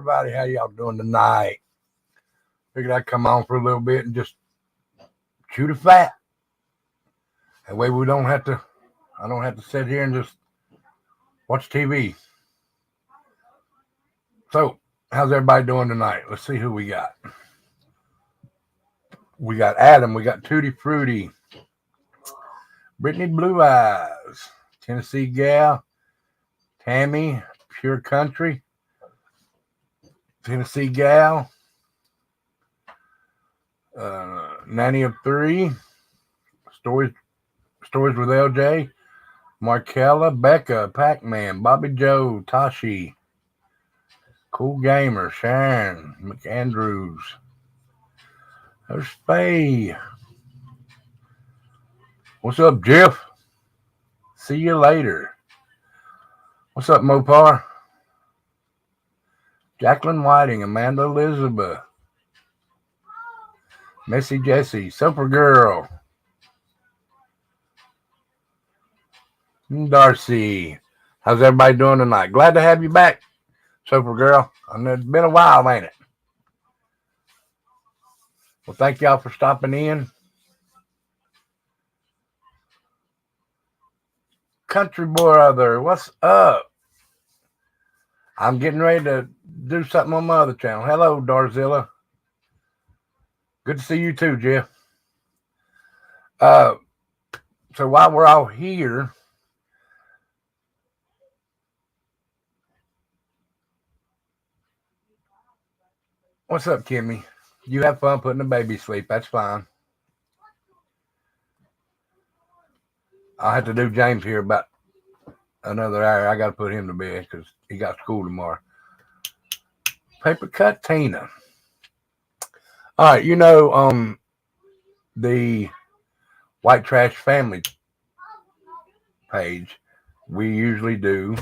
everybody. How y'all doing tonight? Figured I'd come on for a little bit and just chew the fat. That way we don't have to. I don't have to sit here and just watch TV. So, how's everybody doing tonight? Let's see who we got. We got Adam. We got Tutti Fruity. Brittany Blue Eyes. Tennessee Gal. Tammy Pure Country. Tennessee Gal. Nanny of Three. Stories with LJ. Markella. Becca. Pac-Man. Bobby Joe. Tashi. Cool Gamer. Sharon. McAndrews. There's Faye. What's up, Jeff? See you later. What's up, Mopar? Jacqueline Whiting, Amanda Elizabeth, Missy Jessie, Supergirl, Darcy. How's everybody doing tonight? Glad to have you back, Supergirl. I know it's been a while, ain't it? Well, thank y'all for stopping in. Country Brother, what's up? I'm getting ready to do something on my other channel. Hello, Darzilla. Good to see you too, Jeff. So while we're all here, what's up, Kimmy? You have fun putting the baby to sleep. That's fine. I'll have to do James here about another hour. I got to put him to bed because he got school tomorrow. Paper Cut Tina. All right, the White Trash Family page, we usually do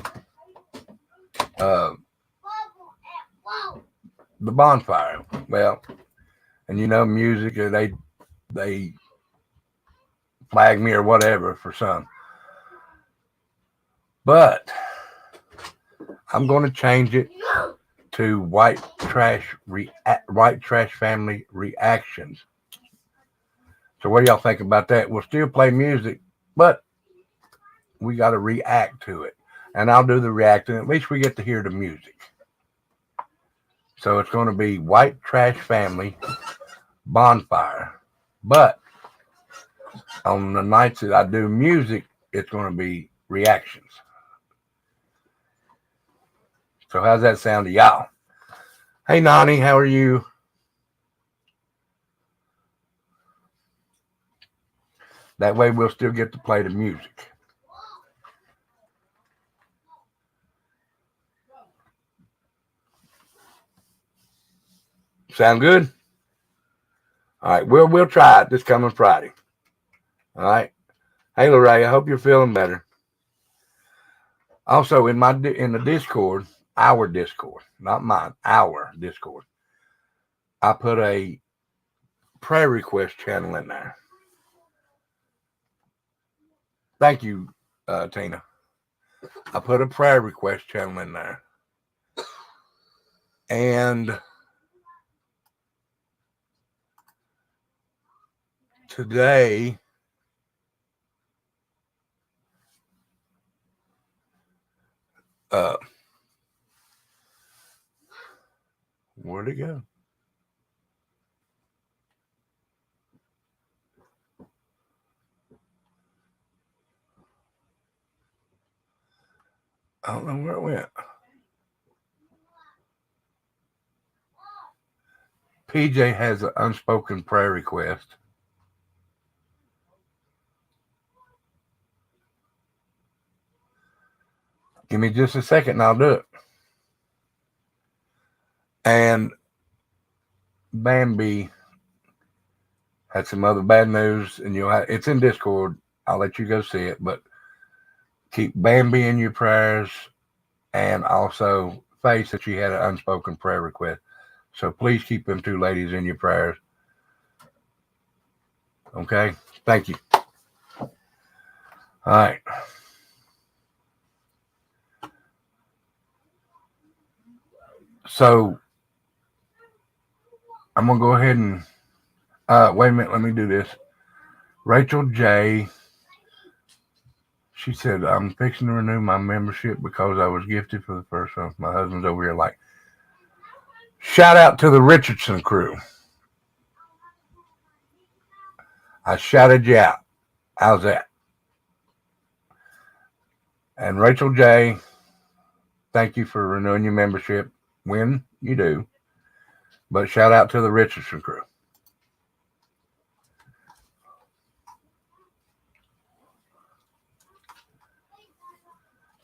the bonfire. Well, and music, they flag me or whatever for some. But I'm going to change it to White Trash Family Reactions. So what do y'all think about that? We'll still play music, but we got to react to it. And I'll do the reacting. At least we get to hear the music. So it's going to be White Trash Family Bonfire. But on the nights that I do music, it's going to be reactions. So how's that sound to y'all? Hey, Nani, how are you? That way we'll still get to play the music. Sound good? All right, we'll try it this coming Friday. All right. Hey, Lorraine, I hope you're feeling better. Also, in the Discord, our Discord, not mine, our Discord, I put a prayer request channel in there. Thank you, Tina. I put a prayer request channel in there. And today, where'd it go? I don't know where it went. PJ has an unspoken prayer request. Give me just a second and I'll do it. And Bambi had some other bad news, and it's in Discord. I'll let you go see it, but keep Bambi in your prayers, and also Faith that she had an unspoken prayer request. So please keep them two ladies in your prayers. Okay? Thank you. All right. So I'm gonna go ahead and wait a minute. Let me do this. Rachel J. She said, I'm fixing to renew my membership because I was gifted for the first time. My husband's over here like, shout out to the Richardson crew. I shouted you out. How's that? And Rachel J., thank you for renewing your membership when you do. But shout out to the Richardson crew.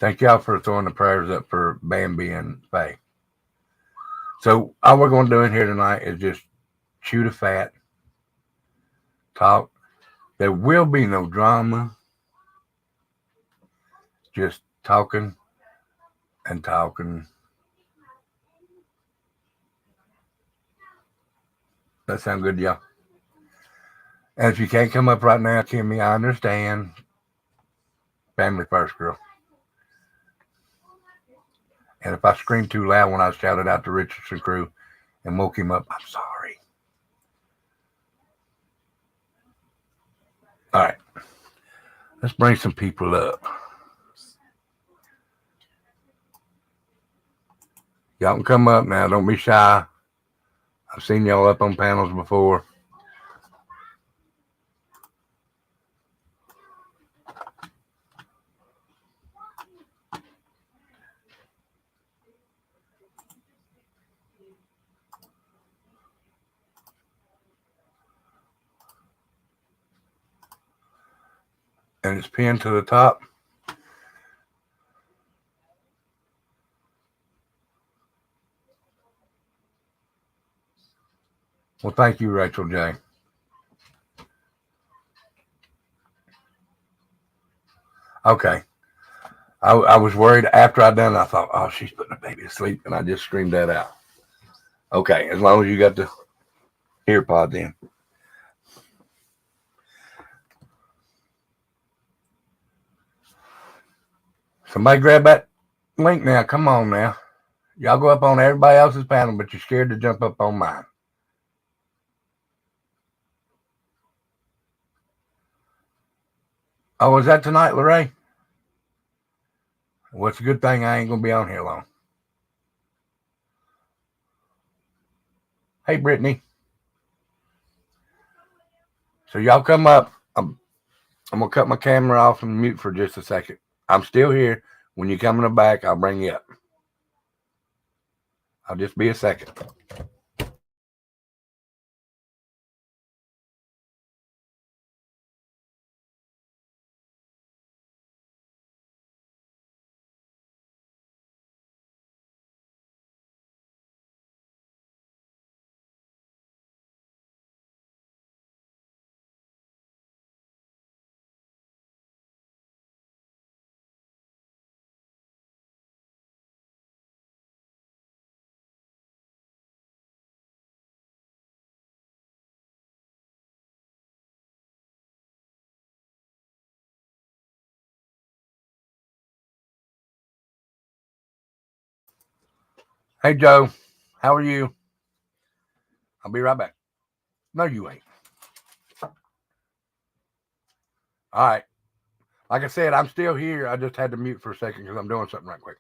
Thank y'all for throwing the prayers up for Bambi and Faye. So all we're going to do in here tonight is just chew the fat, talk. There will be no drama. Just talking and talking. That sound good to y'all? And if you can't come up right now, Kimmy, I understand. Family first, girl. And if I screamed too loud when I shouted out to Richardson crew and woke him up, I'm sorry. All right. Let's bring some people up. Y'all can come up now. Don't be shy. I've seen y'all up on panels before. And it's pinned to the top. Well, thank you, Rachel J. Okay. I was worried after I done. I thought, oh, she's putting the baby to sleep, and I just screamed that out. Okay, as long as you got the ear pods in. Somebody grab that link now. Come on now. Y'all go up on everybody else's panel, but you're scared to jump up on mine. Oh, is that tonight, Lorraine? Well, it's a good thing I ain't going to be on here long. Hey, Brittany. So y'all come up. I'm going to cut my camera off and mute for just a second. I'm still here. When you come in the back, I'll bring you up. I'll just be a second. Hey, Joe. How are you? I'll be right back. No, you ain't. All right. Like I said, I'm still here. I just had to mute for a second because I'm doing something right quick.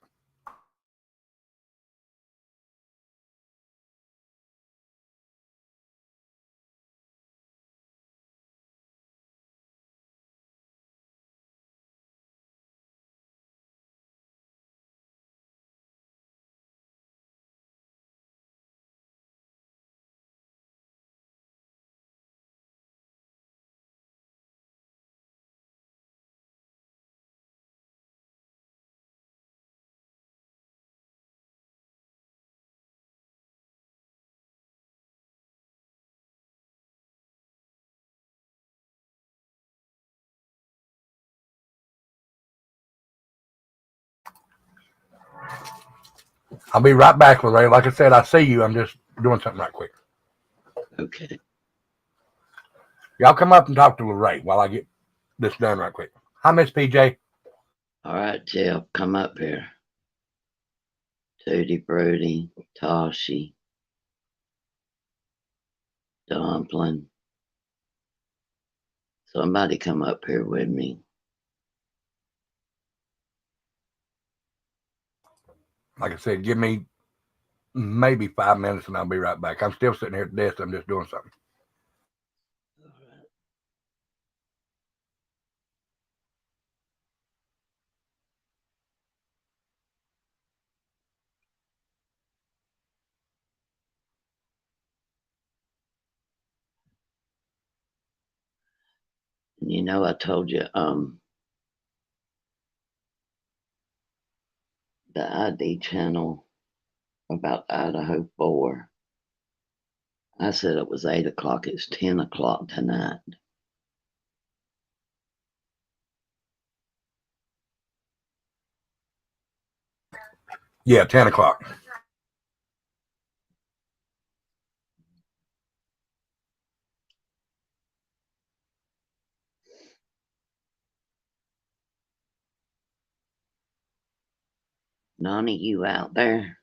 I'll be right back, Lorraine. Like I said, I see you. I'm just doing something right quick. Okay. Y'all come up and talk to Lorraine while I get this done right quick. Hi, Miss PJ. All right, Jeff, come up here. Tutti Frutti, Toshi, Dumpling. Somebody come up here with me. Like I said, give me maybe 5 minutes and I'll be right back. I'm still sitting here at the desk. I'm just doing something. You know, I told you, the ID channel about Idaho 4. I said it was 8 o'clock. It's 10 o'clock tonight. Yeah, 10 o'clock. None of you out there?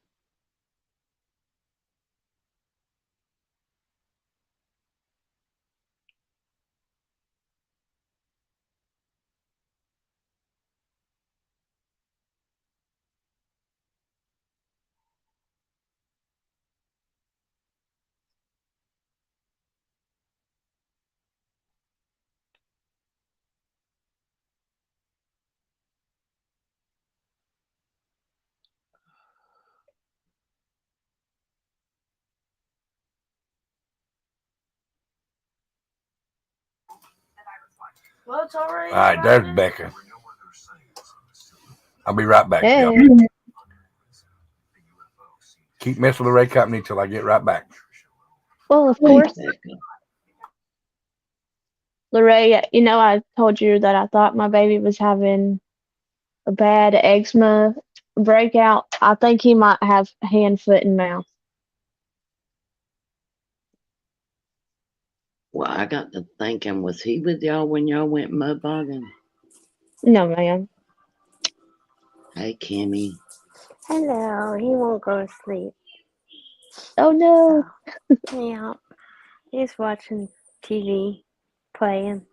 Well, it's already. All right, there's Becca. I'll be right back. Hey. Y'all. Keep messing with Ray Company till I get right back. Well, of Hey, course, Becca. Lorraine, you know, I told you that I thought my baby was having a bad eczema breakout. I think he might have hand, foot, and mouth. Well, I got to thinking, was he with y'all when y'all went mud bogging? No, ma'am. Hey, Kimmy. Hello. He won't go to sleep. Oh no. So, yeah. He's watching TV, playing.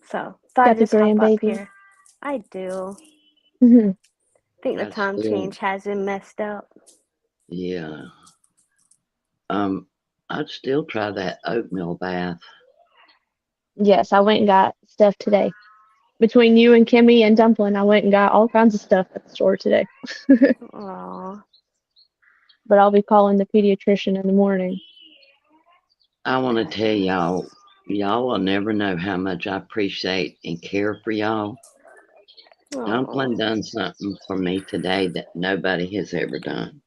So, thought Got I'd the just hop up grandbaby. here. I do. Hmm. I think the That's time good. change has him messed up. Yeah. I'd still try that oatmeal bath. Yes, I went and got stuff today. Between you and Kimmy and Dumpling, I went and got all kinds of stuff at the store today. Aw. But I'll be calling the pediatrician in the morning. I want to tell y'all will never know how much I appreciate and care for y'all. Dumpling done something for me today that nobody has ever done.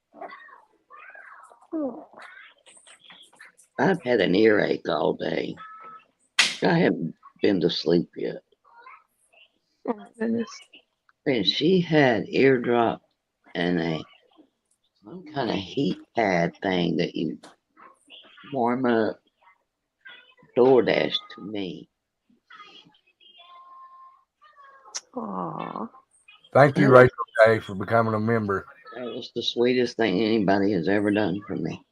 I've had an earache all day. I haven't been to sleep yet. Oh my goodness. And she had eardrop and some kind of heat pad thing that you warm up. DoorDash to me. Aw. Thank you, That Rachel K, for becoming a member. was the sweetest thing anybody has ever done for me.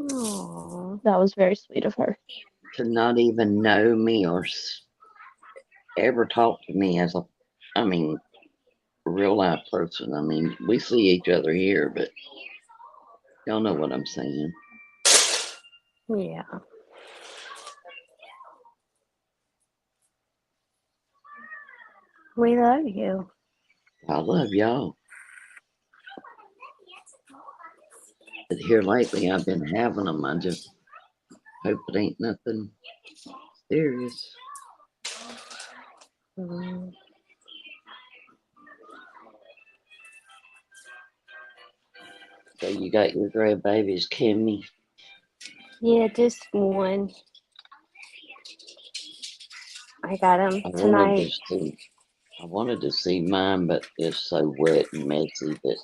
Aw. That was very sweet of her. To not even know me or ever talk to me as real life person. I mean, we see each other here, but y'all know what I'm saying. Yeah. We love you. I love y'all. But here lately, I've been having them. I just hope it ain't nothing serious. Mm. So you got your grandbabies, Kimmy? Yeah, just one. I got him I wanted tonight. to see. I wanted to see mine, but it's so wet and messy that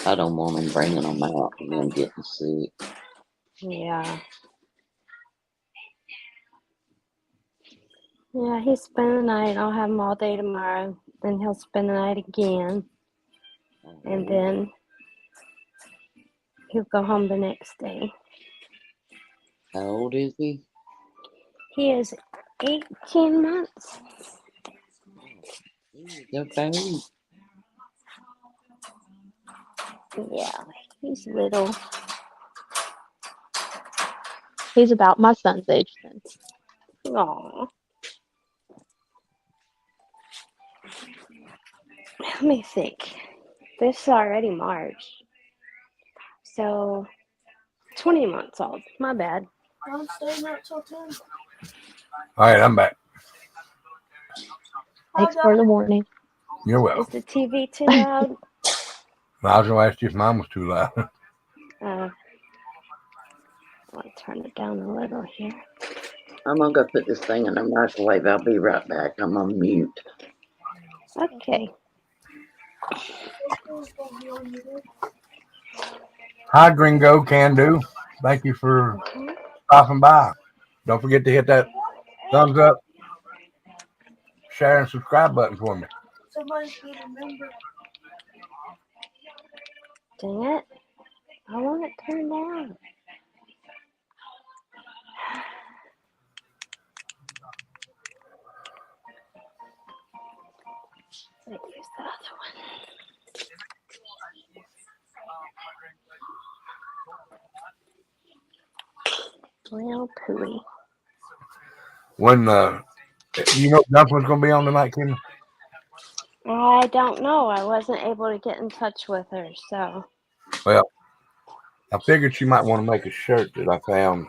I don't want them bringing them out and then getting sick. Yeah. Yeah, he's spending the night. I'll have him all day tomorrow. Then he'll spend the night again. And then He'll go home the next day. How old is he? He is 18 months. He's a baby. Yeah, he's little. He's about my son's age then. Aw. Let me think. This is already March. So, 20 months old. My bad. I'm staying out till 10. All right, I'm back. Thanks for the warning. You're Is welcome. the TV too loud? I was going to ask you if mine was too loud. I'll turn it down a little here. I'm gonna go put this thing in the microwave. I'll be right back. I'm on mute. Okay. Hi, Gringo Can Do. Thank you for stopping by. Don't forget to hit that thumbs up, share, and subscribe button for me. Somebody's gonna remember. Dang it. I want it turned down. Let's use the other one. Well, pooey. When you know Dumpling's gonna be on tonight, Kim? I don't know. I wasn't able to get in touch with her, so. Well, I figured she might want to make a shirt that I found.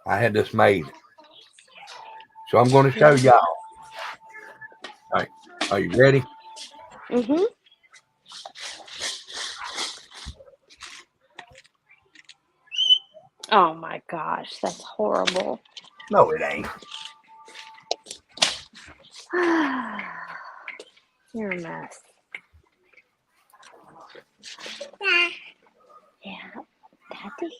I had this made, so I'm going to show y'all. All right, are you ready? Mm-hmm. Oh my gosh, that's horrible. No, it ain't. You're a mess. Yeah, Daddy.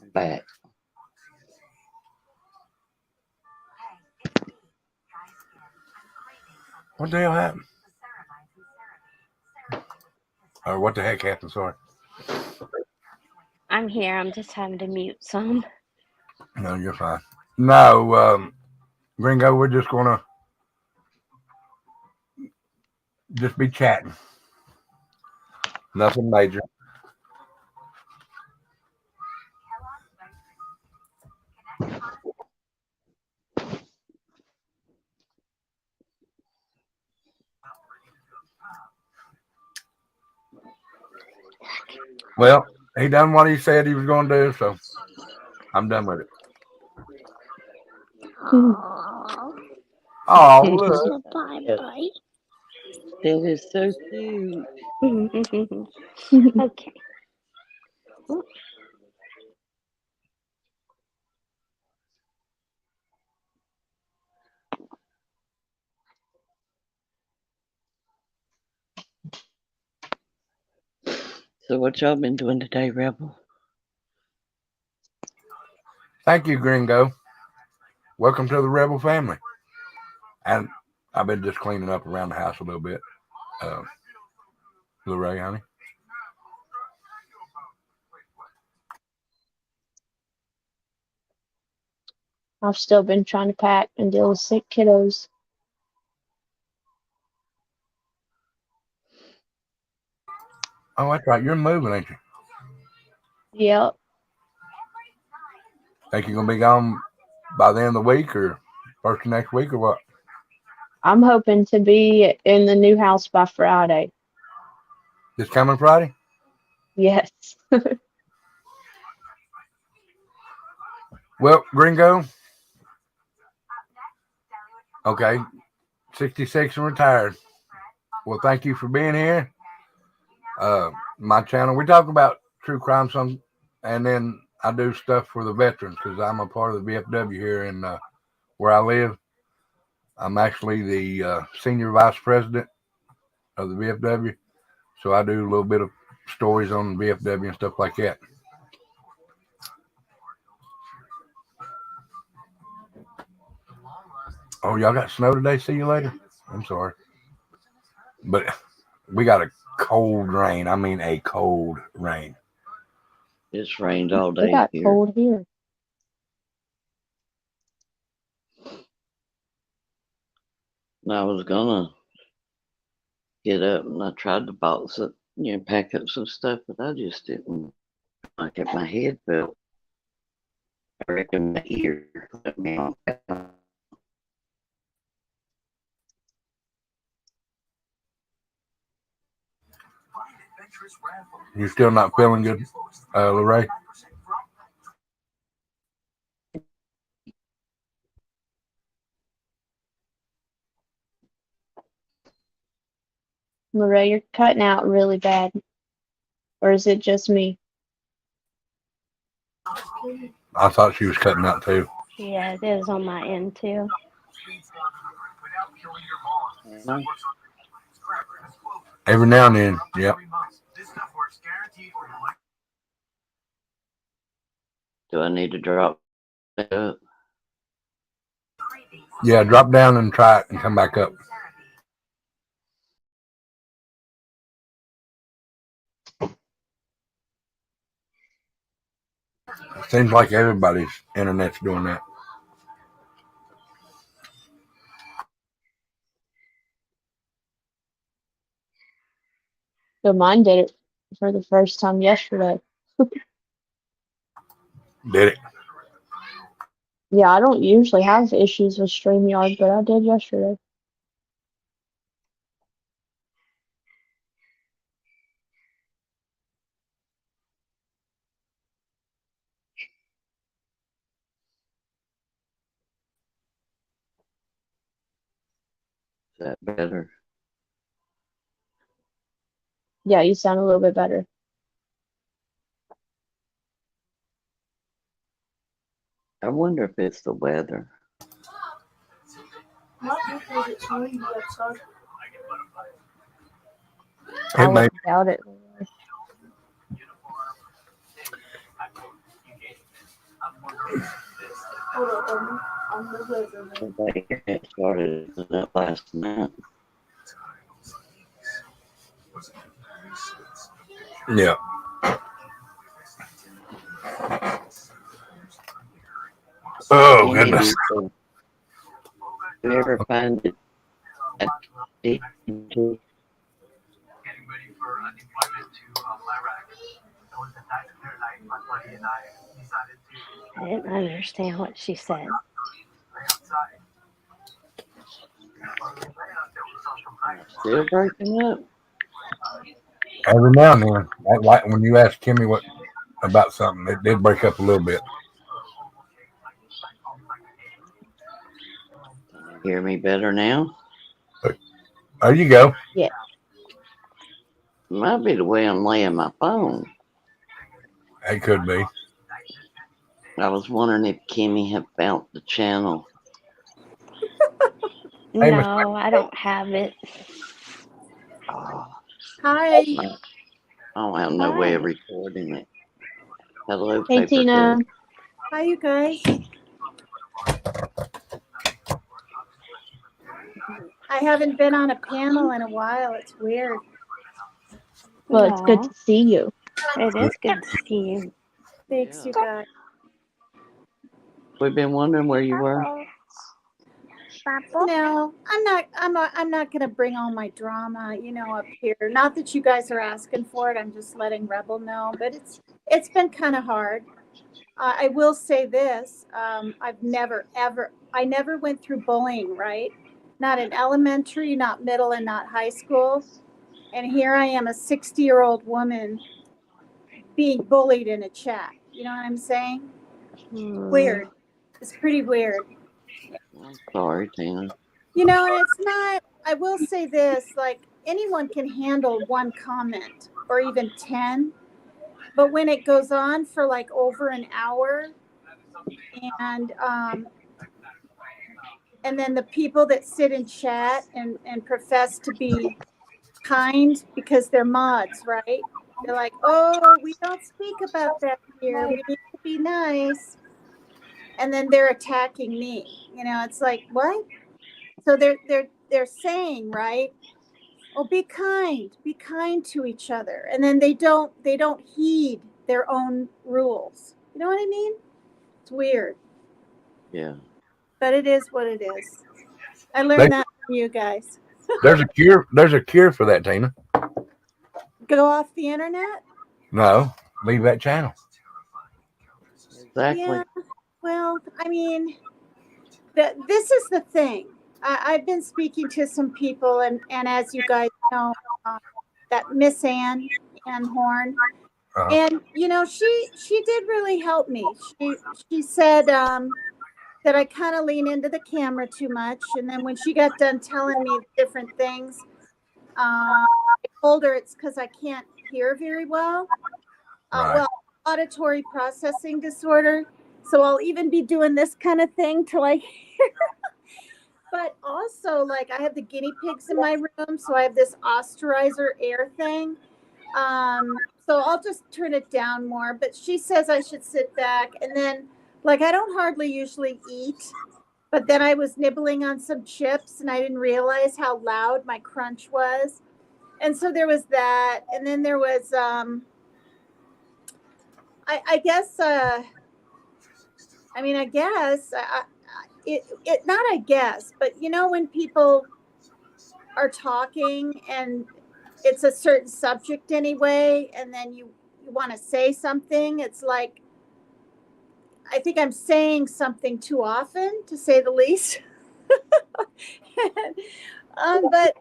I'm back. What the hell happened? Or what the heck happened? Sorry. I'm here. I'm just having to mute some. No, you're fine. No, Gringo, we're just gonna just be chatting. Nothing major. Well, he done what he said he was gonna do, so I'm done with it. Aww. Oh, look. Bye-bye. That is so cute. Okay. So what y'all been doing today, Rebel? Thank you, Gringo. Welcome to the Rebel family. And I've been just cleaning up around the house a little bit. Blue Ray, honey. I've still been trying to pack and deal with sick kiddos. Oh, that's right. You're moving, ain't you? Yep. Think you're gonna be gone by the end of the week or first of next week or what? I'm hoping to be in the new house by Friday. This coming Friday? Yes. Well, Gringo. Okay. 66 and retired. Well, thank you for being here. My channel, we talk about true crime some, and then I do stuff for the veterans because I'm a part of the VFW here in where I live. I'm actually the senior vice president of the VFW, so I do a little bit of stories on VFW and stuff like that. Oh, y'all got snow today? See you later. I'm sorry. But we got a cold rain. I mean, a cold rain. It's rained all It day got here. cold here. And I was gonna get up and I tried to box it, pack up some stuff, but I just didn't. I kept my head felt. I reckon my ear let me off. You still not feeling good, Lorraine? Maria, you're cutting out really bad. Or is it just me? I thought she was cutting out too. Yeah, it is on my end too. No, Every now and then, yep. do I need to drop it up? Yeah, drop down and try it and come back up. Seems like everybody's internet's doing that. So mine did it for the first time yesterday. Did it? Yeah, I don't usually have issues with StreamYard, but I did yesterday. Is that better? Yeah, you sound a little bit better. I wonder if it's the weather. Might be because it's windy outside. I It may. wouldn't doubt it. Hold up, I'm the weather man. Somebody had started it up last night. Yeah. Oh Any of goodness. you, you ever find it addicting to I didn't understand what she said. still breaking up? Every now and then, like when you asked Kimmy what about something, it did break up a little bit. Can you hear me better now? There you go. Might be the way I'm laying my phone. It could be. I was wondering if Kimmy had found the channel. Hey, Miss- No, I don't have it. Oh, Hi. I don't have no way of Hi. recording it. Hello, Hey, Paper Tina. Girl. Hi, you guys. I haven't been on a panel in a while. It's weird. Well, it's good Aw, to see you. it is good to see you. Thanks, Yeah. you guys. We've been wondering where you were. No, I'm not gonna bring all my drama, up here. Not that you guys are asking for it. I'm just letting Rebel know. But it's been kind of hard. I will say this: I've never ever I never went through bullying. Right? Not in elementary, not middle, and not high school. And here I am, a 60-year-old woman being bullied in a chat. You know what I'm saying? Weird. It's pretty weird. I'm sorry, Tina. And it's not, I will say this, like anyone can handle one comment or even 10, but when it goes on for like over an hour and then the people that sit in chat and profess to be kind because they're mods, right? They're like, oh, we don't speak about that here. We need to be nice. And then they're attacking me. It's like, what? So they're saying, right? Oh, be kind to each other. And then they don't heed their own rules. You know what I mean? It's weird, Yeah. but it is what it is. I They- learned that from you guys. There's a cure. There's a cure for that, Tina. Go off the internet? No, leave that channel. Exactly. Yeah. Well, I mean, this is the thing. I've been speaking to some people, and as you guys know, that Miss Ann Horn, Uh, and you know, she did really help me. She said that I kind of lean into the camera too much, and then when she got done telling me different things, I told her it's because I can't hear very well. Right. Well, auditory processing disorder. So I'll even be doing this kind of thing till I hear. But also, like, I have the guinea pigs in my room, so I have this osterizer air thing. So I'll just turn it down more. But she says I should sit back, and then, like, I don't hardly usually eat, but then I was nibbling on some chips, and I didn't realize how loud my crunch was. And so there was that, and then there was, I guess, not I guess, but you know, when people are talking and it's a certain subject anyway, and then you want to say something, it's like, I think I'm saying something too often, to say the least. But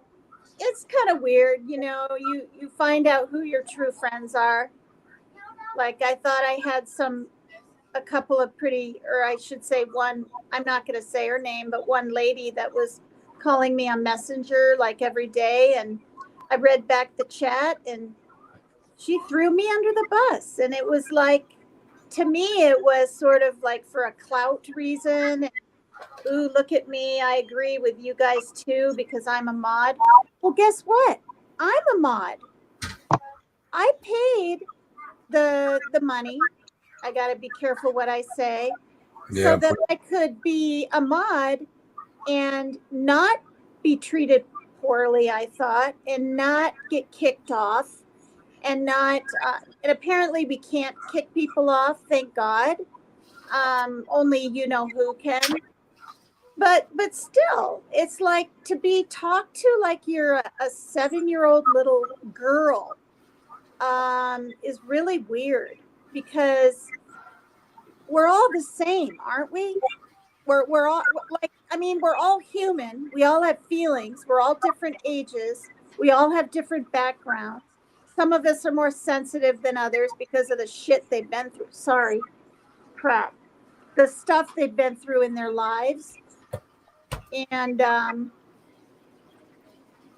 it's kind of weird, you know, you find out who your true friends are. Like, I thought I had a couple of pretty, or I should say one, I'm not going to say her name, but one lady that was calling me on Messenger like every day. And I read back the chat, and she threw me under the bus. And it was like, to me, it was sort of like for a clout reason. Ooh, look at me. I agree with you guys too, because I'm a mod. Well, guess what? I'm a mod. I paid the money. I got to be careful what I say, Yeah. so that I could be a mod and not be treated poorly, I thought, and not get kicked off, and not, and apparently we can't kick people off, thank God. Only you know who can. But still, it's like to be talked to like you're a 7-year-old little girl, is really weird, because we're all the same, aren't we? We're all, like, I mean, we're all human. We all have feelings. We're all different ages. We all have different backgrounds. Some of us are more sensitive than others because of the shit they've been through. Sorry, crap. The stuff they've been through in their lives. And,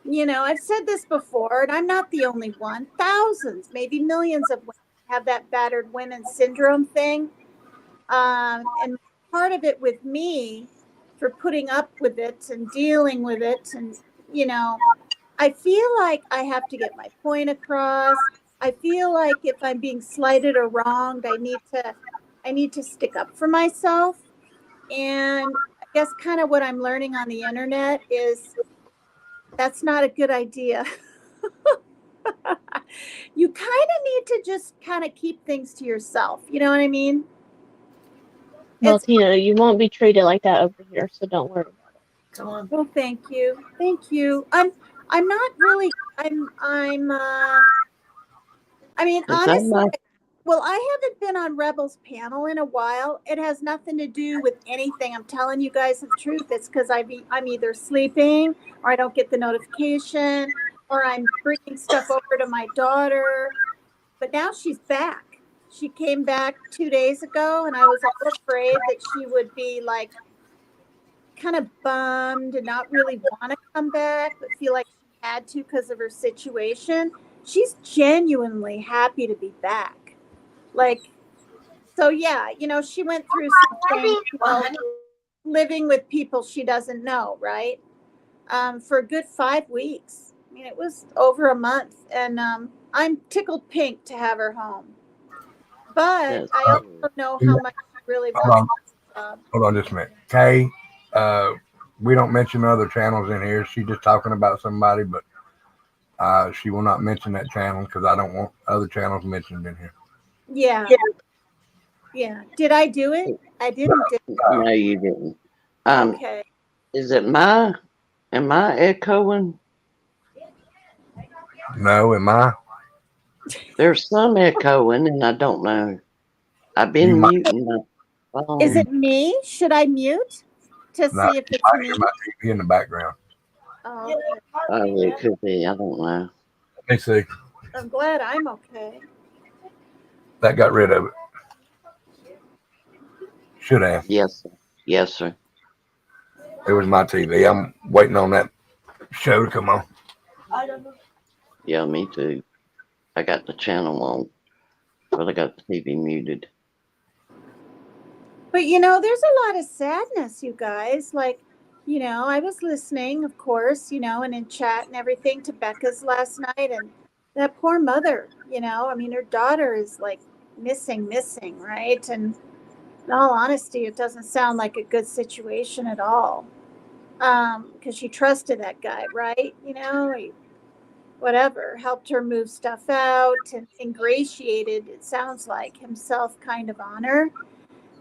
you know, I've said this before, and I'm not the only one. Thousands, maybe millions of women have that battered women syndrome thing. And part of it with me, for putting up with it and dealing with it, and, you know, I feel like I have to get my point across. I feel like if I'm being slighted or wronged, I need to stick up for myself. And I guess kind of what I'm learning on the internet is that's not a good idea. You kind of need to just kind of keep things to yourself. You know what I mean? Well, It's, Tina, you won't be treated like that over here, so don't worry about it. Come on. well, thank you. Thank you. I'm not really, I mean, Is that honestly, my well, I haven't been on Rebels panel in a while. It has nothing to do with anything. I'm telling you guys the truth. It's because I'm either sleeping, or I don't get the notification, or I'm bringing stuff over to my daughter. But now she's back. She came back 2 days ago, and I was all afraid that she would be like kind of bummed and not really want to come back, but feel like she had to because of her situation. She's genuinely happy to be back. Like, so yeah, you know, she went through something, living with people she doesn't know, right? For a good 5 weeks. I mean, it was over a month, and I'm tickled pink to have her home. But Yes. I also know how much she really Hold wants on. this job. Hold on just a minute. Kay, we don't mention other channels in here. She's just talking about somebody, but she will not mention that channel because I don't want other channels mentioned in here. Yeah. Yeah. Did I do it? I didn't do it. No, you didn't. Okay. Is it am I echoing? No, am I? There's some echoing and I don't know. I've You been might- muting my phone. Is it me? Should I mute to No, see if it's I me? hear my TV in the background. Oh, okay. Oh, it could be. I don't know. Let me see. I'm glad I'm okay. That got rid of it. Should have. Yes, sir. Yes, sir. It was my TV. I'm waiting on that show to come on. Yeah, me too. I got the channel on, but I got the TV muted. But you know, there's a lot of sadness, you guys. Like, you know, I was listening, of course, you know, and in chat and everything to Becca's last night, and that poor mother, you know, I mean, her daughter is like missing, right? And in all honesty, it doesn't sound like a good situation at all. Because she trusted that guy, right? You know, whatever, helped her move stuff out and ingratiated, it sounds like, himself kind of on her.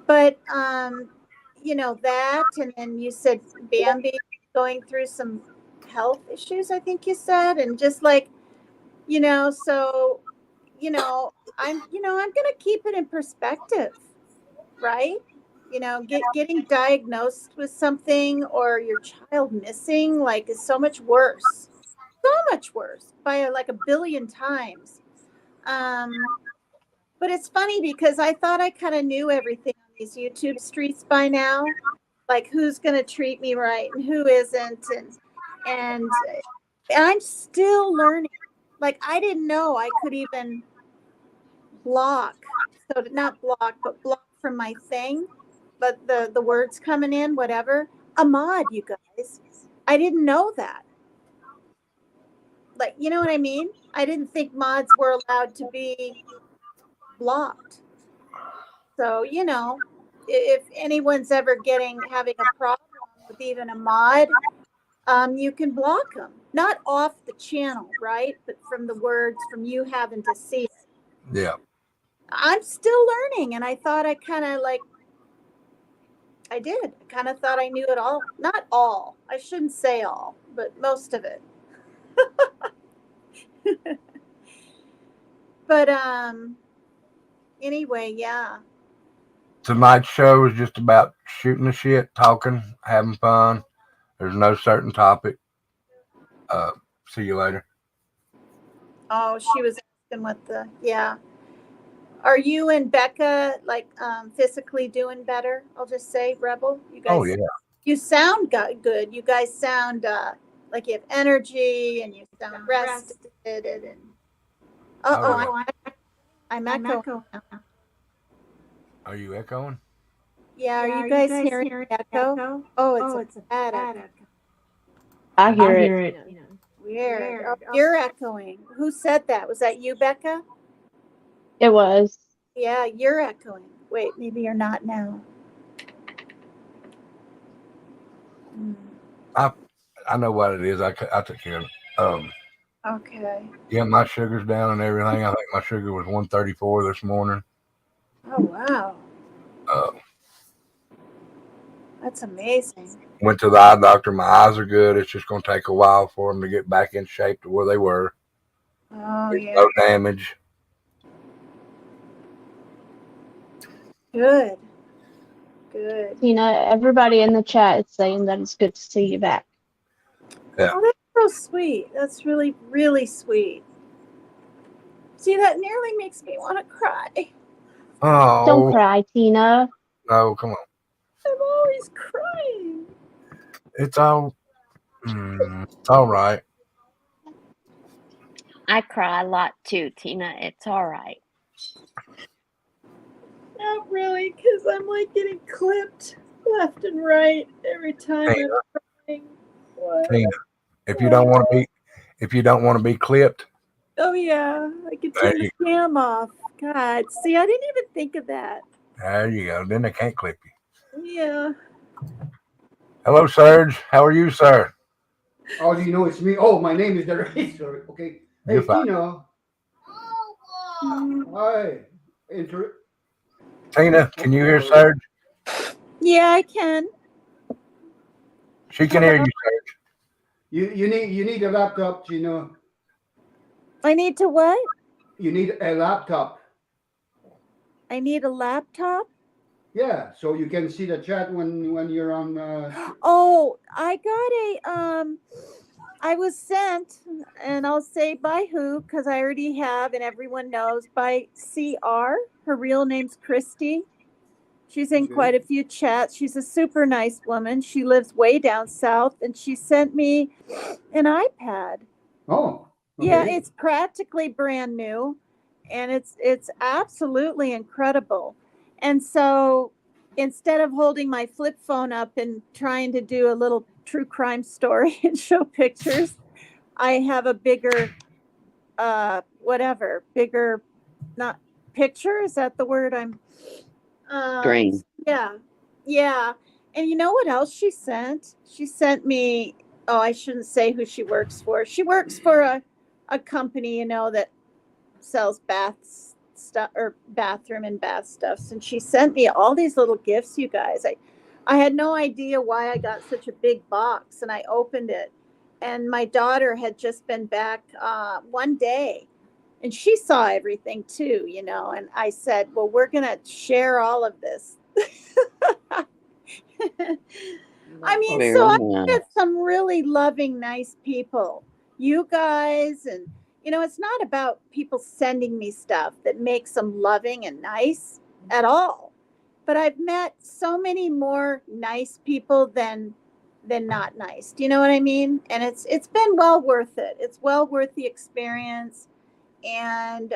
But you know, that, and then you said Bambi going through some health issues, I think you said, and just like, you know, so, you know, I'm gonna keep it in perspective, right? You know, getting diagnosed with something or your child missing, like, is so much worse by like a billion times. But it's funny because I thought I kind of knew everything on these YouTube streets by now, like who's going to treat me right and who isn't, and I'm still learning. Like, I didn't know I could even block, so not block, but block from my thing, but the words coming in, whatever. Ahmad, you guys, I didn't know that. Like, you know what I mean? I didn't think mods were allowed to be blocked. So, you know, if anyone's ever having a problem with even a mod, you can block them. Not off the channel, right? But from the words, from you having to see it. Yeah. I'm still learning, and I thought I kind of like, I did. I kind of thought I knew it all. Not all. I shouldn't say all, but most of it. But anyway, yeah. Tonight's show is just about shooting the shit, talking, having fun. There's no certain topic. See you later. Oh, she was asking what the, yeah. Are you and Becca like physically doing better? I'll just say, Rebel. You guys. Oh yeah. You sound good. You guys sound like you have energy and you sound rested. And I'm echoing. Are you echoing? Yeah, are you guys hearing echo? Oh, it's a bad echo. I hear it. Weird. Oh, you're echoing. Who said that? Was that you, Becca? It was. Yeah, you're echoing. Wait, maybe you're not now. I know what it is. I took care of it. Okay. Yeah, my sugar's down and everything. I think my sugar was 134 this morning. Oh, wow. That's amazing. Went to the eye doctor. My eyes are good. It's just going to take a while for them to get back in shape to where they were. Oh, There's yeah. no damage. Good. Everybody in the chat is saying that it's good to see you back. Yeah. Oh, that's so sweet. That's really, really sweet. See, that nearly makes me want to cry. Oh. Don't cry, Tina. No, come on. I'm always crying. It's all right. I cry a lot too, Tina. It's all right. Not really, because I'm like getting clipped left and right every time Tina. I'm crying. What? Tina, if you don't want to be clipped, Oh, yeah. I could turn the cam off. God. See, I didn't even think of that. there you go. Then they can't clip you. Yeah. Hello, Serge. How are you, sir? How do you know it's me? Oh, my name is the Razor. Okay. You're Hey, fine. Tina. Hi. Inter- Tina, can you hear oh, Serge? Yeah, I can. She can hear you, Serge. you need a laptop, Tina. I need to what? You need a laptop. I need a laptop. Yeah, so you can see the chat when you're on. Oh, I got I was sent, and I'll say by who, because I already have, and everyone knows, by CR. Her real name's Christy. She's in Okay. quite a few chats. She's a super nice woman. She lives way down south, and she sent me an iPad. Oh. Yeah, Okay. it's practically brand new, and it's absolutely incredible. And so instead of holding my flip phone up and trying to do a little true crime story and show pictures, I have a bigger bigger, not picture, is that the word I'm Green. yeah. Yeah. And you know what else she sent? She sent me, oh, I shouldn't say who she works for. She works for a company, that sells bath stuff or bathroom and bath stuffs. And she sent me all these little gifts, you guys. I had no idea why I got such a big box, and I opened it. And my daughter had just been back one day, and she saw everything too, And I said, well, we're going to share all of this. I mean, Very so I nice. met some really loving, nice people. You guys, and it's not about people sending me stuff that makes them loving and nice at all. But I've met so many more nice people than not nice. Do you know what I mean? And it's been well worth it. It's well worth the experience. And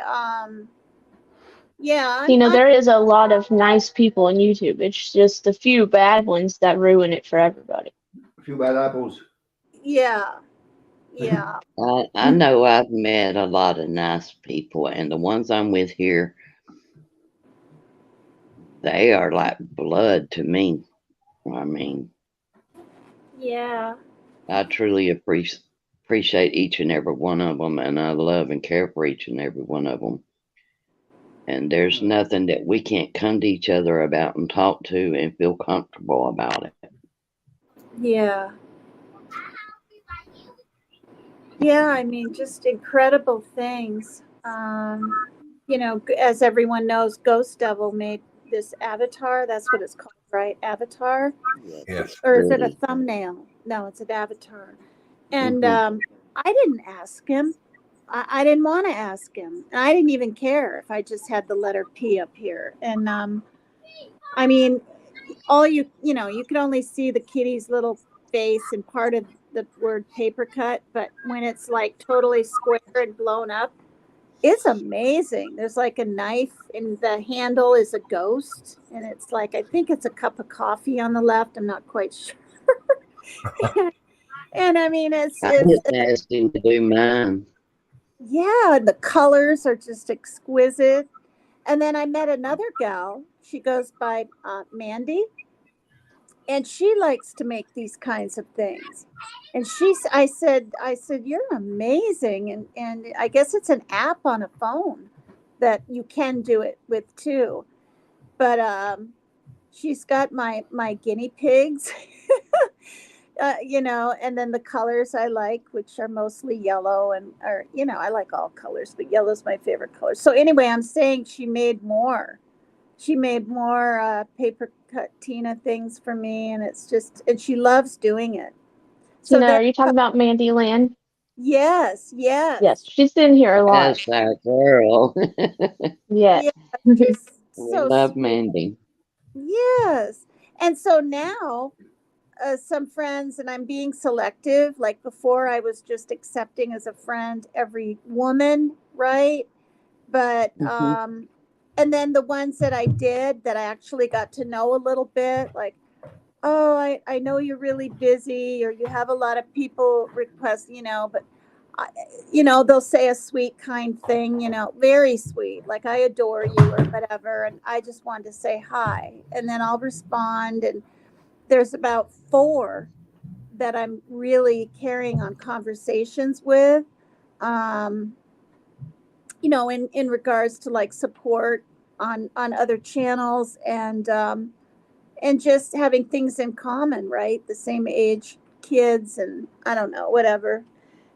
yeah, There is a lot of nice people on YouTube. It's just a few bad ones that ruin it for everybody. A few bad apples. yeah, yeah. I know I've met a lot of nice people, and the ones I'm with here, they are like blood to me. I mean, Yeah. I truly appreciate each and every one of them, and I love and care for each and every one of them. And there's nothing that we can't come to each other about and talk to and feel comfortable about it. Yeah. Yeah, I mean, just incredible things. As everyone knows, Ghost Devil made this avatar. That's what it's called, right? Avatar? Yes. Or is it a thumbnail? No, it's an avatar. And I didn't ask him. I didn't want to ask him. And I didn't even care if I just had the letter P up here. And I mean, you could only see the kitty's little face and part of the word paper cut, but when it's like totally square and blown up, it's amazing. There's like a knife, and the handle is a ghost, and it's like, I think it's a cup of coffee on the left. I'm not quite sure. And I mean, I just asked him to do mine. yeah, and the colors are just exquisite. And then I met another gal. She goes by Mandy, and she likes to make these kinds of things. And I said, you're amazing. And I guess it's an app on a phone that you can do it with too. But she's got my guinea pigs, and then the colors I like, which are mostly yellow I like all colors, but yellow's my favorite color. So anyway, I'm saying she made more. She made more paper cut Tina things for me, and and she loves doing it. So Are you talking about Mandy Land? yes. Yes, she's in here a lot. That's our girl. Yeah. Yeah, she's We so love sweet. Mandy. Yes. And so now some friends, and I'm being selective. Like before, I was just accepting as a friend every woman, right? But and then the ones that I did that I actually got to know a little bit, like, oh, I know you're really busy, or you have a lot of people request, but they'll say a sweet, kind thing, very sweet, like I adore you or whatever, and I just wanted to say hi, and then I'll respond, there's about 4 that I'm really carrying on conversations with. Um, in regards to like support on other channels, and just having things in common, right? The same age kids, and I don't know, whatever.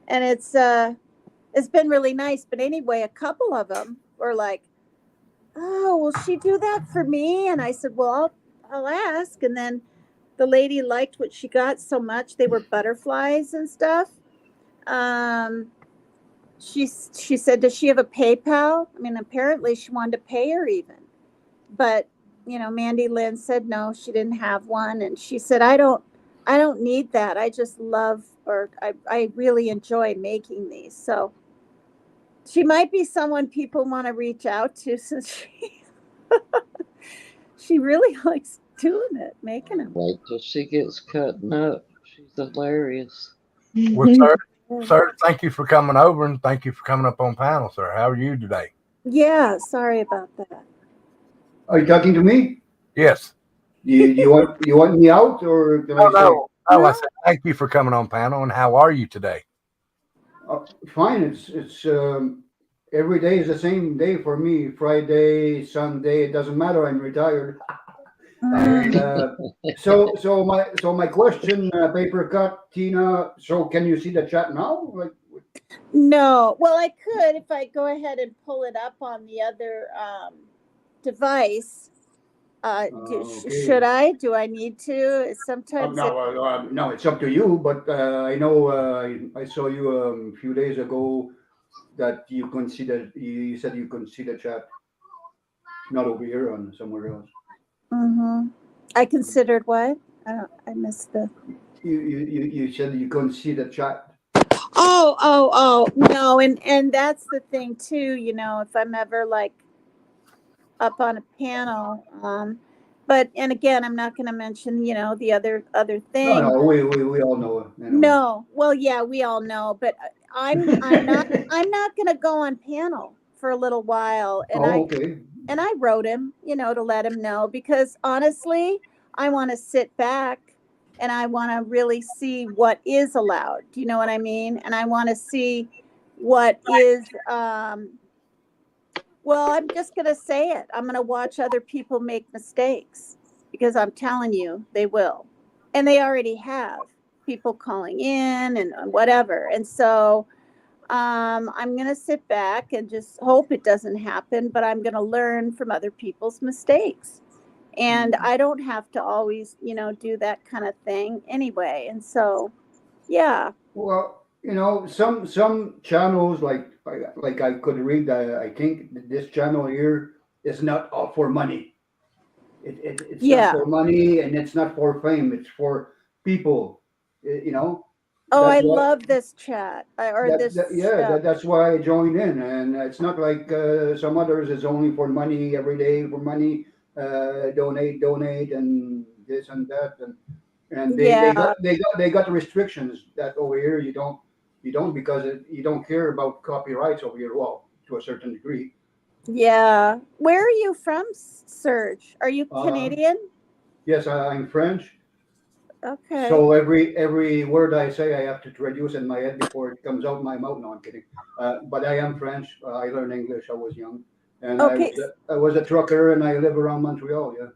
And it's been really nice. But anyway, a couple of them were like, "Oh, will she do that for me?" And I said, "Well, I'll ask." And then the lady liked what she got so much. They were butterflies and stuff. Um, she said, "Does she have a PayPal?" I mean, apparently she wanted to pay her even, but Mandy Lynn said no, she didn't have one, and she said, I don't need that. I just love, or I really enjoy making these." So she might be someone people want to reach out to, since she really likes doing it, making them. Wait till she gets cutting up. She's hilarious. Well, sir, thank you for coming over, and thank you for coming up on panel, sir. How are you today? Yeah, sorry about that. Are you talking to me? Yes. You want me out, or can No, I say? no. Oh, I said thank you for coming on panel, and how are you today? Fine. It's every day is the same day for me. Friday, Sunday, it doesn't matter. I'm retired. And so my question, paper cut, Tina. So can you see the chat now? Like, No, well, I could if I go ahead and pull it up on the other device. okay. Should I? Do I need to? Sometimes no, it's up to you. But I know I saw you a few days ago that you said you couldn't see the chat. Not over here, on somewhere else. I considered what? I missed the. You said you couldn't see the chat. Oh, no, and that's the thing too. If I'm ever like up on a panel, but and again, I'm not going to mention the other thing. No, we all know. No, well, yeah, we all know, but I'm not going to go on panel for a little while, and okay. I wrote him, to let him know, because honestly, I want to sit back and I want to really see what is allowed. Do you know what I mean? And I want to see what is, well, I'm just going to say it. I'm going to watch other people make mistakes, because I'm telling you, they will. And they already have people calling in and whatever. And so, I'm going to sit back and just hope it doesn't happen, but I'm going to learn from other people's mistakes. And I don't have to always, do that kind of thing anyway. And so, yeah. Well, some channels like I could read. I think this channel here is not all for money. It's not for money, and it's not for fame. It's for people. Oh, I love this chat. That's why I joined in, and it's not like some others. It's only for money, every day for money. Donate, and this and that, and they got restrictions that over here you don't because you don't care about copyrights over here. Well, to a certain degree. Yeah. Where are you from, Serge? Are you Canadian? Yes, I'm French. Okay. So every word I say, I have to traduce in my head before it comes out my mouth. No, I'm kidding. But I am French. I learned English. I was young, and okay. I was a trucker, and I live around Montreal. Yeah.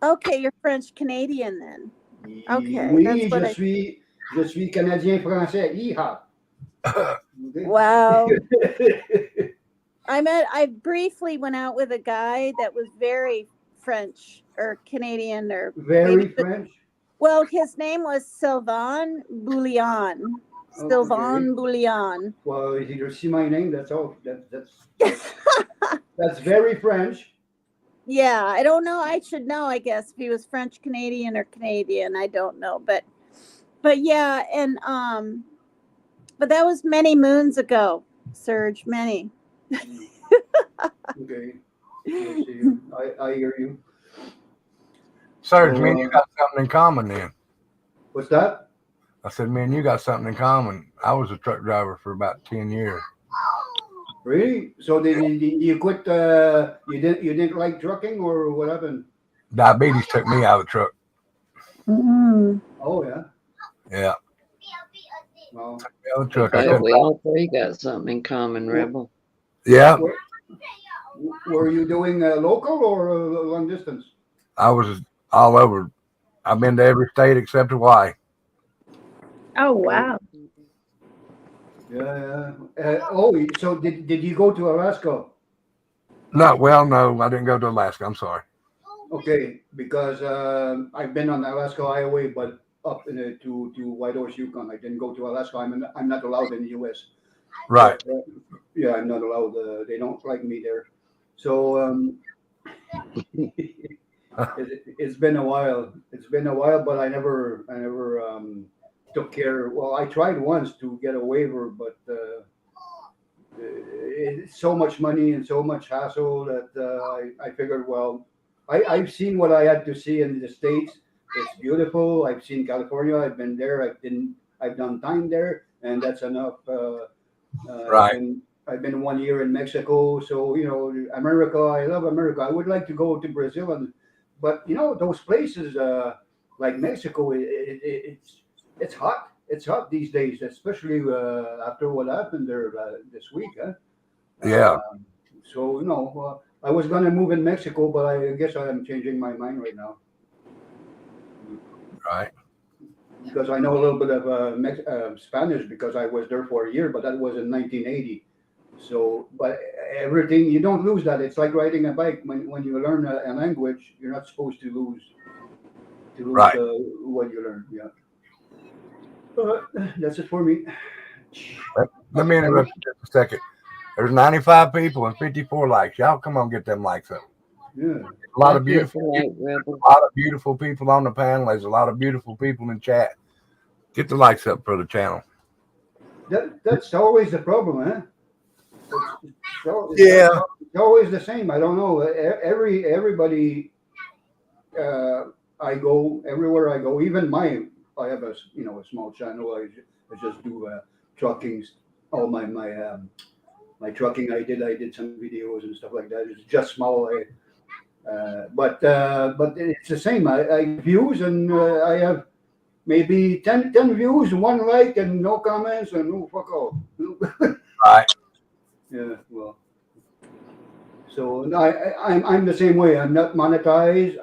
Okay, you're French Canadian then. Okay. Oui, je suis Canadien français. Yeehaw. Wow. I briefly went out with a guy that was very French or Canadian or very French. Well, his name was Sylvain Bouillon. Sylvain Bouillon. Well, you see my name. That's all. That's very French. Yeah, I don't know. I should know, I guess, if he was French Canadian or Canadian. I don't know, but yeah, and but that was many moons ago, Serge. Many. Okay. I see you. I hear you. Serge, me and you got something in common then. What's that? I said, me and you got something in common. I was a truck driver for about 10 years. Really? So did you quit? You didn't like trucking, or what happened? Diabetes took me out of the truck. Mm. Oh yeah. Yeah. Well, The other truck, I So couldn't. we all three got something in common, Rebel. Yeah, were, were you doing local or long distance? I was all over. I've been to every state except Hawaii. Oh, wow. Yeah, yeah. So did you go to Alaska? No, well, no, I didn't go to Alaska. I'm sorry. Okay, because I've been on Alaska Highway, but up to Whitehorse, Yukon. I didn't go to Alaska. I'm not allowed in the U.S. Right. But, yeah, I'm not allowed. They don't like me there. So it's been a while. It's been a while, but I never took care. Well, I tried once to get a waiver, but it's so much money and so much hassle that I figured, well, I've seen what I had to see in the States. It's beautiful. I've seen California. I've been there. I've done time there, and that's enough. Right. I've been 1 year in Mexico, so America. I love America. I would like to go to Brazil, but those places like Mexico, it's hot. It's hot these days, especially after what happened there this week. Huh? Yeah. So I was gonna move in Mexico, but I guess I am changing my mind right now Right. because I know a little bit of Spanish because I was there for a year, but that was in 1980. So, but everything you don't lose that. It's like riding a bike. When you learn a language, you're not supposed to lose Right. what you learn. Yeah. That's it for me. Let me interrupt you just a second. There's 95 people and 54 likes. Y'all come on, get them likes up. Yeah. A lot of That's it beautiful, for late, Rebel. a lot of beautiful people on the panel. There's a lot of beautiful people in chat. Get the likes up for the channel. That's always the problem, huh? Yeah. It's always the same. I don't know. Everybody. I go everywhere I go. Even I have a small channel. I just do trucking. All my trucking. I did some videos and stuff like that. It's just small. But it's the same. I views and I have maybe 10 views, one like, and no comments, and no fuck all. Right. Yeah, well. So no, I'm the same way. I'm not monetized.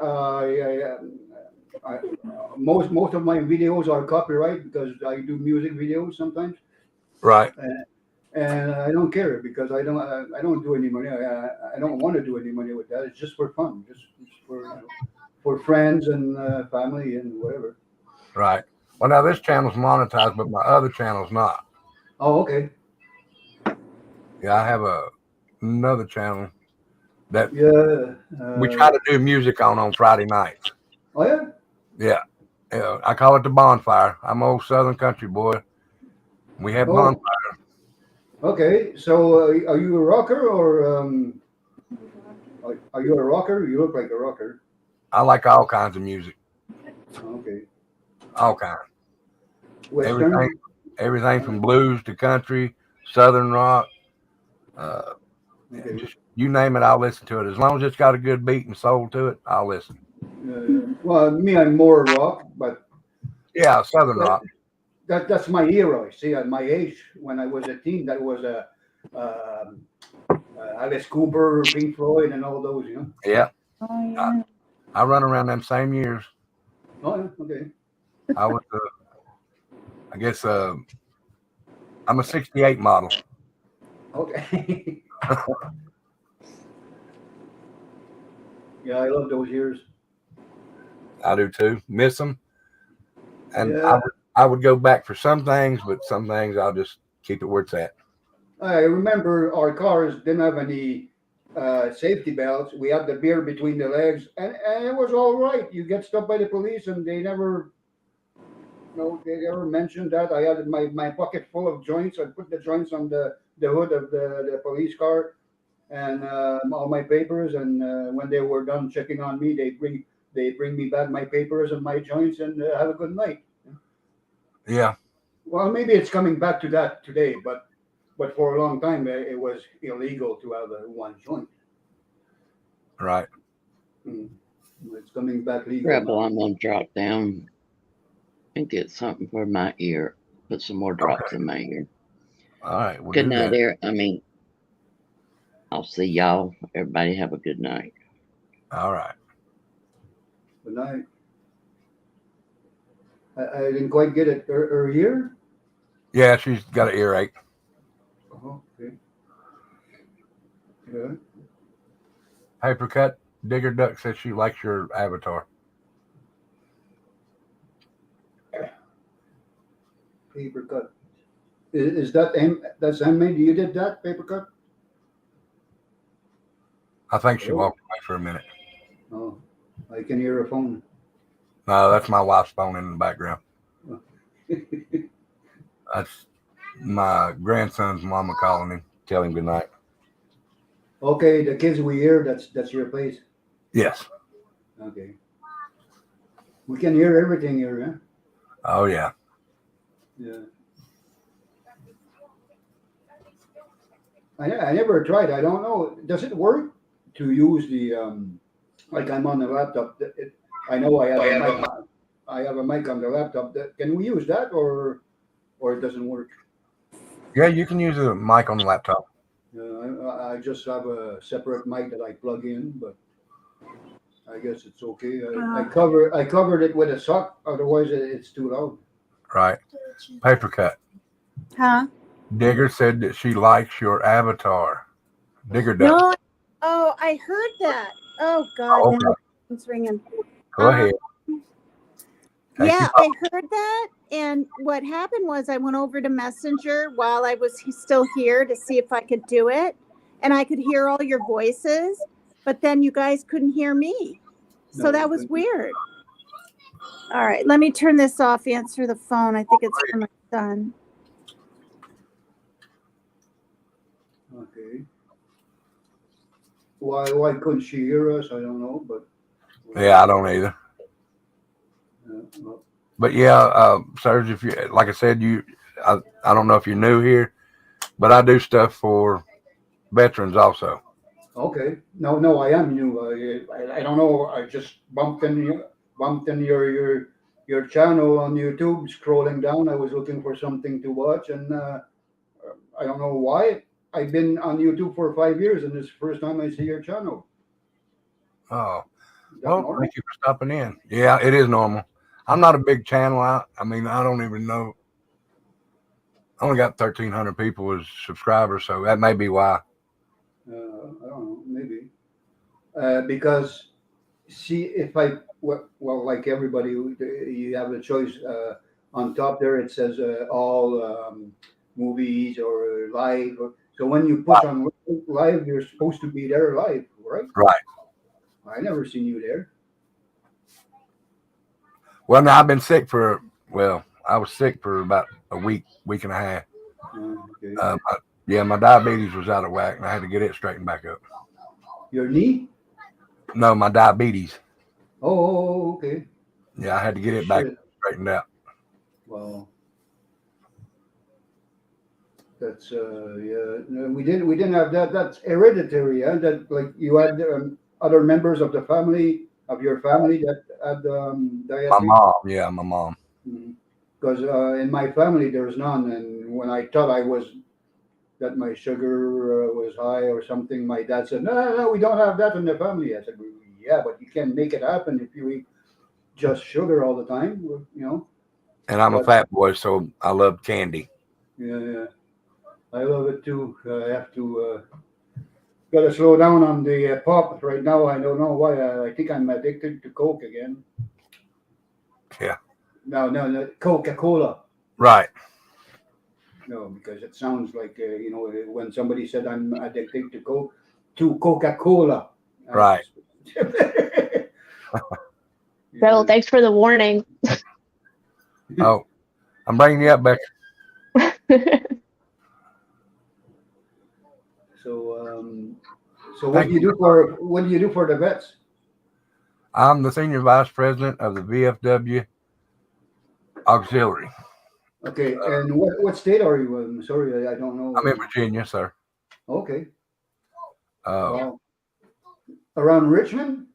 Most of my videos are copyright because I do music videos sometimes, Right. and I don't care because I don't do any money. I don't want to do any money with that. It's just for fun, just for friends and family and whatever. Right. Well, now this channel's monetized, but my other channel's not. Oh, okay. Yeah, I have another channel that Yeah. we try to do music on Friday nights. Oh yeah. Yeah. Yeah. I call it the bonfire. I'm an old Southern country boy. We have Oh. bonfire. Okay. So are you a rocker or are you a rocker? You look like a rocker. I like all kinds of music. Okay. All kinds. Western. Everything from blues to country, Southern rock. Okay. Just you name it, I'll listen to it. As long as it's got a good beat and soul to it, I'll listen. Well, me, I'm more rock, but Yeah, Southern rock. that's my era. See, at my age, when I was a teen, that was Alice Cooper, Pink Floyd, and all those. Yeah. Oh, yeah. I run around them same years. Oh, yeah, okay. I was, I guess, I'm a 68 model. Okay. Yeah, I love those years. I do too. Miss them. And Yeah. I would go back for some things, but some things I'll just keep it where it's at. I remember our cars didn't have any safety belts. We had the beer between the legs, and it was all right. You get stopped by the police, and they never mentioned that. I had my pocket full of joints. I put the joints on the hood of the police car, and all my papers. And when they were done checking on me, they bring me back my papers and my joints, and have a good night. Yeah. Well, maybe it's coming back to that today, but for a long time it was illegal to have one joint. Right. Mm. It's coming back legal. Rebel, now. I'm gonna drop down and get something for my ear. Put some more drops in my ear. All right, we'll Good do night, that. there. I'll see y'all. Everybody have a good night. All right. Good night. I didn't quite get it. Her ear? Yeah, she's got an earache. Oh, okay. Yeah. Paper cut. Digger Duck says she likes your avatar. Paper cut. Is that that's handmade? You did that paper cut? I think she Oh. walked away for a minute. Oh, I can hear a phone. No, that's my wife's phone in the background. That's my grandson's mama calling him, telling him good night. Okay, the kids we hear, that's your place. Yes. Okay. We can hear everything here, huh? Oh yeah. Yeah. I never tried. I don't know. Does it work to use the like I'm on the laptop? I know I have a mic. I have a mic on the laptop. Can we use that or it doesn't work? Yeah, you can use a mic on the laptop. I just have a separate mic that I plug in, but I guess it's okay. I covered it with a sock. Otherwise, it's too loud. Right. Paper cut. Huh? Digger said that she likes your avatar. Digger Duck. No. Oh, I heard that. Oh God, Oh, now okay. my phone's ringing. Go ahead. Take Yeah, your I heard that. And what happened was I went over to Messenger while I was still here to see if I could do it. And I could hear all your voices, but then you guys couldn't hear me. So No, that was weird. All right, let me turn this off, answer the phone. I think it's for my son. Okay. Why couldn't she hear us? I don't know, but Yeah, I don't either. well, But yeah, Serge, if you like I said, I don't know if you're new here, but I do stuff for veterans also. okay. No, I am new. I don't know. I just bumped in your channel on YouTube. Scrolling down, I was looking for something to watch, and I don't know why. I've been on YouTube for 5 years, and this is the first time I see your channel. Oh, Is that well, normal? thank you for stopping in. Yeah, it is normal. I'm not a big channel out. I mean, I don't even know. I only got 1,300 people as subscribers, so that may be why. I don't know, maybe because see if well, like everybody, you have a choice. On top there, it says all movies or live. So when you push on live, you're supposed to be there live, right? Right. I never seen you there. Well, now I've been sick I was sick for about a week and a half. Okay. My diabetes was out of whack, and I had to get it straightened back up. Your knee? No, my diabetes. Oh, okay. Yeah, I had to get it back Shit. straightened out. Well, that's yeah. No, we didn't have that. That's hereditary. Yeah? That like you had other members of your family that had My diabetes. mom. Yeah, my mom. Because in my family there's none, and when I thought that my sugar was high or something, my dad said, "No, we don't have that in the family." I said, "Yeah, but you can make it happen if you eat just sugar all the time, you know." And I'm a fat boy, so I love candy. Yeah. I love it too. I have to gotta slow down on the pop right now. I don't know why. I think I'm addicted to Coke again. Yeah. No, Coca-Cola. Right. No, because it sounds like when somebody said I'm addicted to Coca-Cola. Right. Rebel, thanks for the warning. Oh, I'm bringing you up, Beck. So what do you do for the vets? I'm the senior vice president of the VFW Auxiliary. Okay, and what state are you in? Sorry, I don't know. I'm in Virginia, sir. Okay. Wow. Around Richmond?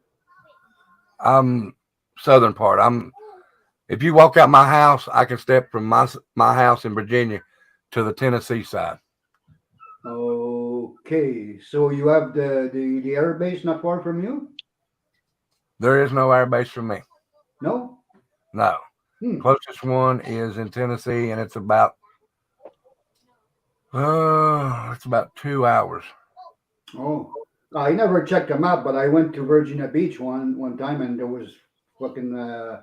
I'm southern part. If you walk out my house, I can step from my house in Virginia to the Tennessee side. Okay, so you have the air base not far from you? There is no air base for me. No? No. Hmm. Closest one is in Tennessee, and it's about 2 hours. Oh, I never checked the map, but I went to Virginia Beach one time, and there was fucking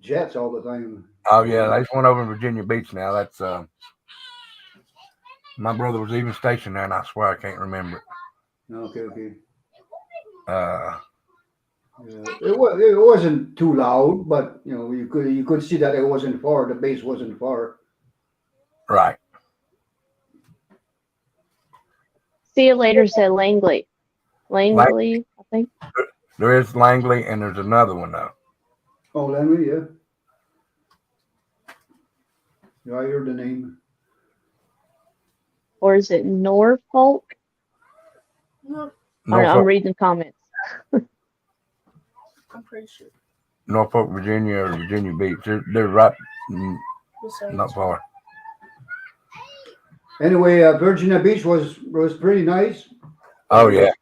jets all the time. Oh yeah, there's one over in Virginia Beach now. That's my brother was even stationed there, and I swear I can't remember it. Okay. Uh, It wasn't too loud, but you know you could see that it wasn't far. The base wasn't far. right. See you later said Langley. Langley, I think. There is Langley, and there's another one though. Oh, Langley, yeah. Yeah, I heard the name. Or is it Norfolk? No, I'm reading the comments. I'm pretty sure. Norfolk, Virginia, or Virginia Beach. They're right, not far. Anyway, Virginia Beach was pretty nice. Oh yeah.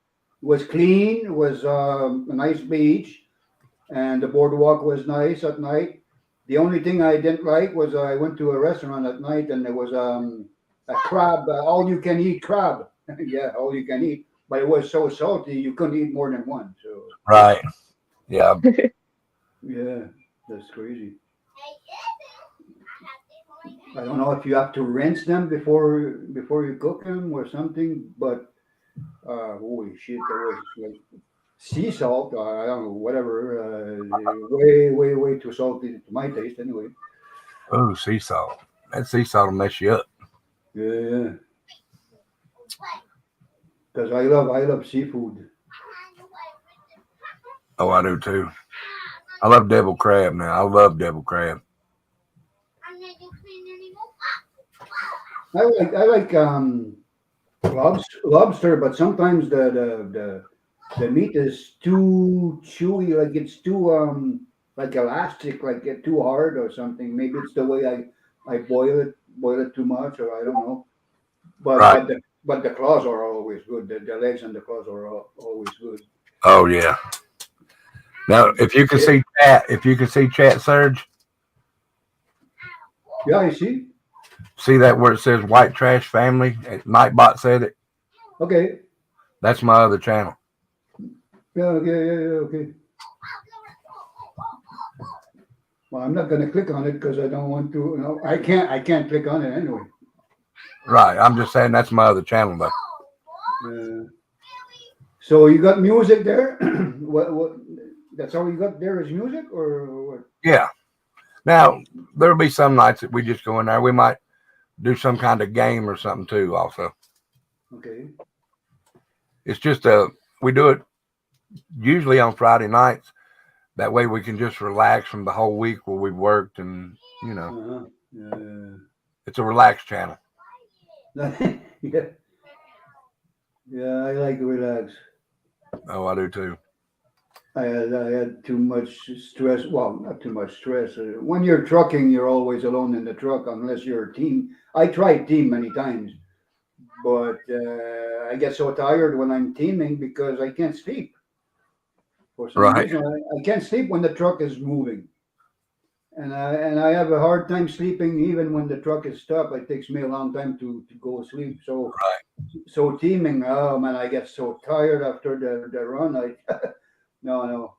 Was clean. Was a nice beach, and the boardwalk was nice at night. The only thing I didn't like was I went to a restaurant at night, and there was a crab, all you can eat crab. Yeah, all you can eat, but it was so salty you couldn't eat more than one. So Right. Yeah. yeah, that's crazy. I don't know if you have to rinse them before you cook them or something, but holy shit, there was like sea salt. I don't know, whatever. Way too salty to my taste, anyway. Oh, sea salt. That sea salt will mess you up. Yeah, because I love seafood. Oh, I do too. I love deviled crab now. I love deviled crab. I like lobster, but sometimes the meat is too chewy, like it's too like elastic, like get too hard or something. Maybe it's the way I boil it too much, or I don't know. But Right. but the claws are always good. The legs and the claws are always good. Oh yeah. Now, if you can see chat Surge, Yeah, I see. see that where it says White Trash Family? Nightbot said it. Okay. That's my other channel. Yeah. Okay. Well, I'm not gonna click on it because I don't want to. No, I can't click on it anyway. Right. I'm just saying that's my other channel though. So you got music there? What? That's all you got there is music, or what? Yeah. Now there'll be some nights that we just go in there. We might do some kind of game or something too. Also, Okay. it's just we do it usually on Friday nights. That way we can just relax from the whole week where we've worked, and you know, it's a relaxed channel. Yeah. Yeah, I like to relax. Oh, I do too. I had too much stress. Well, not too much stress. When you're trucking, you're always alone in the truck unless you're a team. I tried team many times, but I get so tired when I'm teaming because I can't sleep. For some Right. reason, I can't sleep when the truck is moving, and I have a hard time sleeping even when the truck is stopped. It takes me a long time to go to sleep. So so teaming, oh man, I get so tired after the run. No.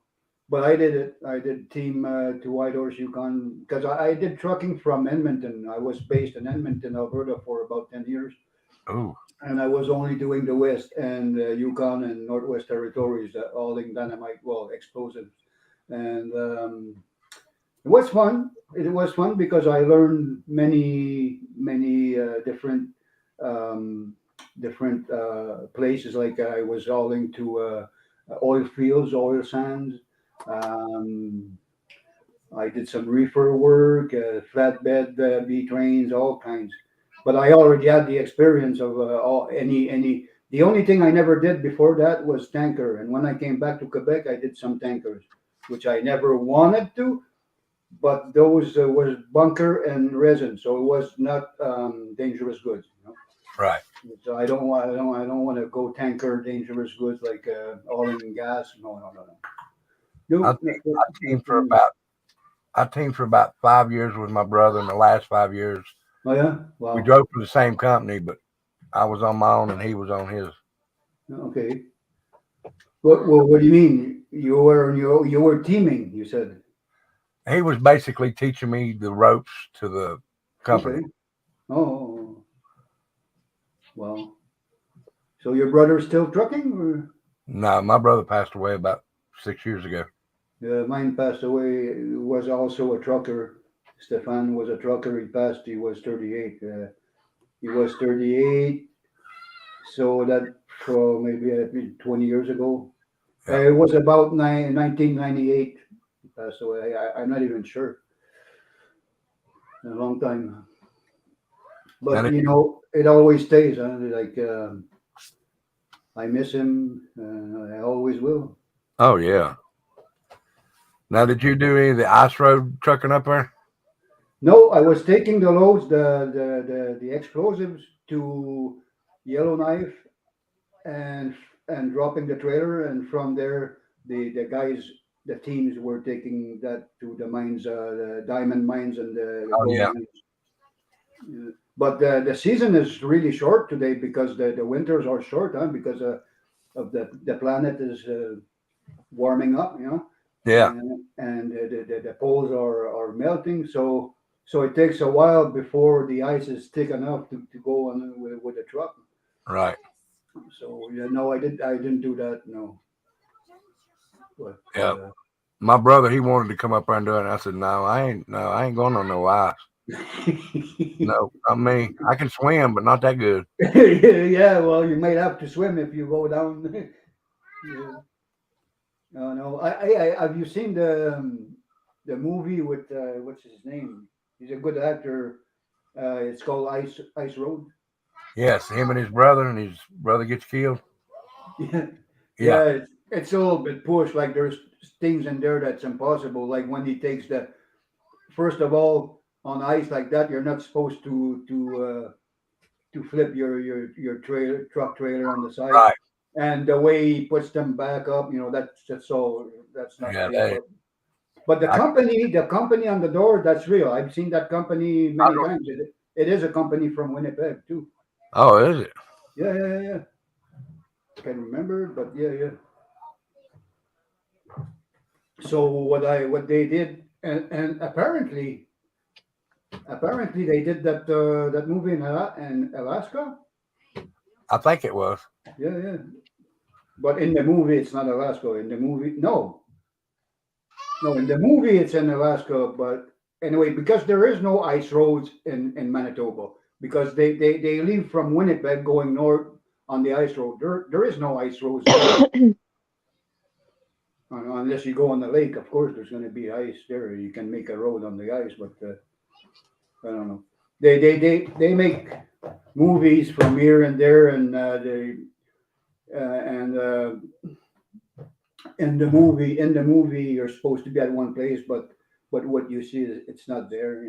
But I did it. I did team to Whitehorse Yukon because I did trucking from Edmonton. I was based in Edmonton, Alberta for about 10 years. Oh, And I was only doing the West and Yukon and Northwest Territories, hauling dynamite, well, explosives. And it was fun. It was fun because I learned many different places. Like I was hauling to oil fields, oil sands. Um, I did some reefer work, flatbed B trains, all kinds. But I already had the experience of any. The only thing I never did before that was tanker. And when I came back to Quebec, I did some tankers. which I never wanted to. But those was bunker and resin, so it was not dangerous goods. Right. So I don't want to go tanker dangerous goods like oil and gas. No. I teamed for about 5 years with my brother. In the last 5 years, Oh yeah, wow. we drove for the same company, but I was on my own and he was on his. Okay. What do you mean? You were teaming? You said. He was basically teaching me the ropes to the company. Okay. Oh. Well. So your brother's still trucking, or? No, my brother passed away about 6 years ago. Mine passed away. He was also a trucker. Stefan was a trucker. He passed. He was 38. He was 38. So that maybe 20 years ago. Yeah. It was about 1998. He passed away. I'm not even sure. A long time. But And it always stays. Huh? Like I miss him. I always will. Oh yeah. Now, did you do any of the ice road trucking up there? No, I was taking the loads, the explosives to Yellowknife, and dropping the trailer, and from there the guys, the teams were taking that to the mines, the diamond mines and the gold yeah. mines. But the season is really short today because the winters are short, huh? Because of the planet is warming up, Yeah. and the poles are melting, so it takes a while before the ice is thick enough to go on with the truck. Right. So no, I didn't do that, no. But Yeah. My brother, he wanted to come up there and do it. And I said, no, I ain't going on no ice. No, I mean, I can swim, but not that good. yeah, well, you might have to swim if you go down. Yeah. No. I have you seen the movie with what's his name? He's a good actor. It's called Ice Road. Yes, him and his brother gets killed. Yeah, Yeah. it's a little bit pushed. Like there's things in there that's impossible. Like when he takes first of all, on ice like that, you're not supposed to flip your truck trailer on the side. Right. And the way he puts them back up, that's all. That's not real. But the company on the door, that's real. I've seen that company many times. It is a company from Winnipeg too. Oh, is it? Yeah. Can't remember, but yeah. So what they did, and apparently they did that movie in Alaska. I think it was. Yeah. But in the movie, it's not Alaska. In the movie, no. In the movie, it's in Alaska. But anyway, because there is no ice roads in Manitoba, because they leave from Winnipeg going north on the ice road. There is no ice roads. Unless you go on the lake, of course, there's going to be ice there. You can make a road on the ice, but I don't know. They make movies from here and there, and in the movie you're supposed to be at one place, but what you see is it's not there.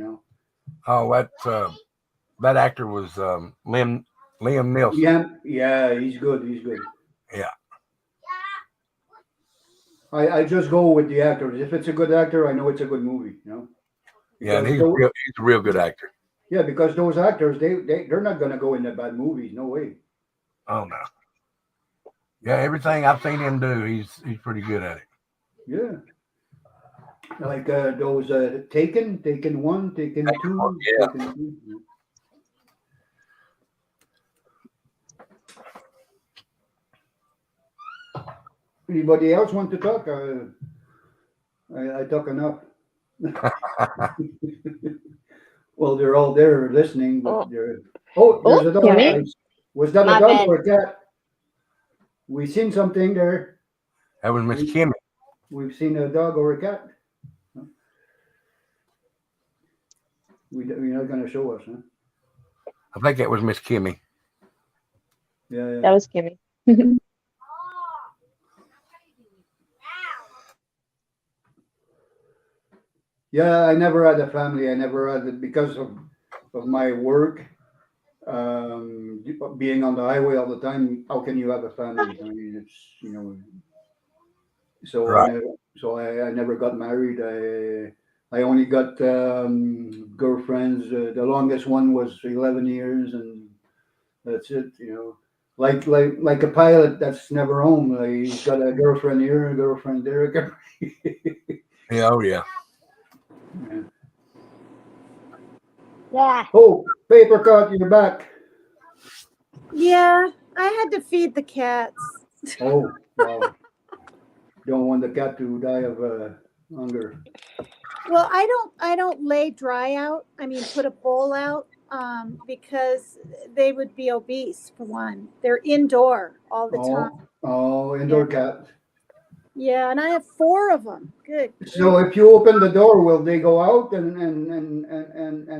Oh, that actor was Liam Neeson. Yeah, he's good. Yeah. I just go with the actors. If it's a good actor, I know it's a good movie. Yeah, and he's a real good actor. Yeah, because those actors, they're not gonna go into bad movies. No way. Oh no. Yeah, everything I've seen him do, he's pretty good at it. Yeah. Like those Taken 1, Taken 2. Yeah. Taken 2. Anybody else want to talk? I talk enough. Well, they're all there listening, but there's a dog. Kimmy? Was that My a dog bad. or a cat? We seen something there. That was Miss Kimmy. We've seen a dog or a cat. You're not going to show us, huh? I think that was Miss Kimmy. Yeah. That was Kimmy. Yeah, I never had a family. I never had it because of my work. Being on the highway all the time, how can you have a family? I mean, it's so I Right. never, I never got married. I only got girlfriends. The longest one was 11 years, and that's it. Like a pilot that's never home. Like, he's got a girlfriend here, a girlfriend there. Yeah. Oh yeah. Yeah. Yeah. Oh, paper cut, you're back. Yeah, I had to feed the cats. Oh, wow. Don't want the cat to die of hunger. Well, I don't lay dry out. I mean, put a bowl out, because they would be obese for one. They're indoor all the time. Oh, Yeah, indoor cat. yeah, and I have 4 of them. Good So grief. if you open the door, will they go out and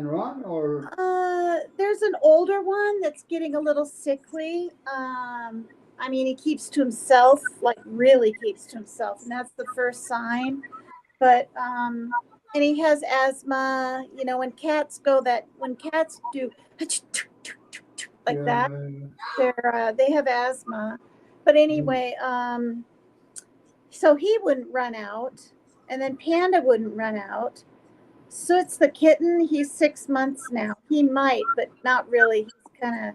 run or? There's an older one that's getting a little sickly. I mean, he keeps to himself, like really keeps to himself, and that's the first sign. But and he has asthma. You know, when cats do like that, Yeah. they have asthma. But anyway, so he wouldn't run out, and then Panda wouldn't run out. Soot's the kitten. He's 6 months now. He might, but not really. He's kind of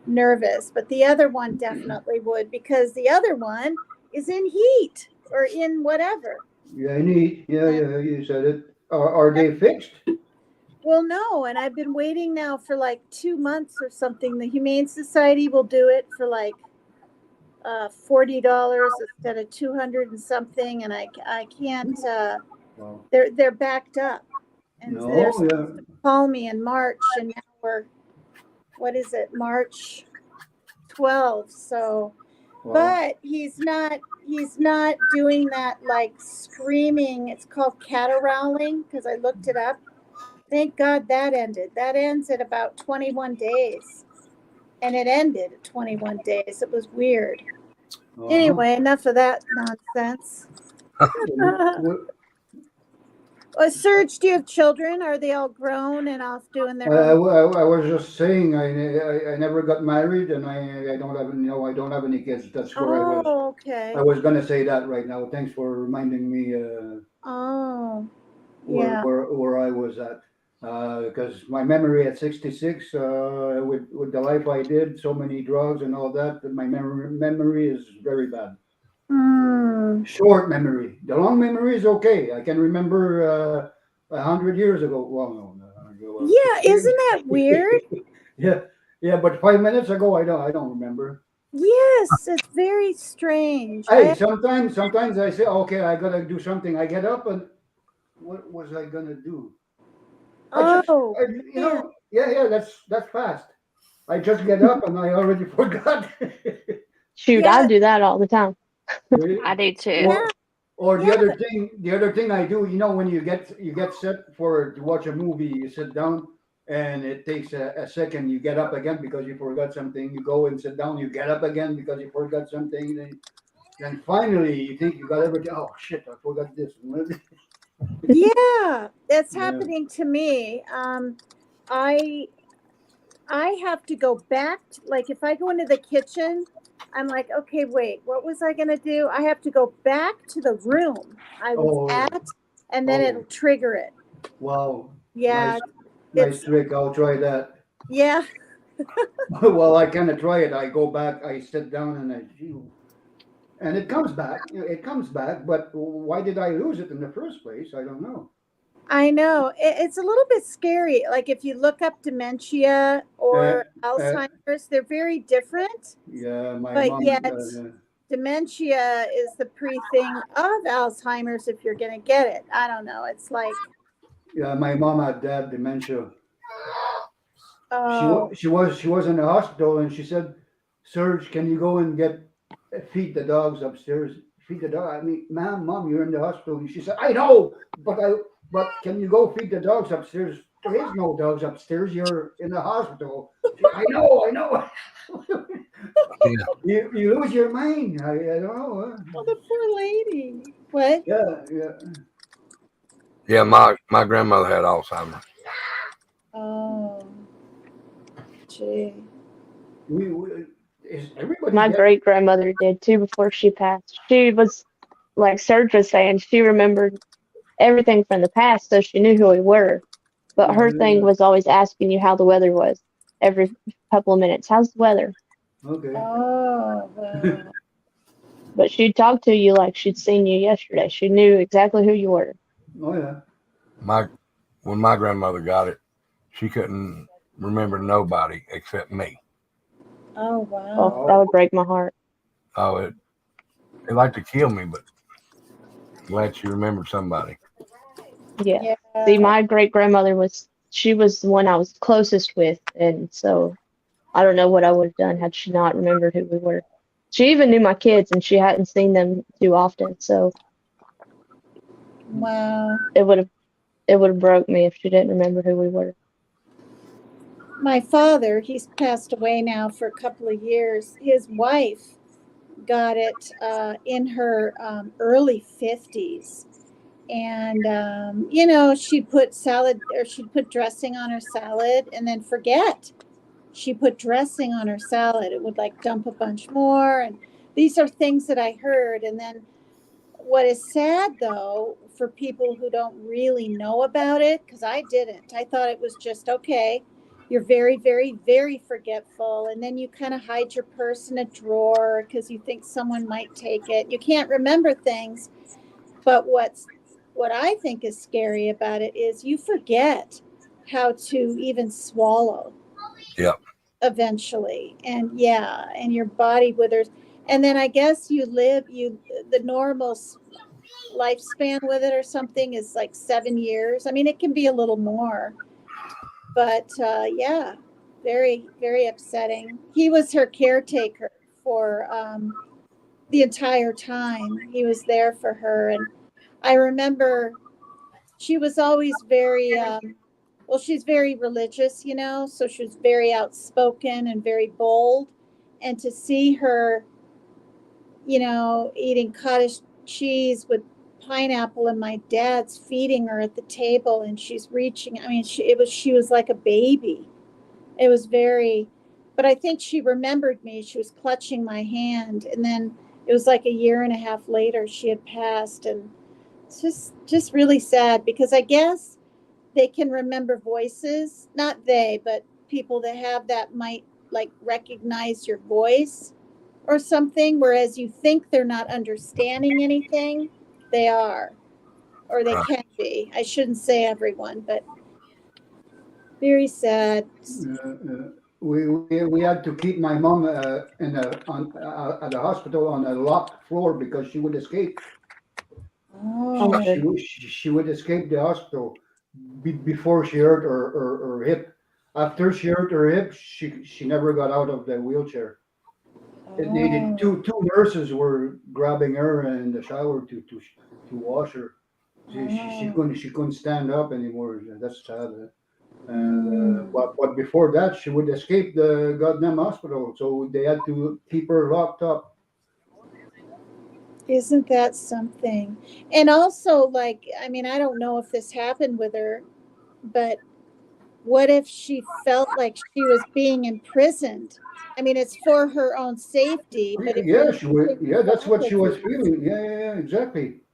nervous. But the other one definitely would, because the other one is in heat or in whatever. Yeah, neat. Yeah, you said it. Are they fixed? Well, no, and I've been waiting now for like 2 months or something. The Humane Society will do it for like $40 instead of 200 and something, and I can't. Wow. They're backed up, and they're No, yeah. call me in March, and now we're, what is it, March 12th. So, Wow. but he's not doing that like screaming. It's called catarrhowling, because I looked it up. Thank God that ended. That ends at about 21 days. And it ended at 21 days. It was weird. Uh-huh. Anyway, enough of that nonsense. Serge, do you have children? Are they all grown and off doing their I, own? I was just saying I never got married and I don't have I don't have any kids. That's where Oh, okay. I was gonna say that right now. Thanks for reminding me Oh, yeah. where I was at. Because my memory at 66, with the life I did, so many drugs and all that, my memory is very bad. Hmm. Short memory. The long memory is okay. I can remember 100 years ago. Well, no, Yeah, isn't that weird? yeah. But 5 minutes ago, I don't remember. Yes, it's very strange. Hey, sometimes I say, okay, I gotta do something. I get up and what was I gonna do? Oh, Yeah. That's fast. I just get up and I already forgot. Shoot, yeah, I do that all the time. I do too. yeah, Or yeah. the other thing I do, when you get set to watch a movie, you sit down and it takes a second. You get up again because you forgot something. You go and sit down. You get up again because you forgot something. Then finally you think you got everything. Oh shit! I forgot this. Yeah, that's Yeah. happening to me. I have to go back. Like if I go into the kitchen, I'm like, okay, wait, what was I gonna do? I have to go back to the room I was Oh, at, and then it'll trigger it. wow! Yeah, Nice it's trick. I'll try that. yeah, Well, I kind of try it. I go back. I sit down and it comes back. It comes back. But why did I lose it in the first place? I don't know. I know. It's a little bit scary. Like if you look up dementia or Alzheimer's, they're very different. Yeah, my But mom. yet, dementia is the pre-thing of Alzheimer's if you're going to get it. I don't know. It's like, Yeah, my mom had dementia. oh, She was in the hospital and she said, "Serge, can you go and feed the dogs upstairs? Feed the dog." I mean, mom, you're in the hospital. And she said, "I know, but can you go feed the dogs upstairs? There is no dogs upstairs. You're in the hospital." I know. Yeah. You lose your mind. I don't know. oh, the poor lady. What? Yeah. Yeah, my grandmother had Alzheimer's. Oh, gee. Is everybody My get? great grandmother did too before she passed. She was, like Serge was saying, she remembered everything from the past, so she knew who we were. But her thing Yeah, was always asking you how the weather was every couple of minutes. How's the weather? okay. Oh, well, But she'd talk to you like she'd seen you yesterday. She knew exactly who you were. Oh yeah. My when my grandmother got it, she couldn't remember nobody except me. oh, Oh, wow. that Oh, would break my heart. Oh, it like to kill me, but glad she remembered somebody. Yeah. See, Yeah. my great grandmother she was the one I was closest with, and so I don't know what I would have done had she not remembered who we were. She even knew my kids, and she hadn't seen them too often, so Wow. it would have broke me if she didn't remember who we were. My father, he's passed away now for a couple of years. His wife got it in her early 50s. And, she'd put salad or she'd put dressing on her salad and then forget she put dressing on her salad. It would like dump a bunch more. And these are things that I heard. And then what is sad though, for people who don't really know about it, because I didn't, I thought it was just okay. You're very, very, very forgetful. And then you kind of hide your purse in a drawer because you think someone might take it. You can't remember things. But what I think is scary about it is you forget how to even swallow Yep. eventually. And yeah, and your body withers. And then I guess the normal lifespan with it or something is like 7 years. I mean, it can be a little more, but yeah, very, very upsetting. He was her caretaker for the entire time. He was there for her. And I remember she was always very, well, she's very religious, so she was very outspoken and very bold. And to see her, eating cottage cheese with pineapple, and my dad's feeding her at the table and she's reaching, I mean, she was like a baby. It was very, but I think she remembered me. She was clutching my hand. And then it was like a year and a half later she had passed. And it's just really sad because I guess they can remember voices. Not they, but people that have that might like recognize your voice or something, whereas you think they're not understanding anything, they are, or they Right. can be. I shouldn't say everyone, but very sad. we had to keep my mom at the hospital on a locked floor because she would escape. Oh Oh, my She goodness. would she would escape the hospital before she hurt her hip. After she hurt her hip, she never got out of the wheelchair. It needed oh, two nurses were grabbing her in the shower to wash her. She couldn't stand up anymore. That's sad. And mm. but before that, she would escape the goddamn hospital, so they had to keep her locked up. Isn't that something? And also, like, I mean, I don't know if this happened with her, but what if she felt like she was being imprisoned? I mean, it's for her own safety, but if you're Yeah, she was. losing Yeah, that's what she was faculties, feeling. Yeah,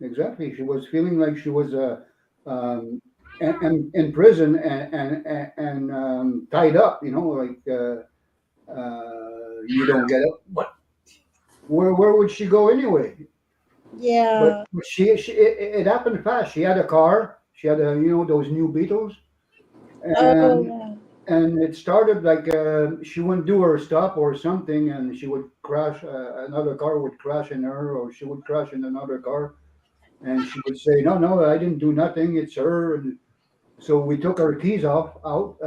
exactly. She was feeling like she was um, in prison and tied up. Like you don't get up. What? Where would she go anyway? But yeah. it happened fast. She had a car. She had those new Beetles, Oh, and yeah. and it started like she wouldn't do her stop or something, and she would crash. Another car would crash in her, or she would crash in another car, and she would say, "No, no, I didn't do nothing. It's her." And so we took her keys out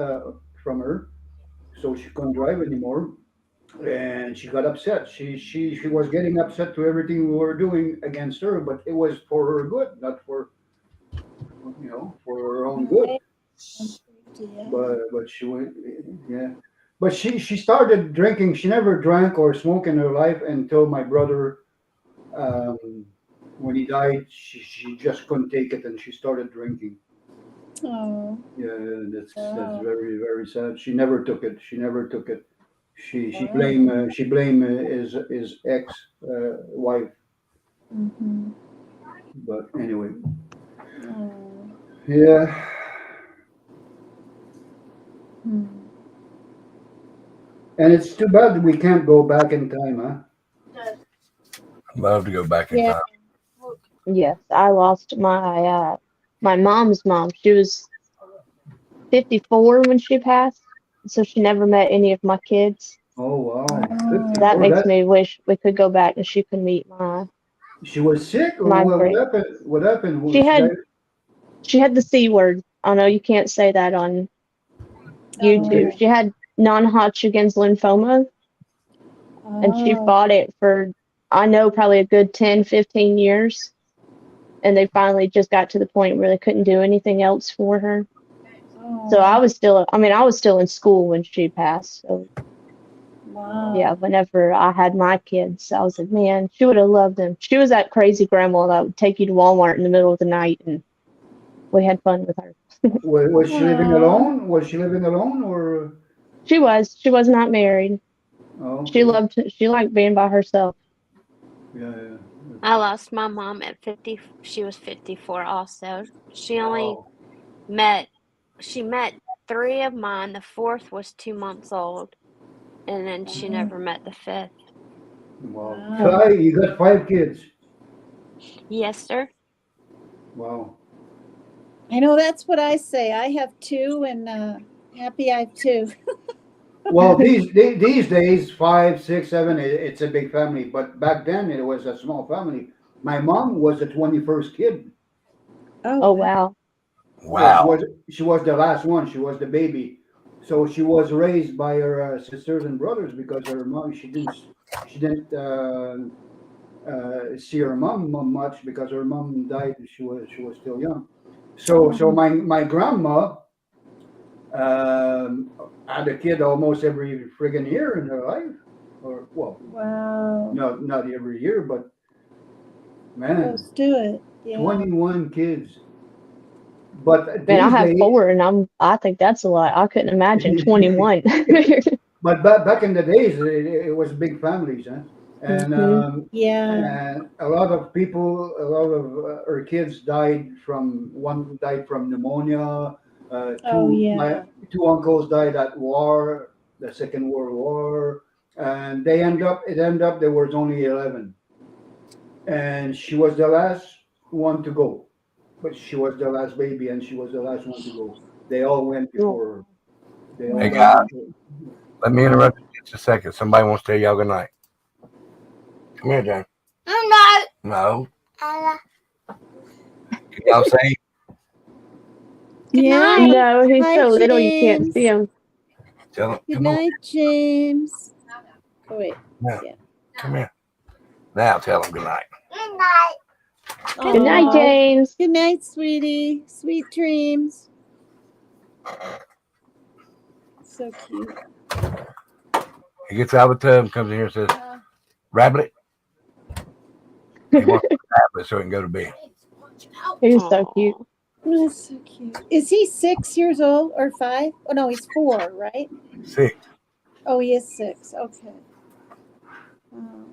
from her, so she couldn't drive anymore. And she got upset. She was getting upset to everything we were doing against her, but it was for her good, not for her own good. Right. And safety, yeah. But she went, yeah. But she started drinking. She never drank or smoked in her life until my brother um, when he died, she just couldn't take it and she started drinking. Oh, Yeah, that's wow. very very sad. She never took it. She never took it. She Wow. blame his ex wife. Mm-hmm. But anyway, Oh. yeah. Hmm. And it's too bad that we can't go back in time, huh? I'd love to go back in Yeah. time. Yes, I lost my mom's mom. She was 54 when she passed, so she never met any of my kids. Oh wow, Oh. That 54. makes That me wish we could go back and she could meet she was sick, or my what great. happened? What happened? She She died. had the C word. I know you can't say that on YouTube. Oh. She had non-Hodgkin's lymphoma, and she Oh. fought it for, I know, probably a good 10, 15 years. And they finally just got to the point where they couldn't do anything else for her. So I Oh. was still in school when she passed. So Wow. yeah, whenever I had my kids, I was like, man, she would have loved them. She was that crazy grandma that would take you to Walmart in the middle of the night, and we had fun with her. Was she living Oh. alone? Was she living alone, or? She was not married. Oh, okay. She liked being by herself. Yeah, yeah. I lost my mom at 50. She was 54 also. She only Wow. met, she met three of mine. The fourth was 2 months old. And then she never met the fifth. Wow. Wow. You got 5 kids. Yes, sir. Wow. I know that's what I say. I have two, and happy I have two. Well, these days, 5, 6, 7, it's a big family. But back then, it was a small family. My mom was the 21st kid. Oh, Oh wow. wow. Yeah, Wow. she was the last one. She was the baby. So she was raised by her sisters and brothers because her mom she didn't see her mom much because her mom died. She was still young. So Oh, my grandma had a kid almost every friggin' year in her life, or well, wow. not every year, but man, Close to it. Yeah. 21 kids. But Man, I these have days, 4, and I think that's a lot. I couldn't imagine 21. but back in the days, it was big families, huh? And hmm Yeah. and a lot of people, a lot of her kids died from one died from pneumonia. Oh, My yeah. two uncles died at war, the Second World War, and it ended up there was only 11, and she was the last one to go, but she was the last baby, and she was the last one to go. They all went before her. They all Hey, died guys, before. let me interrupt you just a second. Somebody wants to tell y'all good night. Come here, Jane. No. Can y'all say Yeah. No, he's Hi, so little you can't see James. him. tell them? Good Come on. night, James. Oh, wait. Now, Yeah. come here. Now tell them good night. Good night, Aw. James. Good night, sweetie. Sweet dreams. So cute. He gets out of the tub and comes in here and says, Rabbit. He wants a rabbit so he can go to bed. He's so cute. Aw. That's so cute. Is he 6 years old or 5? Oh, no, he's 4, right? 6. Oh, he is 6. Okay. Oh.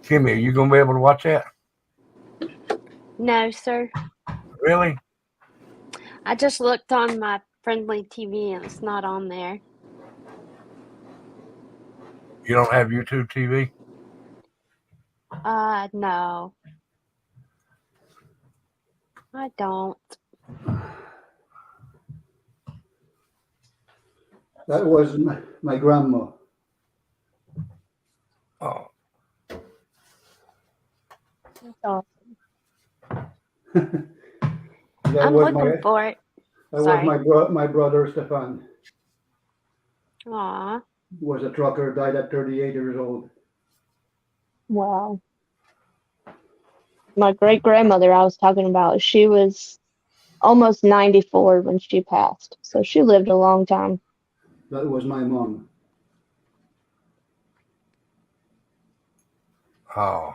Kimmy, are you going to be able to watch that? No, sir. Really? I just looked on my friendly TV and it's not on there. You don't have YouTube TV? No. I don't. That was my grandma. Oh, That's awesome. That I'm was looking for it. that was Sorry. my brother Stefan. Aw. Was a trucker, died at 38 years old. Wow. My great grandmother I was talking about, she was almost 94 when she passed. So she lived a long time. That was my mom. Oh,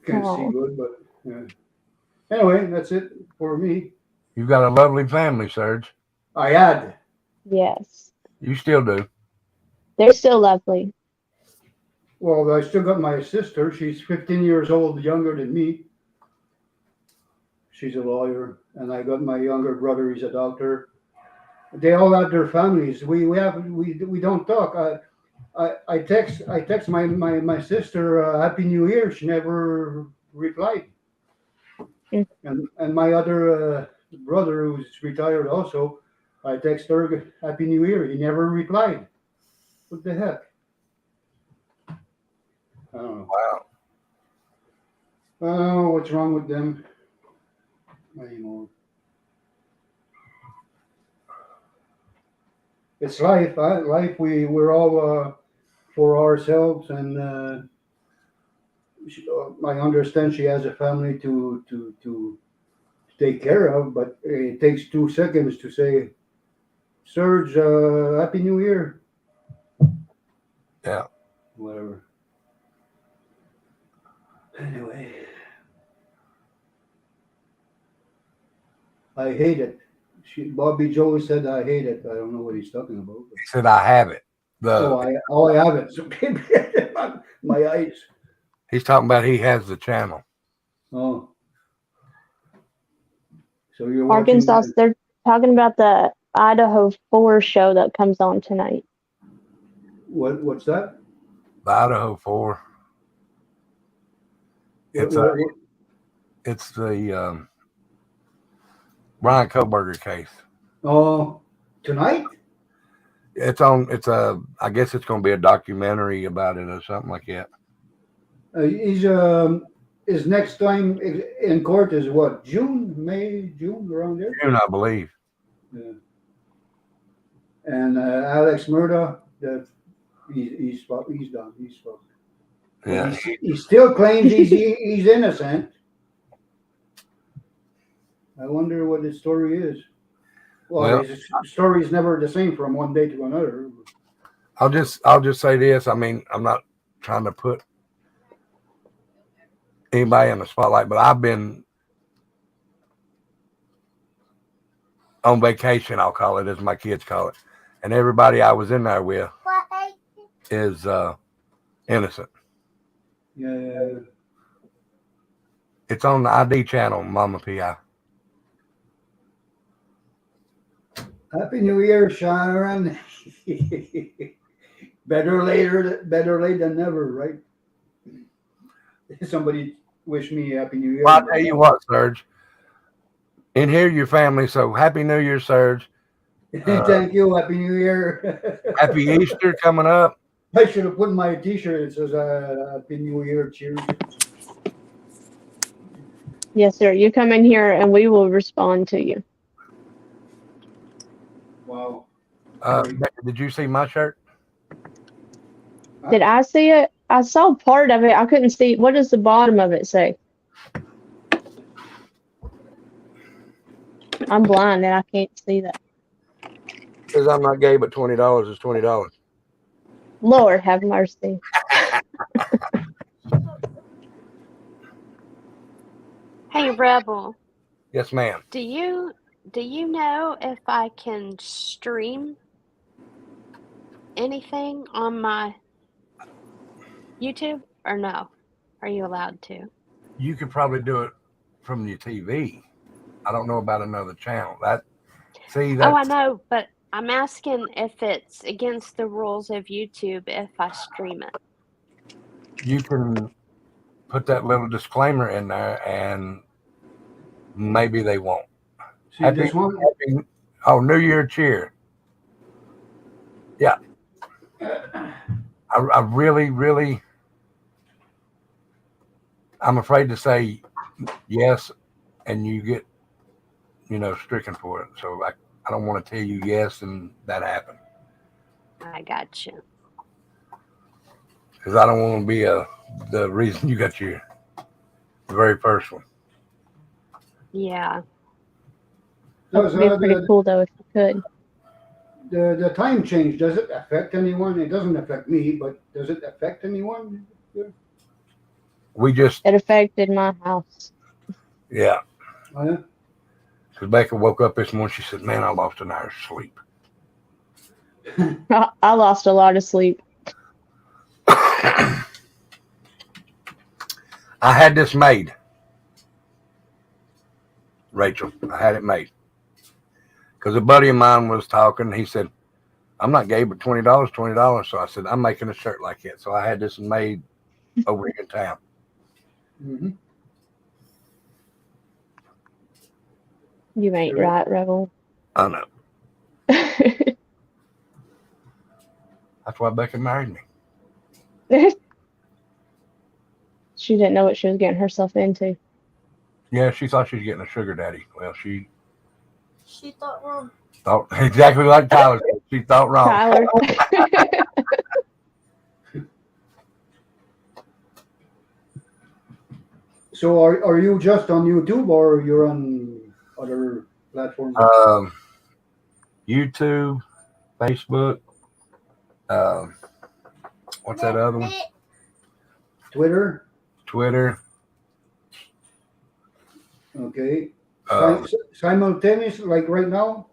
Can't see Oh. good, but yeah. Anyway, that's it for me. you've got a lovely family, Serge. I had. Yes. You still do. They're still lovely. Well, I still got my sister. She's 15 years old, younger than me. She's a lawyer, and I got my younger brother. He's a doctor. They all have their families. We don't talk. I text my sister Happy New Year. She never replied. Mm. And my other brother, who's retired also, I text her Happy New Year. He never replied. What the heck? I don't know. Wow. I don't know what's wrong with them anymore. It's life. Life. We're all for ourselves, and I understand she has a family to take care of, but it takes 2 seconds to say, "Serge, Happy New Year." Yeah. Whatever. Anyway, I hate it. Bobby Joe said I hate it. I don't know what he's talking about. He said, I have it. I have it. So my eyes. He's talking about he has the channel. Oh. So you're watching Arkansas, they're talking about the Idaho 4 show that comes on tonight. what's that? The Idaho 4. It's the Brian Koberger case. Oh, tonight? I guess it's going to be a documentary about it or something like that. His next time in court is what? June, around there? June, I believe. Yeah. And Alex Murdaugh, he's done. He's fucked. Yeah. He still claims he's innocent. I wonder what his story is. Well, his story is never the same from one day to another. I'll just say this. I mean, I'm not trying to put anybody in the spotlight, but I've been on vacation, I'll call it, as my kids call it. And everybody I was in there with is innocent. Yeah. It's on the ID channel, Mama P.I. Happy New Year, Sharon. Better late than never, right? Somebody wish me Happy New Year. Well, I'll tell you what, Serge. In here, your family. So Happy New Year, Serge. Thank you. Happy New Year. Happy Easter coming up. I should have put my T-shirt. It says Happy New Year. Cheers. Yes, sir. You come in here and we will respond to you. Wow. Did you see my shirt? Did I see it? I saw part of it. I couldn't see. What does the bottom of it say? I'm blind and I can't see that. Because I'm not gay, but $20 is $20. Lord have mercy. Hey, Rebel, Yes, ma'am. do you know if I can stream anything on my YouTube or no? Are you allowed to? You could probably do it from your TV. I don't know about another channel. Oh, I That's know, but I'm asking if it's against the rules of YouTube if I stream it. you can put that little disclaimer in there, and maybe they won't. See this one? New Year cheer. Yeah. I really, really, I'm afraid to say yes, and you get, stricken for it. So I don't want to tell you yes and that happened, I got you. because I don't want to be the reason you got the very first one. Yeah. That Does would be pretty cool though if you could. the time change, does it affect anyone? It doesn't affect me, but does it affect anyone? We just, It affected my house. yeah. Oh, yeah? Rebecca woke up this morning. She said, "Man, I lost an hour's sleep." I lost a lot of sleep. I had this made, Rachel. I had it made because a buddy of mine was talking. He said, "I'm not gay, but $20. So I said, "I'm making a shirt like it." So I had this made over here in town. Mm-hmm. You ain't right, Rebel. I know. That's why Becca married me. She didn't know what she was getting herself into. Yeah, she thought she was getting a sugar daddy. Well, she thought wrong. thought exactly like Tyler said. She thought wrong. Tyler. So are you just on YouTube or you're on other platforms? YouTube, Facebook. What's that other one? Twitter? Twitter. Okay. Simultaneous, like right now?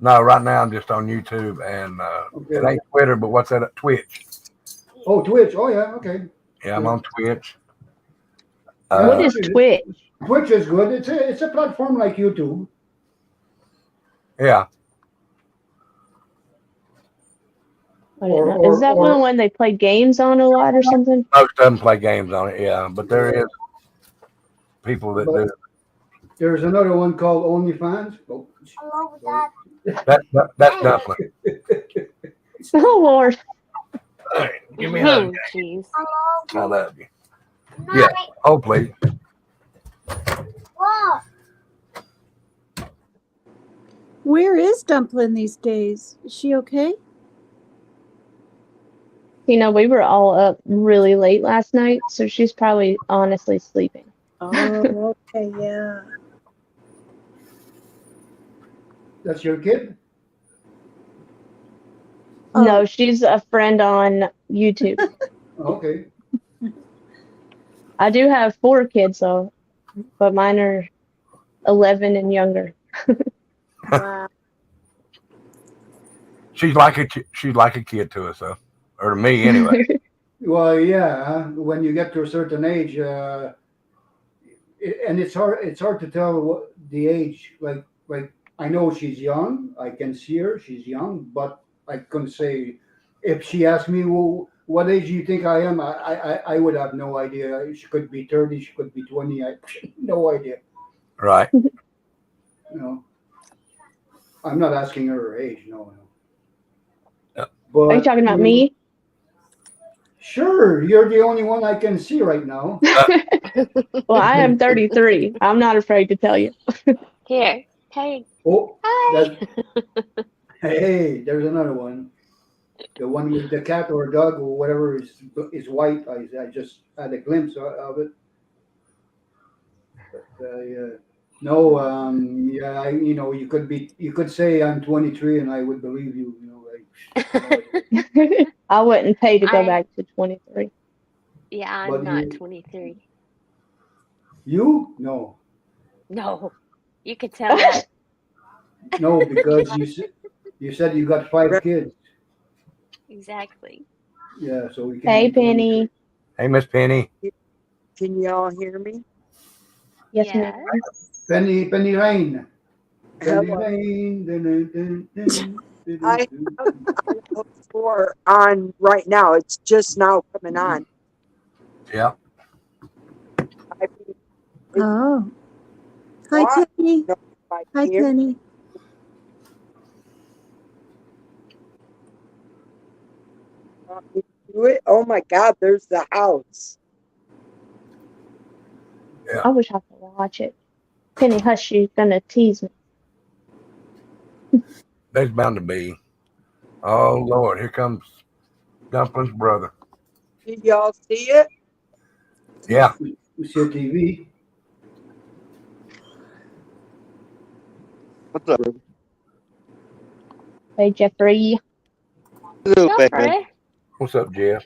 No, right now I'm just on YouTube and Okay. it ain't Twitter, but what's that? Twitch. Oh, Twitch. Oh, yeah. Okay. Yeah, I'm on Twitch. What is Twitch? Twitch is good. It's a platform like YouTube. Yeah, Is that one when they play games on a lot or something? most of them play games on it. Yeah, but there is people that do. There's another one called OnlyFans. Oh, That's Dumpling. Oh Lord. Hey, give me another. Oh, jeez. I love you. Yeah. Oh, please. Where is Dumpling these days? Is she okay? You know, we were all up really late last night, so she's probably honestly sleeping. Oh, okay, yeah. that's your kid? No, she's a friend on YouTube. Okay. I do have 4 kids though, but mine are 11 and younger. Wow. She's like a kid to us, though, or to me anyway. Well, yeah. When you get to a certain age, and it's hard to tell what the age. Like I know she's young. I can see her. She's young, but I couldn't say. If she asked me, well, what age do you think I am? I would have no idea. She could be 30. She could be 20. No idea. Right. You know. I'm not asking her age. No. Yeah. But, Are you talking about me? Sure, you're the only one I can see right now. Well, I am 33. I'm not afraid to tell you. Here. Hey. Oh, Hi. hey, there's another one. The one with the cat or dog or whatever is white. I just had a glimpse of it. But, no, yeah, you could say I'm 23 and I would believe you. I wouldn't pay to go I- back to 23. Yeah, But I'm not you- 23. You? No, No. You could tell that. no, because you said you got 5 kids. Exactly. Yeah, so we can. Hey, Penny. Hey, Miss Penny. Can y'all hear me? Yes, Yeah. ma'am. Penny Rain. Penny Hello. Rain. Dun, dun, dun, dun, dun, I- dun. For on right now, it's just now coming on. Yeah. I Oh. Hi, What? Penny. I Hi, hear Penny. do it. Oh my God, there's the house. I wish I could watch it. Penny, hush, she's gonna tease me. There's bound to be. Oh, Lord. Here comes Dumpling's brother. Did y'all see it? Yeah. We see a TV. What's up, bro? Hey, Jeffrey. Hello, Beckman. Jeffrey. What's up, Jeff?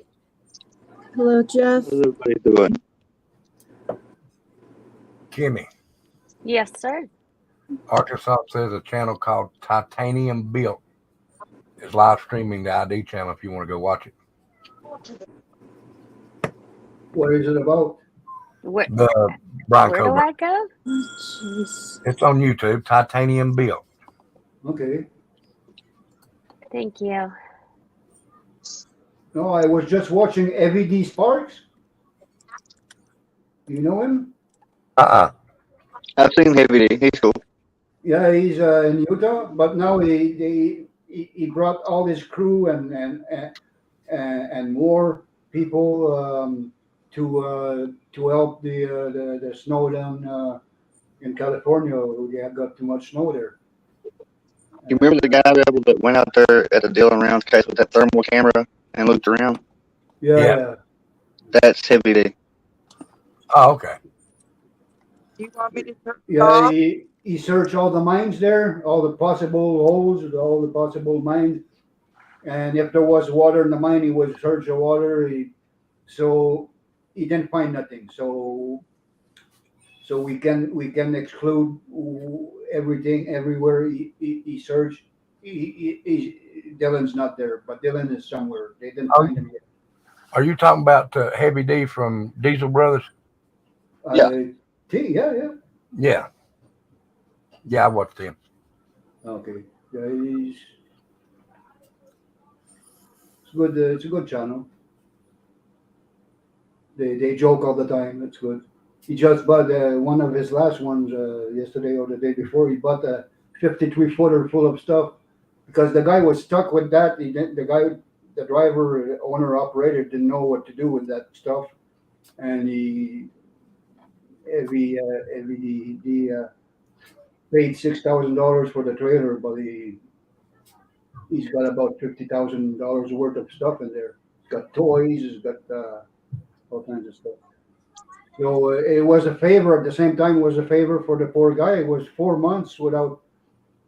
Hello, Jeff. How's everybody doing? Kimmy, Yes, sir. Arkansas says a channel called Titanium Built is live streaming the ID channel if you want to go watch it. What is it about? Where, The Bronco. where do I go? Jeez. It's on YouTube, Titanium Built. Okay. Thank you. No, I was just watching Evie D. Sparks. You know him? Uh-uh. I've seen Heavy D. He's cool. Yeah, he's in Utah, but now he brought all his crew and more people to help the snow down in California. We have got too much snow there. You remember the guy that went out there at the Dylan Rounds case with that thermal camera and looked around? Yeah. That's Heavy D. Oh, okay. Do you want me to turn it Yeah, off? he searched all the mines there, all the possible holes, all the possible mines. And if there was water in the mine, he would search the water. So he didn't find nothing. So we can exclude everything everywhere he searched. Dylan's not there, but Dylan is somewhere. They didn't find him yet. Are you talking about Heavy D from Diesel Brothers? Yeah. Yeah. Yeah. Yeah, I watched him. Okay. Yeah, it's good. It's a good channel. They joke all the time. It's good. He just bought one of his last ones yesterday or the day before. He bought a 53-footer full of stuff because the guy was stuck with that. The driver, owner, operator didn't know what to do with that stuff, and he paid $6,000 for the trailer, but he's got about $50,000 worth of stuff in there. He's got toys. He's got all kinds of stuff. So it was a favor. At the same time, it was a favor for the poor guy. It was 4 months without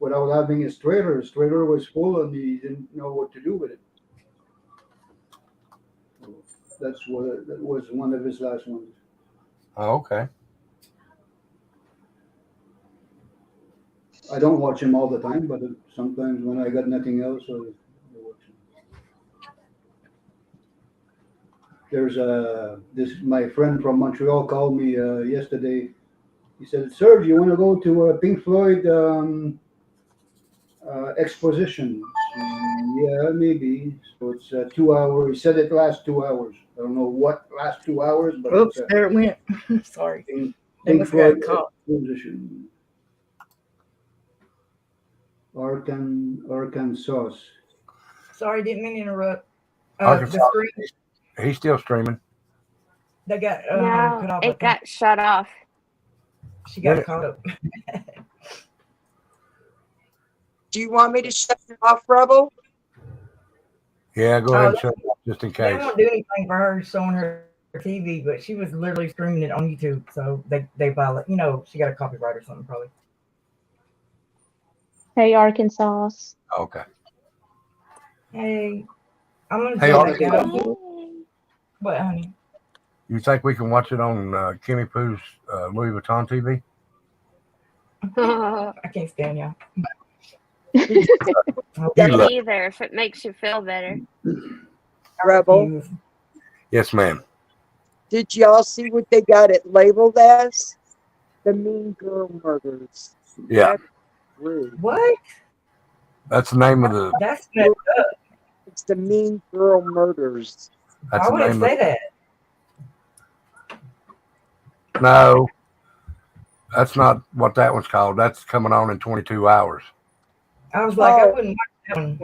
having his trailer. His trailer was full, and he didn't know what to do with it. So that was one of his last ones. Oh, okay. I don't watch him all the time, but sometimes when I got nothing else, I watch him. There's my friend from Montreal called me yesterday. He said, "Serge, you want to go to a Pink Floyd exposition?" Yeah, maybe. So it's 2 hours. He said it lasts 2 hours. I don't know what lasts 2 hours, but Oops, it's there it went. Sorry. They Pink must have Floyd got caught. exposition. Arkansas. Sorry, didn't mean to interrupt. Arkansas. The screen, He's still streaming. they got cut No, off. I it think. got shut off. She got Yeah. caught up. Do you want me to shut it off, Rebel? Yeah, go ahead and shut it off just in They case. won't do anything for her showing her TV, but she was literally streaming it on YouTube, so they violate. She got a copyright or something probably. Hey, Arkansas. Okay. Hey, I'm gonna Hey, join Arkansas. back out. What, honey? You think we can watch it on Kimmy Pooh's Louis Vuitton TV? I can't stand y'all. You Me love- either, if it makes you feel better. Rebel, Yes, ma'am. did y'all see what they got it labeled as? The Mean Girl Murders. Yeah, That's rude. What? that's the name of the. That's messed up. It's the Mean Girl Murders. That's Why the would it name say of. that? No, that's not what that one's called. That's coming on in 22 hours. I was like, I Oh. wouldn't watch that one.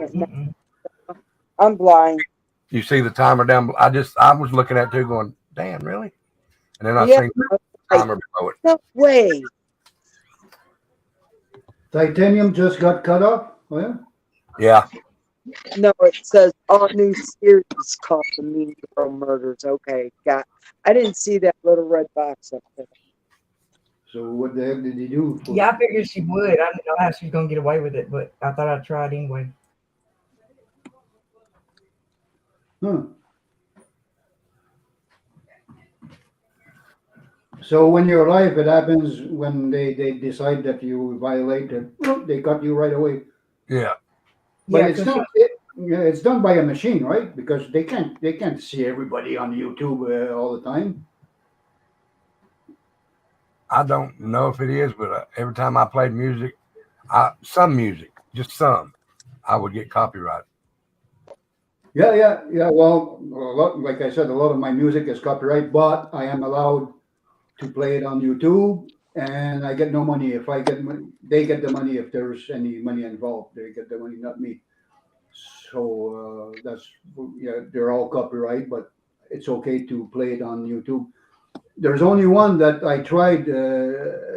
Mm-mm. I'm blind. You see the timer down. I was looking at it too, going, "Damn, really?" And then I Yeah. seen the timer below it. No way. Titanium just got cut off. Well, Yeah, No, it says all new series called The Mean Girl Murders. Okay, I didn't see that little red box up there. So what the heck did he do? Yeah, I figured she would. I didn't know how she was gonna get away with it, but I thought I'd try it anyway. Huh. So when you're alive, it happens when they decide that you violated, they cut you right away. Yeah. But Yeah, it's 'cause not. Yeah, it's done by a machine, right? Because they can't see everybody on YouTube all the time. I don't know if it is, but every time I played music, some music, just some, I would get copyrighted. Yeah. Well, like I said, a lot of my music is copyright, but I am allowed to play it on YouTube, and I get no money if I get money. They get the money if there's any money involved. They get the money, not me. So that's they're all copyright, but it's okay to play it on YouTube. There's only one that I tried.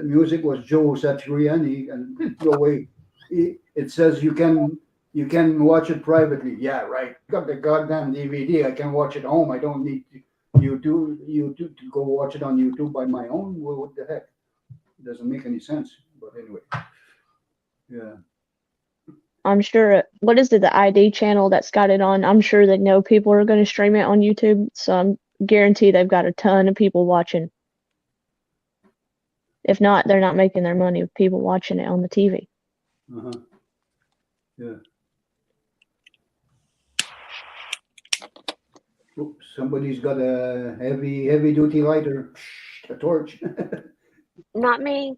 Music was Joe Satriani, and no way. It says you can watch it privately. Yeah, right. Got the goddamn DVD. I can watch it home. I don't need YouTube to go watch it on YouTube by my own. Well, what the heck? It doesn't make any sense. But anyway, yeah. I'm sure. What is it? The ID channel that's got it on. I'm sure they know people are going to stream it on YouTube, so I'm guaranteed they've got a ton of people watching. If not, they're not making their money with people watching it on the TV. Uh-huh. Yeah. Oops, somebody's got a heavy duty lighter, a torch. Not me.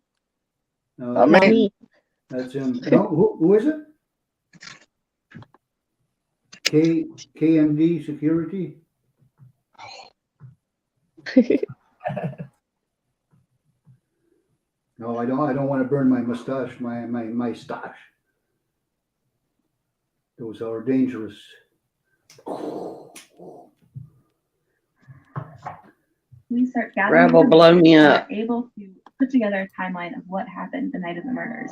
No, I Not mean, me. that's him. No, who is it? KMD Security. No, I don't want to burn my mustache, my stash. Those are dangerous. We start gathering Rebel, blow me and up. are able to put together a timeline of what happened the night of the murders.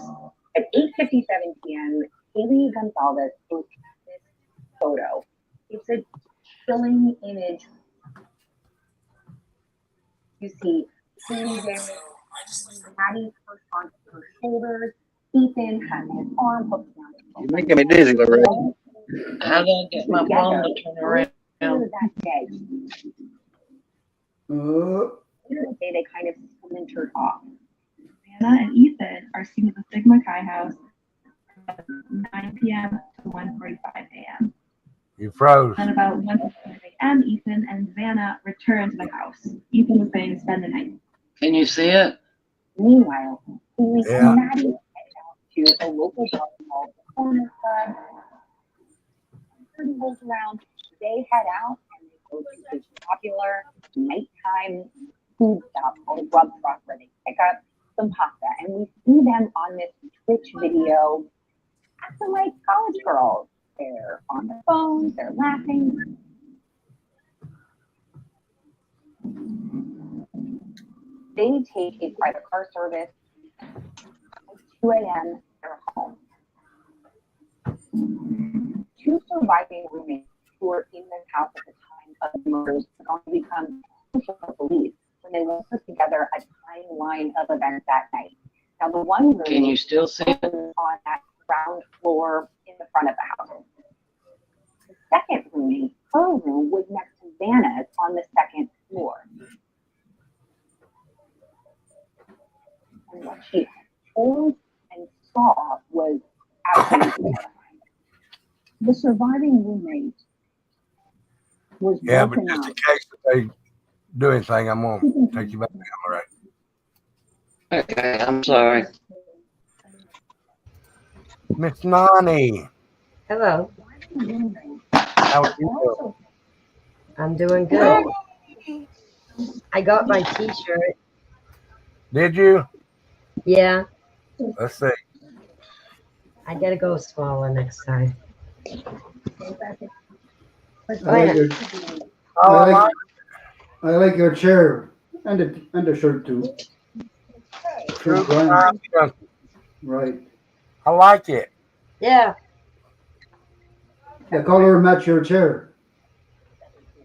At 8:57 p.m., Haley Gonzalez posted this photo. It's a chilling image. You see Haley there, Maddie's purse onto her shoulders. Ethan has his arm hooked around his you're making me dizzy, Lorraine. How do I get my phone to turn around? that day. Uh, Later that day, they kind of splintered off. Anna and Ethan are seen at the Sigma Chi house from 9 p.m. to 1:45 a.m. You froze. At about 1:45 a.m., Ethan and Vanna return to the house. Ethan was planning to spend the night. Can you see it? Meanwhile, Haley Yeah. and Maddie head out to a local bar called the Corner Club. 30 rolls around, they head out and they go to this popular nighttime food stop called Grub Truck where they pick up some pasta. And we see them on this Twitch video acting like college girls. They're on their phones, they're laughing. They take a private car service. At 2 a.m., they're home. Two surviving roommates who were in this house at the time of the murders are going to become crucial for police when they will put together a timeline of events that night. Now, the one roommate Can you still see it? was on that ground floor in the front of the house. The second roommate, her room was next to Vanna's on the second floor. And what she told and saw was absolutely terrifying. The surviving roommate was Yeah, but broken just in up. case that they do anything, I'm gonna take you back down. All right. Okay, I'm sorry. Miss Nani, Hello, how are you? I'm doing good. I got my t-shirt. Did you? Yeah, Let's see. I gotta go smaller next time. I like your chair and the shirt too. True crime junkie. Right. I like it. Yeah, The color match your chair.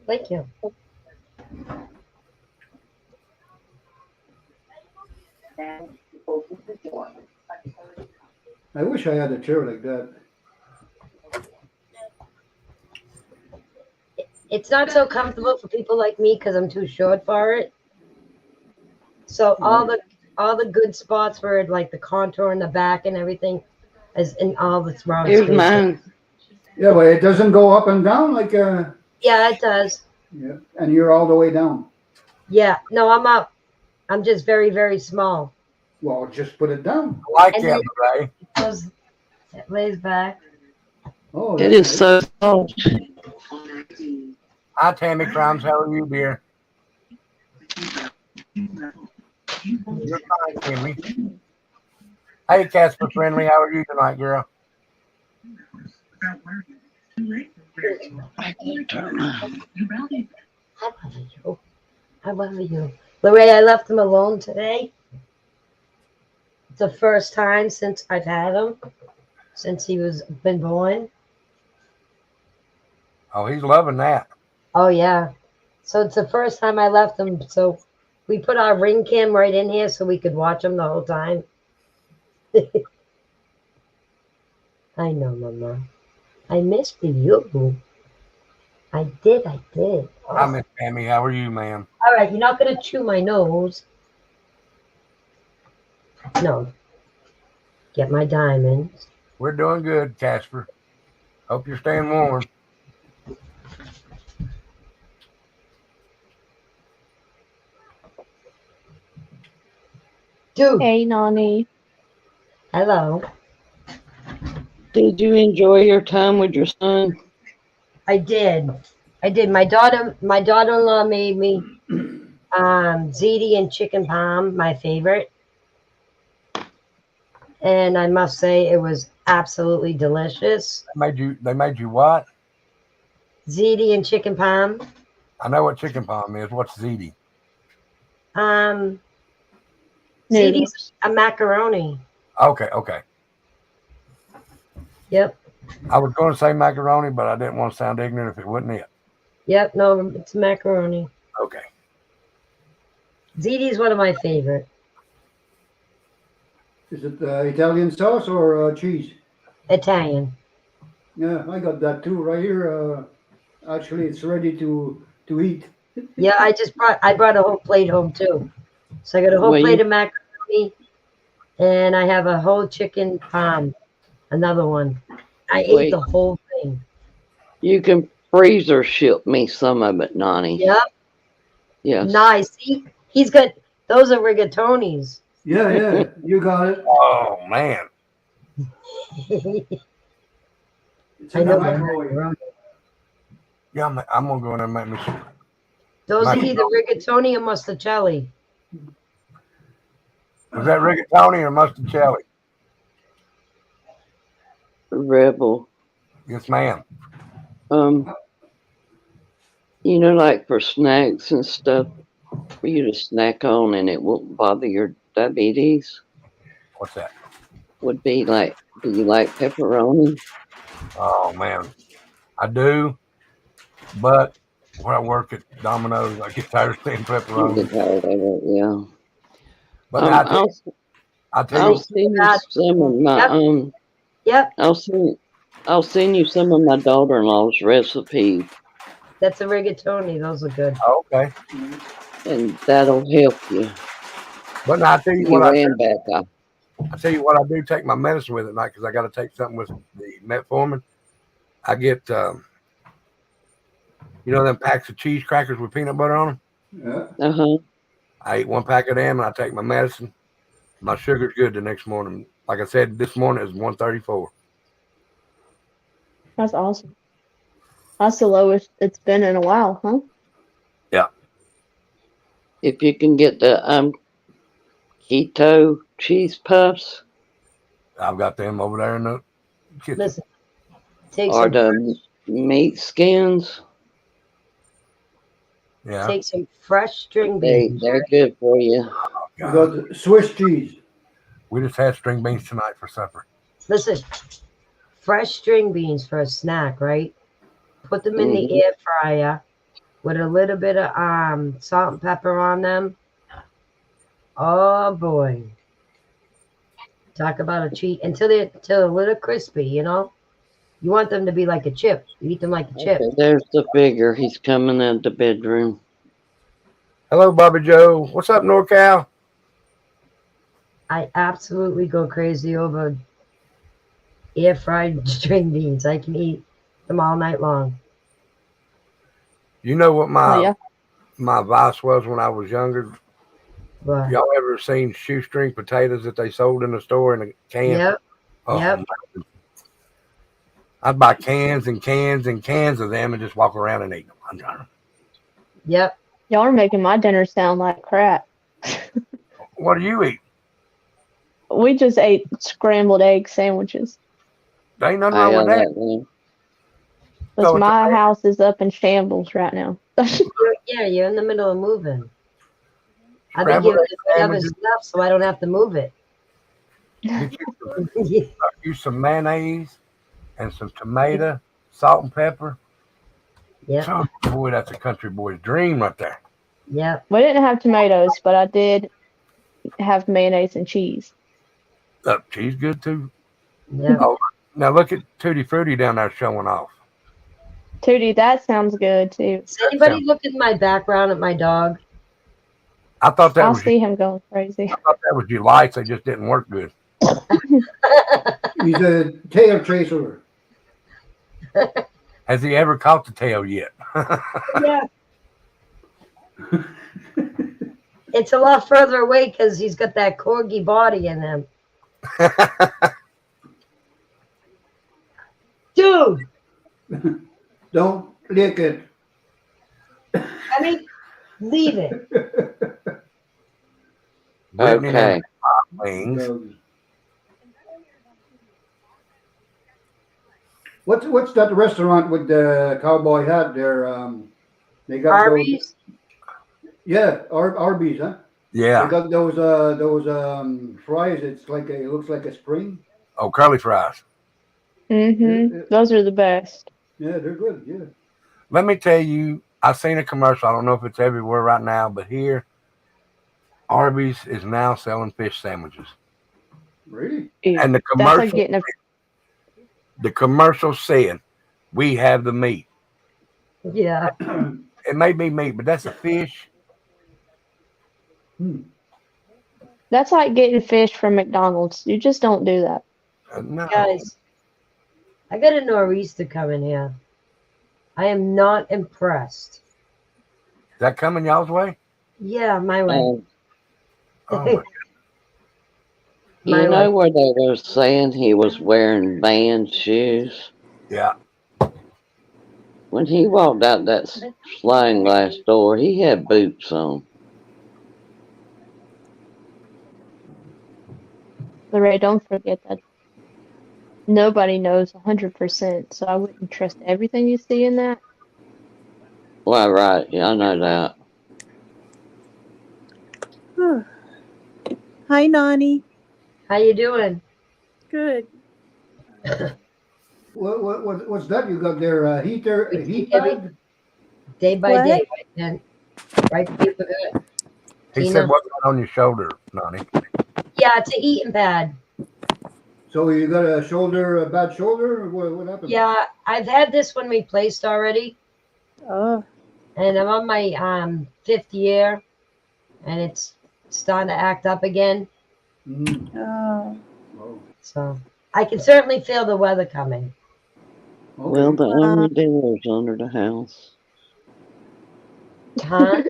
thank you. Then he opens the door. I wish I had a chair like that. It's not so comfortable for people like me because I'm too short for it. So all the good spots where like the contour in the back and everything is in all the surrounding Here's space. mine. Yeah, but it doesn't go up and down like Yeah, it does. yeah, and you're all the way down. Yeah, no, I'm up. I'm just very, very small. Well, just put it down. I like And that, Ray. It lays back. Oh, It that's is nice. so soft. Hi, Tammy Crimes. How are you, dear? You're fine, Tammy. Hey, Casper Friendly. How are you tonight, girl? I love you. Lorraine, I left him alone today. It's the first time since I've had him, since he was been born. Oh, he's loving that. Oh yeah. So it's the first time I left him. So we put our Ring cam right in here so we could watch him the whole time. I know, Mama. I missed you. I did. Hi, Miss Tammy. How are you, ma'am? All right, you're not gonna chew my nose. No. Get my diamonds. We're doing good, Casper. Hope you're staying warm. Dude. Hey, Nani. Hello. Did you enjoy your time with your son? I did. My daughter-in-law made me ziti and chicken palm, my favorite. And I must say it was absolutely delicious. They made you what? Ziti and chicken palm. I know what chicken palm is. What's ziti? Ziti's a macaroni. Okay. Yep. I was going to say macaroni, but I didn't want to sound ignorant if it wasn't it. Yep, no, it's macaroni. Okay. Ziti's one of my favorite. Is it Italian sauce or cheese? Italian. Yeah, I got that too right here. Actually, it's ready to eat. Yeah, I brought a whole plate home too. So I got a whole plate of macaroni, and I have a whole chicken palm, another one. I ate the whole thing. You can freezer ship me some of it, Nani. Yep. Yes. Nice. He's got those are rigatonis. Yeah, you got it. Oh man. It's in the microwave. Yeah, I'm gonna go in there and make me some. Those are either rigatoni or mustarcelli. Was that rigatoni or mustarcelli? Rebel. Yes, ma'am. You know, like for snacks and stuff, for you to snack on and it won't bother your diabetes. What's that? Would be like, do you like pepperoni? Oh man, I do, but when I work at Domino's, I get tired of seeing pepperoni. You get tired of it, yeah. But I'll send you some of my Yep. I'll send you some of my daughter-in-law's recipes. That's a rigatoni. Those are good. Okay. And that'll help you. But now I tell you what I tell you what I do take my medicine with at night because I got to take something with the metformin. I get you know them packs of cheese crackers with peanut butter on them. Yeah. I eat one pack of them and I take my medicine. My sugar's good the next morning. Like I said, this morning it was 134. That's awesome. That's the lowest it's been in a while, huh? Yeah. If you can get the keto cheese puffs. I've got them over there in the kitchen. Listen, Or the meat skins. Yeah. Take some fresh string beans. They're good for you. You got the Swiss cheese. We just had string beans tonight for supper. Listen, fresh string beans for a snack, right? Put them in the air fryer with a little bit of salt and pepper on them. Oh boy. Talk about a treat until they're a little crispy, you know? You want them to be like a chip. You eat them like a chip. Okay, there's the figure. He's coming out the bedroom. Hello, Bobby Joe. What's up, NorCal? I absolutely go crazy over air fried string beans. I can eat them all night long. You know what Oh, yeah. my vice was when I was younger? But Y'all ever seen shoestring potatoes that they sold in the store in a can? yep, Oh, yep. I'd buy cans and cans and cans of them and just walk around and eat them. Yep. Y'all are making my dinner sound like crap. What do you eat? We just ate scrambled egg sandwiches. There ain't nothing I wrong with that. one. Because So it's my house is up in shambles right now. You're in the middle of moving. I've been Scrambled giving egg it other sandwiches. stuff so I don't have to move it. Use some mayonnaise and some tomato, salt and pepper. Yep. Oh, boy, that's a country boy's dream right there. Yep. We didn't have tomatoes, but I did have mayonnaise and cheese. Cheese good too. Yep. Oh, now look at Tutti Frutti down there showing off. Tootie, that sounds good too. Does anybody look at my background at my dog? I thought that I'll was see him going crazy. I thought that was your lights. They just didn't work good. He's a tail chaser. Has he ever caught the tail yet? Yeah. It's a lot further away because he's got that corgi body in him. Dude! Don't lick it. I mean, leave it. Whitney Okay. and wings. What's that restaurant with the cowboy hat there? They got Arby's? Arby's, huh? Yeah. They got those fries. It's like it looks like a spring. Oh, curly fries. Mm-hmm. Those are the best. Yeah, they're good. Yeah. Let me tell you, I've seen a commercial. I don't know if it's everywhere right now, but here, Arby's is now selling fish sandwiches. Really? And the That's like commercial, getting a the commercial said, "We have the meat." Yeah. It may be meat, but that's a fish. That's like getting fish from McDonald's. You just don't do that. No. Guys, I got a nor'easter coming here. I am not impressed. Is that coming y'all's way? Yeah, my way. Oh, my You know where they were saying he was wearing Vans shoes? Yeah. When he walked out that sliding glass door, he had boots on. Lorraine, don't forget that nobody knows 100%, so I wouldn't trust everything you see in that. Well, right. Yeah, I know that. Hi, Nani. How you doing? Good. What's that you got there? Heat pad? Day by What? day, and right people good. He Tina? said, "What's on your shoulder, Nani?" Yeah, it's an eating pad. So you got a bad shoulder? Or what happened? Yeah, I've had this one replaced already. Oh. And I'm on my 5th year, and it's starting to act up again. Oh. So I can certainly feel the weather coming. Well, the armadillo's under the house. Huh?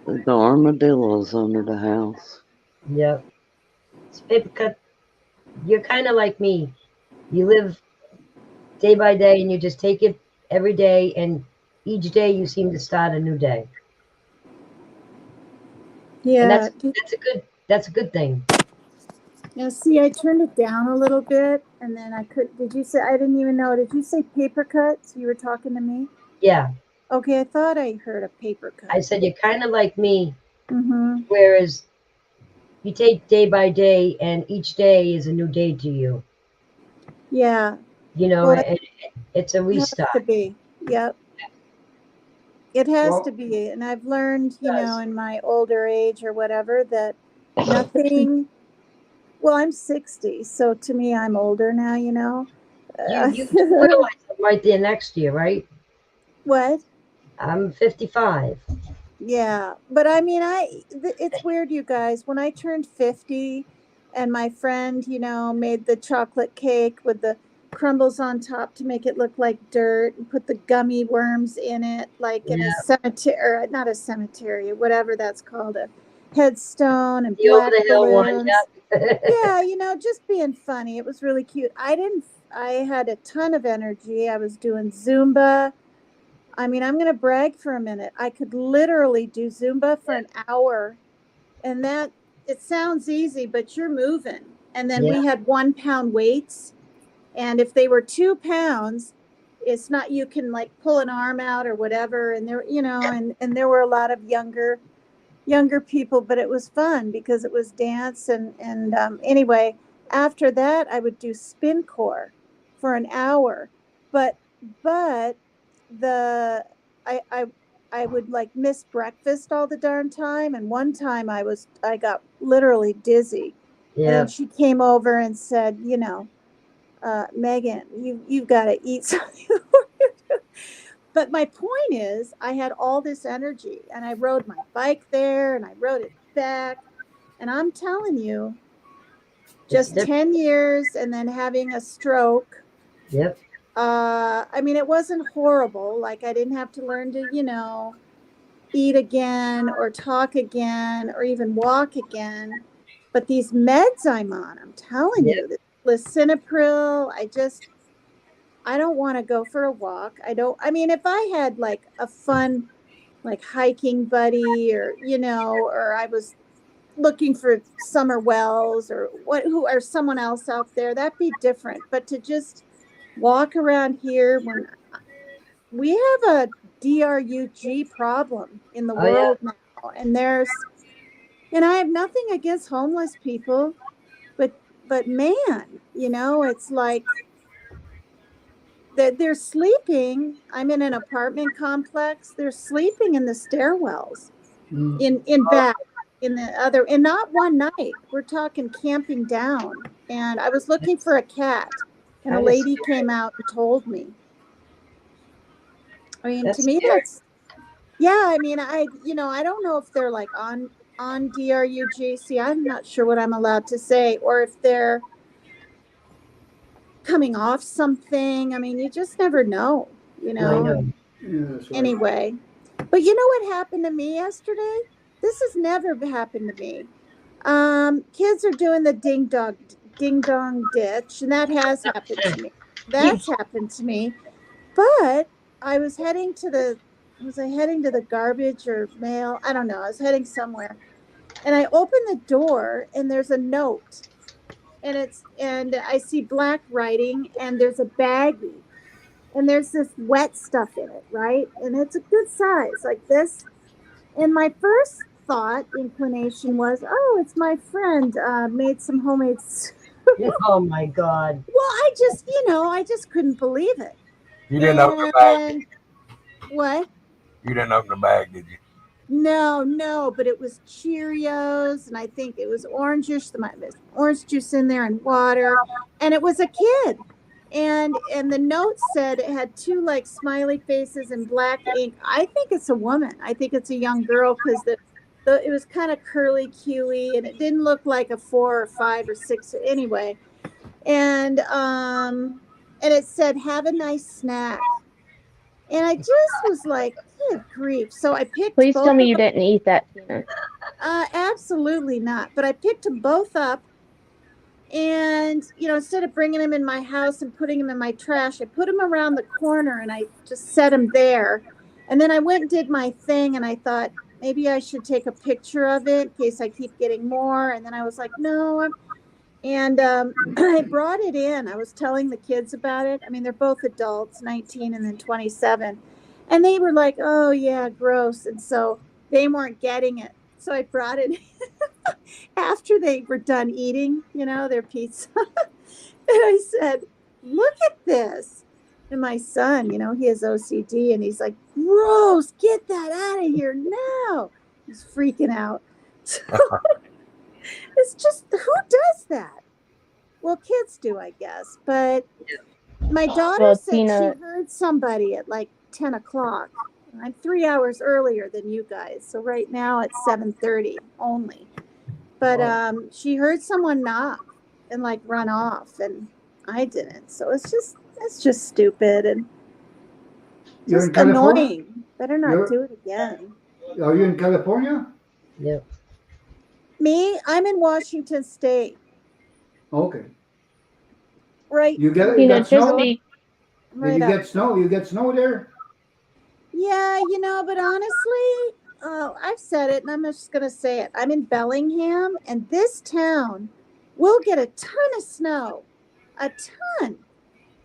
The armadillo's under the house. Yep. Because you're kind of like me. You live day by day, and you just take it every day, and each day you seem to start a new day. Yeah. And that's a good thing. Now, see, I turned it down a little bit, and then I could. Did you say? I didn't even know. Did you say paper cuts? You were talking to me. Yeah. Okay, I thought I heard a paper cut. I said you're kind of like me, Mm-hmm. whereas you take day by day, and each day is a new day to you. Yeah. You know, Well, it's a it has restart. to be. Yep. It has Well- to be. And I've learned, you know, in my older age or whatever, that nothing, well, I'm 60. So to me, I'm older now, you know. You do realize I'm right there next to you, right? What? I'm 55. Yeah, but I mean, it's weird, you guys. When I turned 50 and my friend, you know, made the chocolate cake with the crumbles on top to make it look like dirt and put the gummy worms in it, like in a cemetery, or not a cemetery, whatever that's called, a headstone and The over black the hill one, balloons. yeah. Yeah, you know, just being funny. It was really cute. I had a ton of energy. I was doing Zumba. I mean, I'm going to brag for a minute. I could literally do Zumba for an hour, and that it sounds easy, but you're moving. And then we had 1 pound weights, and if they were 2 pounds, it's not, you can like pull an arm out or whatever. And there, you know, and there were a lot of younger people, but it was fun because it was dance. And anyway, after that, I would do spin core for an hour, but the I would like miss breakfast all the darn time. And one time I got literally dizzy. And then she came over and said, you know, Megan, you've got to eat something. But my point is, I had all this energy, and I rode my bike there, and I rode it back, and I'm telling you, just 10 years and then having a stroke. Yep. I mean, it wasn't horrible. Like, I didn't have to learn to, you know, eat again or talk again or even walk again. But these meds I'm on, I'm telling you, the lisinopril, I don't want to go for a walk. I mean, if I had like a fun, like hiking buddy, or, you know, or I was looking for Summer Wells or someone else out there, that'd be different. But to just walk around here, when we have a DRUG problem in the world now, and I have nothing against homeless people, but man, you know, it's like they're sleeping. I'm in an apartment complex. They're sleeping in the stairwells, in back, in the other, and not one night. We're talking camping down. And I was looking for a cat, and a lady came out and told me. I mean, to me, that's, yeah. I mean, I don't know if they're like on DRUG. See, I'm not sure what I'm allowed to say, or if they're coming off something. I mean, you just never know, you know. Anyway, but you know what happened to me yesterday? This has never happened to me. Kids are doing the ding dong ditch, and that has happened to me. That's happened to me. But I was heading to the garbage or mail? I don't know. I was heading somewhere, and I opened the door, and there's a note. And I see black writing, and there's a baggie, and there's this wet stuff in it, right? And it's a good size, like this. And my first inclination was, oh, it's my friend made some homemade soup. Oh my God. Well, I just couldn't believe it. You didn't open the bag. What? You didn't open the bag, did you? No, but it was Cheerios, and I think it was orange juice. There might have been orange juice in there and water, and it was a kid. And the note said it had 2 like smiley faces and black ink. I think it's a woman. I think it's a young girl, because it was kind of curly Q-y, and it didn't look like a 4 or 5 or 6 anyway. And it said, "Have a nice snack." And I just was like, good grief. So I picked. Please tell me you didn't eat that, Tina. Absolutely not. But I picked them both up. And, you know, instead of bringing them in my house and putting them in my trash, I put them around the corner, and I just set them there. And then I went and did my thing, and I thought maybe I should take a picture of it in case I keep getting more. And then I was like, no. And I brought it in. I was telling the kids about it. I mean, they're both adults, 19 and then 27. And they were like, oh, yeah, gross. And so they weren't getting it. So I brought it after they were done eating, you know, their pizza. And I said, look at this. And my son, he has OCD, and he's like, gross, get that out of here now. He's freaking out. So it's just, who does that? Well, kids do, I guess. But my daughter Well, said Tina, she heard somebody at like 10 o'clock. I'm 3 hours earlier than you guys. So right now it's 7:30 only. But she heard someone knock and like run off, and I didn't. So it's just stupid and You're just in California? annoying. Better not You're- do it again. Are you in California? Yep. Me, I'm in Washington State. Okay. Right. You got Tina, got snow? just be Did Right you up. get snow? You get snow there? Yeah, but honestly, I've said it and I'm just going to say it. I'm in Bellingham, and this town will get a ton of snow, a ton.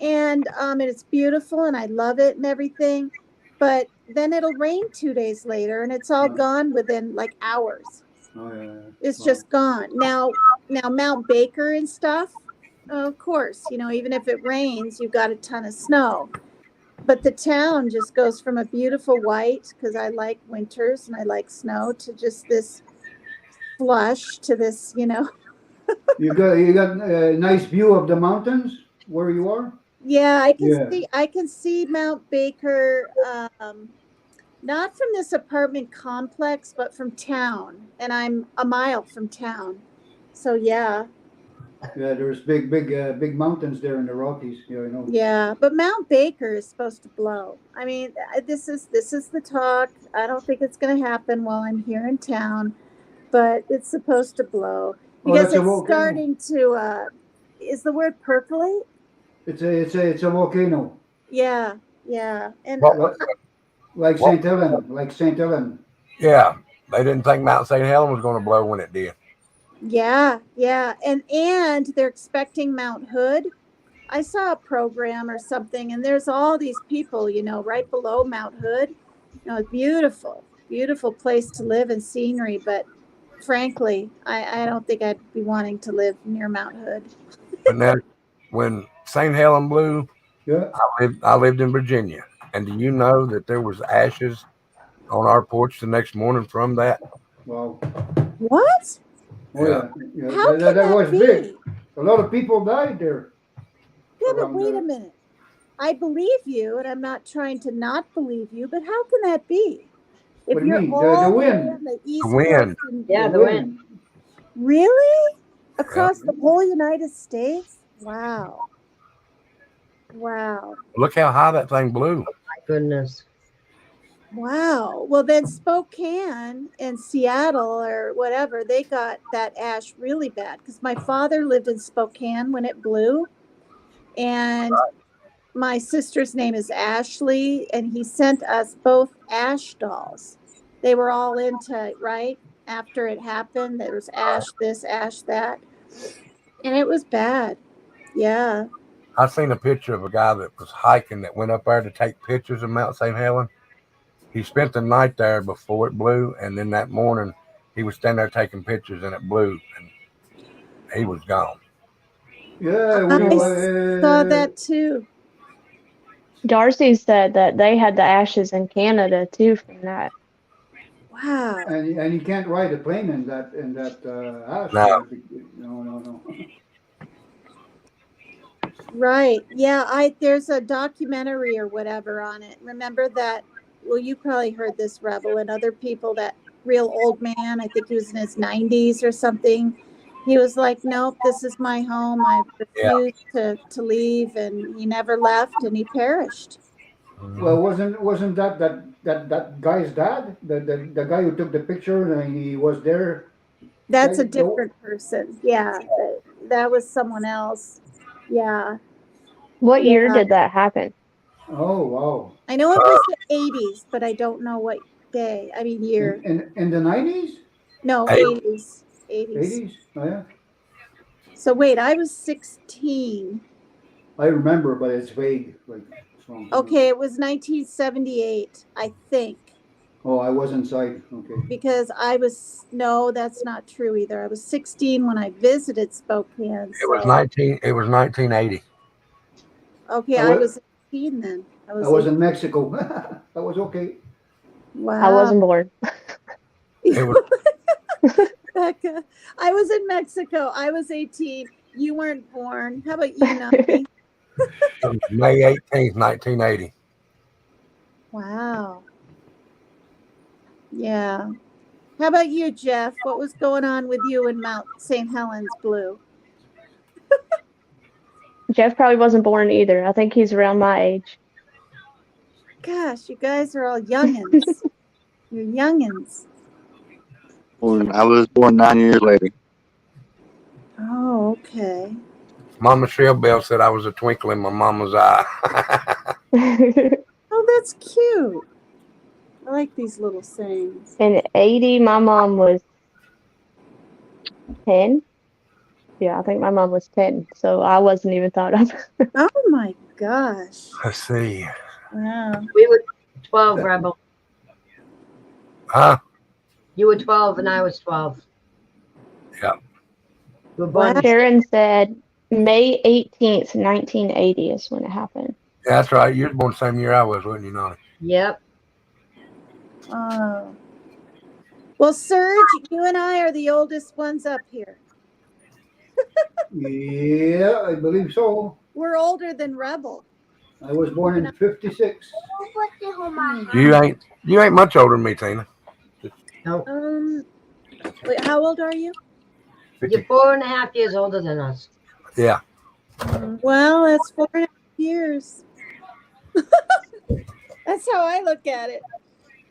And it's beautiful and I love it and everything. But then it'll rain 2 days later and it's all gone within like hours. Oh yeah. It's Wow. just gone. Now Mount Baker and stuff, of course, even if it rains, you've got a ton of snow. But the town just goes from a beautiful white, because I like winters and I like snow, to just this flush to this, You got a nice view of the mountains where you are? Yeah, Yeah. I can see Mount Baker, not from this apartment complex, but from town, and I'm a mile from town. So yeah. Yeah, there's big mountains there in the Rockies. Yeah, I know. Yeah, but Mount Baker is supposed to blow. I mean, this is the talk. I don't think it's going to happen while I'm here in town, but it's supposed to blow because that's a it's volcano. starting to. Is the word percolate? It's a volcano. Yeah, and Like St. Helen. Yeah, they didn't think Mount St. Helens was going to blow when it did. yeah, and they're expecting Mount Hood. I saw a program or something, and there's all these people, right below Mount Hood. Beautiful place to live and scenery. But frankly, I don't think I'd be wanting to live near Mount Hood. But now, when St. Helen blew, Yeah. I lived in Virginia, and do you know that there was ashes on our porch the next morning from that? Wow. What? Oh yeah. Yeah. How that can was that big. be? A lot of people died there. Yeah, but around wait there. a minute. I believe you, and I'm not trying to not believe you, but how can that be? If What do you you're mean? all The way wind. on the East The wind. Coast and Yeah, the wind. really? Across the whole United States? Wow. Look how high that thing blew. My goodness. Wow. Well, then Spokane and Seattle or whatever, they got that ash really bad because my father lived in Spokane when it blew. And my sister's name is Ashley, and he sent us both ash dolls. They were all into, right? After it happened, there was ash this, ash that. And it was bad. Yeah. I seen a picture of a guy that was hiking that went up there to take pictures of Mount St. Helen. He spent the night there before it blew, and then that morning he was standing there taking pictures, and it blew, and he was gone. Yeah. I saw that too. Darcy said that they had the ashes in Canada too from that. Wow. And you can't ride a plane in that ash. No. No. Right. Yeah, there's a documentary or whatever on it. Remember that? Well, you probably heard this, Rebel, and other people, that real old man, I think he was in his 90s or something. He was like, nope, this is my home. I refuse to leave. And he never left, and he perished. Well, wasn't that guy's dad? The guy who took the picture and he was there. That's a Right, different person. Yeah, that was someone else. Yeah. What year Yeah. did that happen? Oh wow. I know it was the 80s, but I don't know what day. I mean, year. In the 90s? No, 80s. 80s. 80s? Oh yeah. So wait, I was 16. I remember, but it's vague. Like Okay, it was 1978, I think, Oh, I was inside. Okay. because no, that's not true either. I was 16 when I visited Spokane. It was so- 1980. Okay, I I was- 18 then. I was in Mexico. That was okay. Wow. I wasn't born. It was Becca, I was in Mexico. I was 18. You weren't born. How about you, Nani? May 18th, 1980. Wow. Yeah. How about you, Jeff? What was going on with you in Mount St. Helens Blue? Jeff probably wasn't born either. I think he's around my age. Gosh, you guys are all youngins. You're youngins. I was born 9 years later. Oh, okay. Mama Shellbell said I was a twinkle in my mama's eye. Oh, that's cute. I like these little sayings. In 80, my mom was 10. Yeah, I think my mom was 10, so I wasn't even thought of. Oh my gosh. Let's see. Wow. We were 12, Rebel. Huh? You were 12 and I was 12. Yeah. You were born. Sharon said May 18th, 1980 is when it happened. Yeah, that's right. You were born the same year I was, wasn't you, Nani? Yep. Oh. Well, Serge, you and I are the oldest ones up here. Yeah, I believe so. We're older than Rebel. I was born in 56. You ain't much older than me, Tina. No. Wait, how old are you? You're 4.5 years older than us. Yeah. Well, that's 4.5 years. That's how I look at it.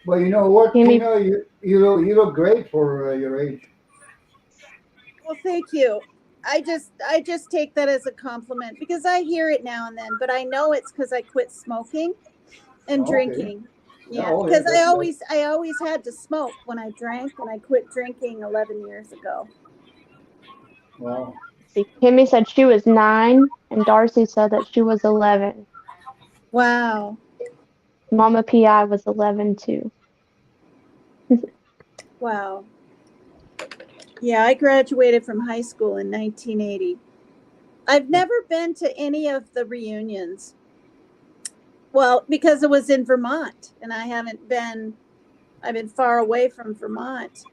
Well, you know what, Amy- Tina? You look great for your age. Well, thank you. I just take that as a compliment because I hear it now and then, but I know it's because I quit smoking and Okay. drinking. Yeah, Oh, because yeah, I always had to smoke when I drank, and I quit drinking 11 years ago. Wow. See, Kimmy said she was 9, and Darcy said that she was 11. Wow. Mama PI was 11 too. Wow. Yeah, I graduated from high school in 1980. I've never been to any of the reunions. Well, because it was in Vermont, and I've been far away from Vermont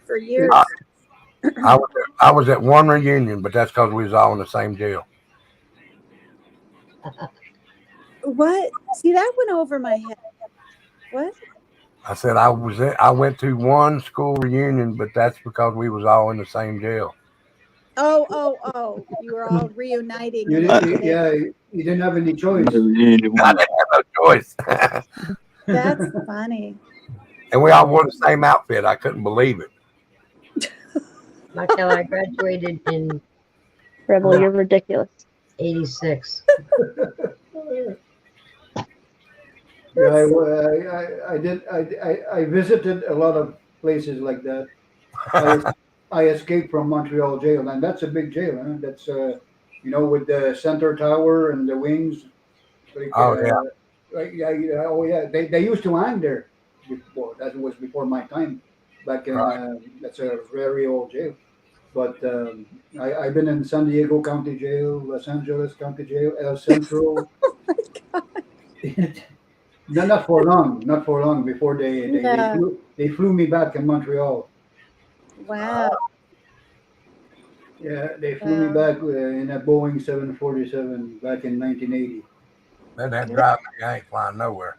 for years. I was at one reunion, but that's because we was all in the same jail. What? See, that went over my head. What? I said I went to one school reunion, but that's because we was all in the same jail. Oh. You were all reuniting. You didn't have any choice. I didn't have no choice. That's funny. And we all wore the same outfit. I couldn't believe it. Michael, I graduated in Rebel, you're ridiculous. 86. Yeah, I visited a lot of places like that. I escaped from Montreal jail, and that's a big jail. Huh? That's with the center tower and the wings. Like, They used to hang there before. That was before my time. Back in that's a very old jail. But I've been in San Diego County Jail, Los Angeles County Jail, El Centro. Oh my God. Not for long. Before they flew me back in Montreal. Wow. Yeah, they flew me back in a Boeing 747 back in 1980. That drive me, I ain't flying nowhere.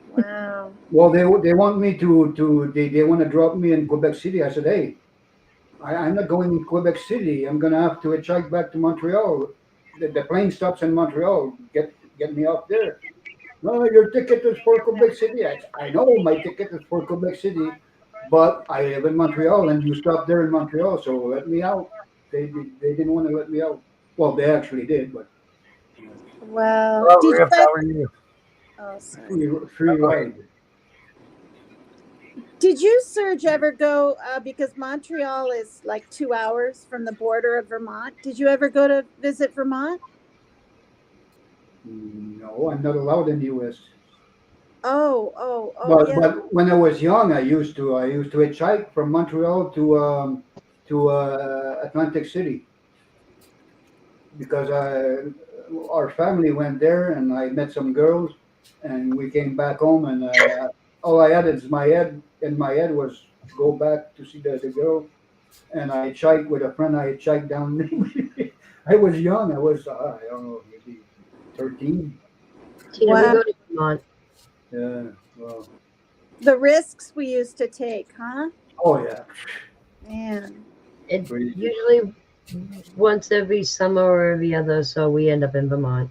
Wow. Well, they want me to they want to drop me in Quebec City. I said, hey, I'm not going to Quebec City. I'm gonna have to hitchhike back to Montreal. The plane stops in Montreal. Get me out there. No, your ticket is for Quebec City. I know my ticket is for Quebec City, but I live in Montreal, and you stop there in Montreal, so let me out. They didn't want to let me out. Well, they actually did, but Wow. Hello, Did you Riff, guys, how are you? oh, sorry. free ride. Did you, Serge, ever go, because Montreal is like 2 hours from the border of Vermont. Did you ever go to visit Vermont? No, I'm not allowed in the U.S. Oh, yeah. But when I was young, I used to hitchhike from Montreal to Atlantic City because our family went there, and I met some girls, and we came back home, and all I had is my head. In my head was go back to see the girl, and I hitchhiked with a friend. I hitchhiked down. I was young. I was I don't know, maybe 13. Tina, Wow. we go to Vermont. Yeah. Well. The risks we used to take, huh? Oh yeah. Man. It Crazy. usually once every summer or every other, so we end up in Vermont.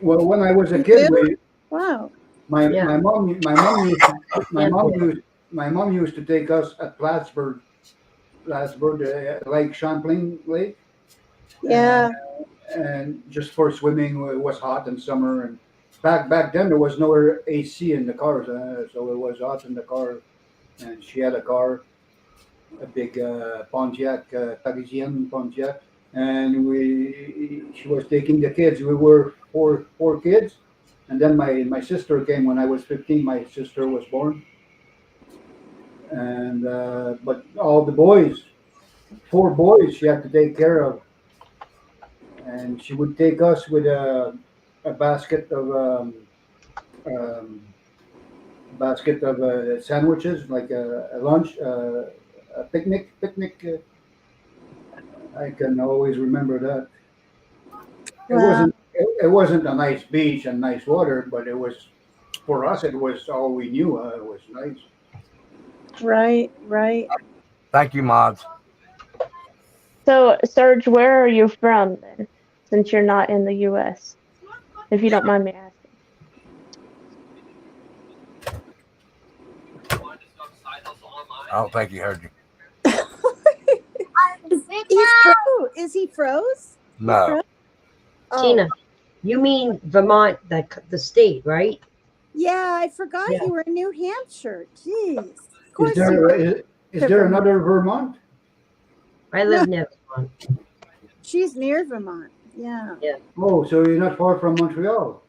Well, when I was a You kid, do? Wow. my Yeah. my mom used to take us at Plattsburgh, Lake Champlain Lake, Yeah. and just for swimming. It was hot in summer, and back then there was no AC in the cars, so it was hot in the car. And she had a car, a big Pontiac, Parisienne Pontiac, and she was taking the kids. We were four kids, and then my sister came when I was 15. My sister was born, and but all the boys, 4 boys, she had to take care of, and she would take us with a basket of sandwiches, like a lunch, a picnic. I can always remember that. Wow. It wasn't a nice beach and nice water, but it was, for us, it was all we knew. It was nice. Right, right. Thank you, mods. So, Serge, where are you from then? Since you're not in the U.S., if you don't mind me asking. I don't think he heard you. Is he froze? No. Oh. Tina, you mean Vermont, the state, right? Yeah, I forgot Yeah. you were in New Hampshire. Jeez. Of Is course you there were. is there another Vermont? I live near Vermont. She's near Vermont. Yeah. Oh, so you're not far from Montreal.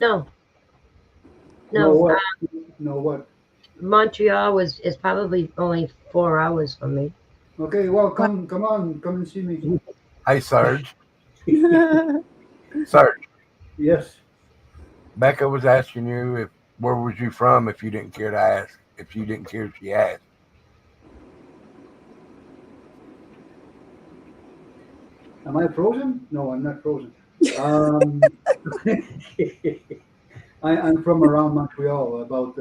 No. No No, what? No what? Montreal is probably only 4 hours from me. Okay, well, come on, come and see me. Hey, Serge. Serge, Yes. Becca was asking you where was you from if you didn't care to ask. If you didn't care, she asked. Am I frozen? No, I'm not frozen. I'm from around Montreal, about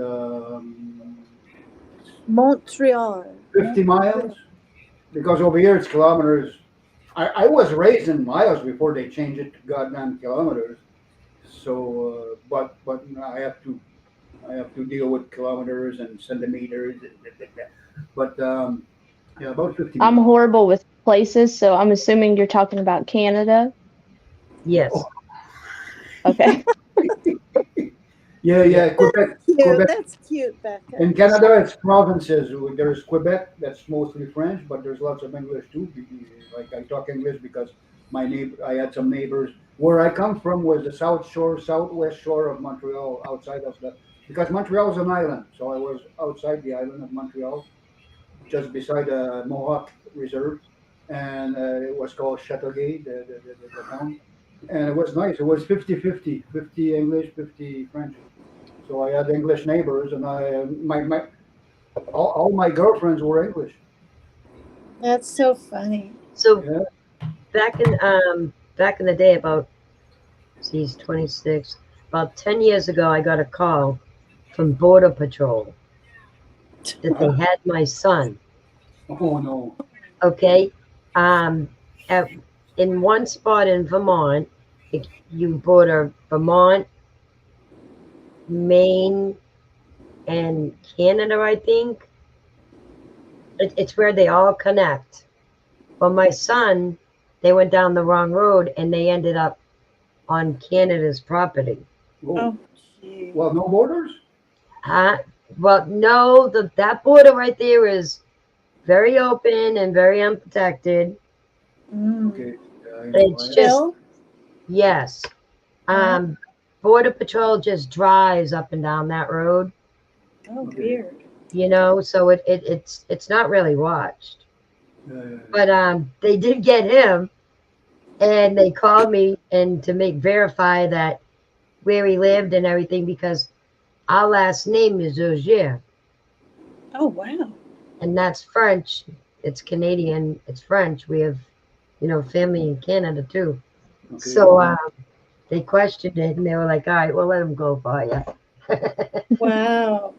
Montreal. 50 miles, because over here it's kilometers. I was raised in miles before they changed it to goddamn kilometers. So, but I have to deal with kilometers and centimeters. But yeah, about 50 I'm miles. horrible with places, so I'm assuming you're talking about Canada. Yes. Okay. Yeah, Quebec. Cute. Quebec. That's cute, Becca. In Canada, it's provinces. There's Quebec, that's mostly French, but there's lots of English too. Like I talk English because I had some neighbors. Where I come from was the southwest shore of Montreal, outside of because Montreal is an island. So I was outside the island of Montreal, just beside the Mohawk Reserve, and it was called Chateauguay, the town. And it was nice. It was 50-50, 50 English, 50 French. So I had English neighbors, and all my girlfriends were English. That's so funny. So Yeah. back in the day, about she's 26, about 10 years ago, I got a call from Border Patrol that they had my son. Oh no. Okay. In one spot in Vermont, you border Vermont, Maine, and Canada, I think. It's where they all connect. But my son, they went down the wrong road and they ended up on Canada's property. Oh. Gee. Well, no borders. Well, no, that border right there is very open and very unprotected. Mm. Okay. It's just, Bill? yes. Border Patrol just drives up and down that road, Oh, weird. so it's not really watched. Yeah. But they did get him, And they called me and to verify that where he lived and everything, because our last name is Augier, Oh, wow. and that's French. It's Canadian. It's French. We have, family in Canada too. Okay. So they questioned it, and they were like, "All right, we'll let him go for you." Wow.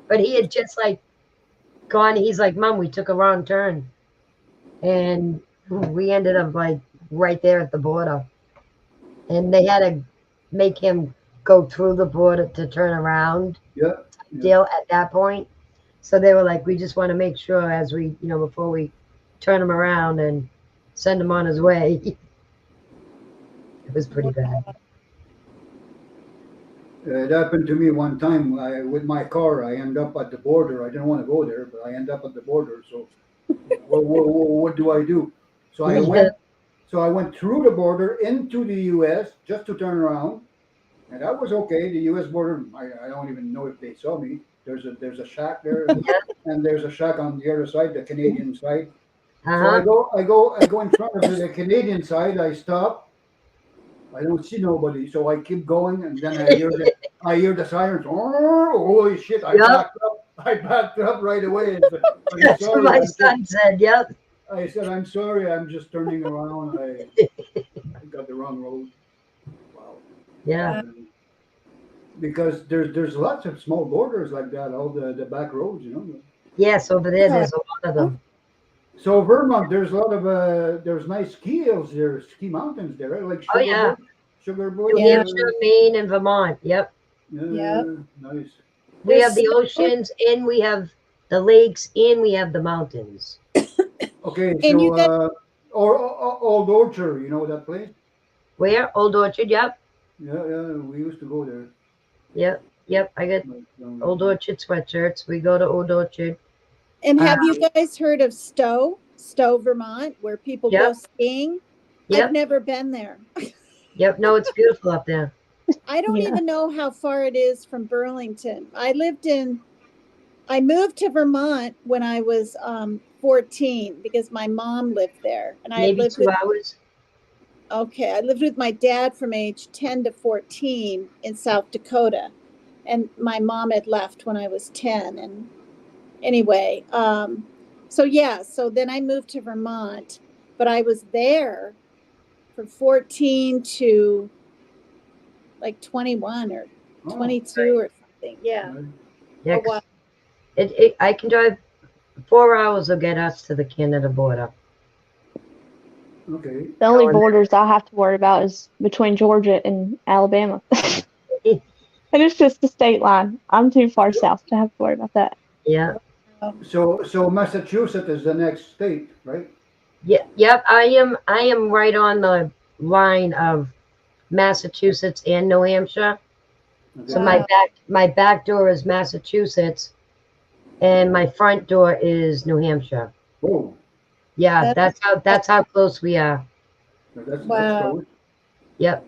But he had just like gone. He's like, "Mom, we took a wrong turn," and we ended up like right there at the border, and they had to make him go through the border to turn around. Yeah. Deal at that point. So they were like, we just want to make sure as we, before we turn him around and send him on his way. It was pretty bad. It happened to me one time. With my car, I end up at the border. I didn't want to go there, but I end up at the border. So, what do I do? So I went. So I went through the border into the U.S. just to turn around, and that was okay. The U.S. border. I don't even know if they saw me. There's a shack there, and there's a shack on the other side, the Canadian side. Uh-huh. So I go in front of the Canadian side. I stop. I don't see nobody, so I keep going, and then I hear the sirens. Oh, holy shit! I backed up right away. That's what my son said. Yep. I said, I'm sorry. I'm just turning around. I got the wrong road. Wow. Yeah. Because there's lots of small borders like that, all the back roads, Yes, over there's a lot of them. So Vermont, there's a lot of there's nice ski hills there, ski mountains there, right? Like Sugar Bush. New Hampshire, Maine, and Vermont. Yep. Yeah. Nice. We have the oceans, and we have the lakes, and we have the mountains. Okay, so Old Orchard, you know that place? Where? Old Orchard. Yep. Yeah, we used to go there. Yep. I got Old Orchard sweatshirts. We go to Old Orchard. And have you guys heard of Stowe, Vermont, where people go skiing? Yep. I've never been there. Yep. No, it's beautiful up there. I don't even know how far it is from Burlington. I moved to Vermont when I was 14 because my mom lived there. And I Maybe lived 2 hours. Okay, I lived with my dad from age 10 to 14 in South Dakota. And my mom had left when I was 10. And anyway, so then I moved to Vermont, but I was there from 14 to like 21 or 22 or something. Yeah. Yeah. I can drive 4 hours will get us to the Canada border. Okay. The only borders I have to worry about is between Georgia and Alabama. And it's just the state line. I'm too far south to have to worry about that. Yeah. So Massachusetts is the next state, right? Yeah. Yep. I am right on the line of Massachusetts and New Hampshire. Okay. So my back door is Massachusetts, and my front door is New Hampshire. Oh. Yeah, that's how close we are. Wow. Yep.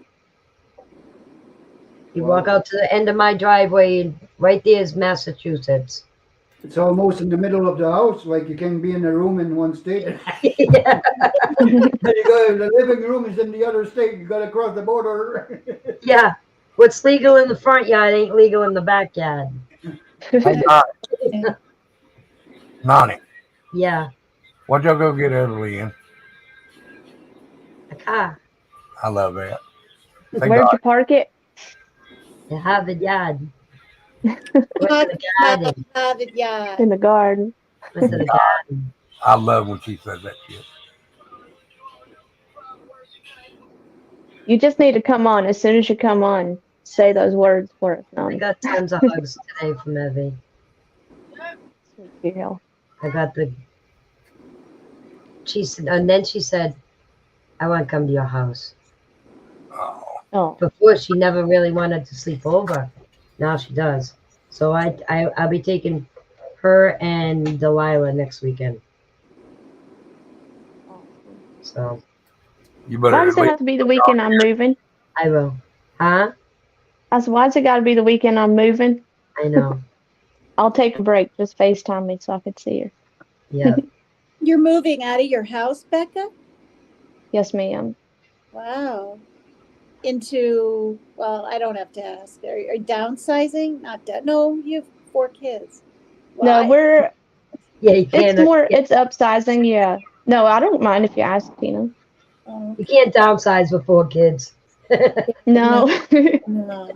You walk out to the end of my driveway, and right there is Massachusetts. It's almost in the middle of the house, like you can be in a room in one state. Yeah. The living room is in the other state. You got to cross the border. Yeah. What's legal in the front yard ain't legal in the backyard. Nani. Yeah. What'd y'all go get early in? A car. I love that. Where'd you park it? The Harvard Yard. Harvard Yard. In the garden. Went to the garden. I love when she says that shit. You just need to come on. As soon as you come on, say those words for us. I got tons of hugs today from Evie. I got she said, and then she said, I want to come to your house. Oh. Before she never really wanted to sleep over. Now she does. So I'll be taking her and Delilah next weekend. So you better. Why does it have to be the weekend I'm moving? I will. Huh? I said, why's it got to be the weekend I'm moving? I know. I'll take a break. Just FaceTime me so I can see her. Yeah. You're moving out of your house, Becca? Yes, ma'am. Wow. Into, well, I don't have to ask. Are you downsizing? Not no, you have 4 kids. No, Why? Yeah, you it's can't. it's upsizing. Yeah. No, I don't mind if you ask, Tina. Oh, You can't downsize with 4 kids. No. no.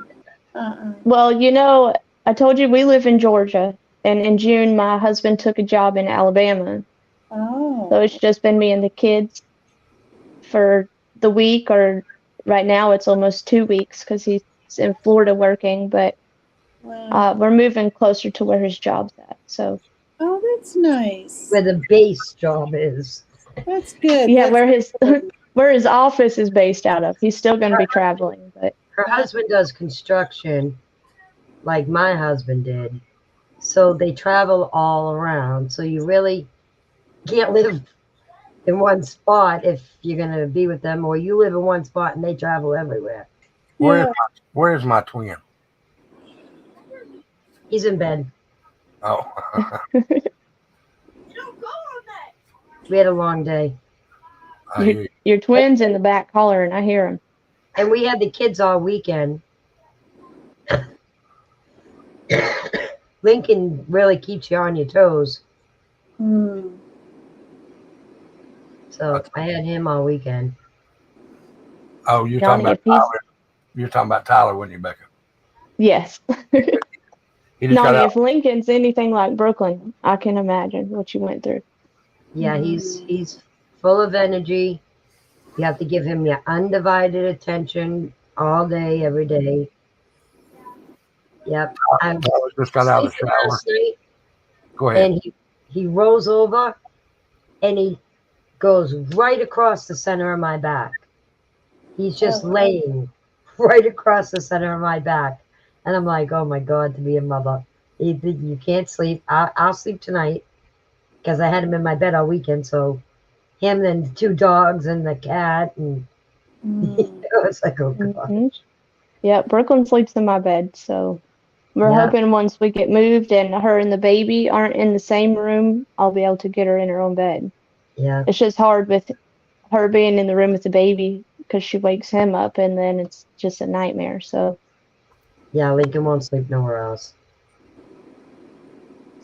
Well, you know, I told you we live in Georgia, and in June my husband took a job in Alabama. So Oh. it's just been me and the kids for the week, or right now it's almost 2 weeks because he's in Florida working, but Wow. we're moving closer to where his job's at. So Oh, that's nice. Where the base job is. That's good. yeah, That's where his office is based out of. He's still going to be traveling, but Her husband does construction like my husband did. So they travel all around. So you really can't live in one spot if you're going to be with them, or you live in one spot and they travel everywhere. Where is my twin? He's in bed. Oh. We had a long day. your twin's in the back hollering. I hear him. And we had the kids all weekend. Lincoln really keeps you on your toes. Hmm. So I had him all weekend. Oh, you're Johnny, talking if about he's Tyler. You're talking about Tyler, weren't you, Becca? yes. He just got Nani, out. if Lincoln's anything like Brooklyn, I can imagine what you went through. Yeah, he's full of energy. You have to give him your undivided attention all day, every day. Yep. I just got out of the shower. last night, Go ahead. and he rolls over and he goes right across the center of my back. He's just laying right across the center of my back. And I'm like, oh my God, to be a mother. You can't sleep. I'll sleep tonight because I had him in my bed all weekend. So him and the 2 dogs and the cat. And it's like, oh God. Mm-hmm. Yeah, Brooklyn sleeps in my bed. So we're Yeah. hoping once we get moved and her and the baby aren't in the same room, I'll be able to get her in her own bed. Yeah. It's just hard with her being in the room with the baby because she wakes him up and then it's just a nightmare. So Yeah, Lincoln won't sleep nowhere else.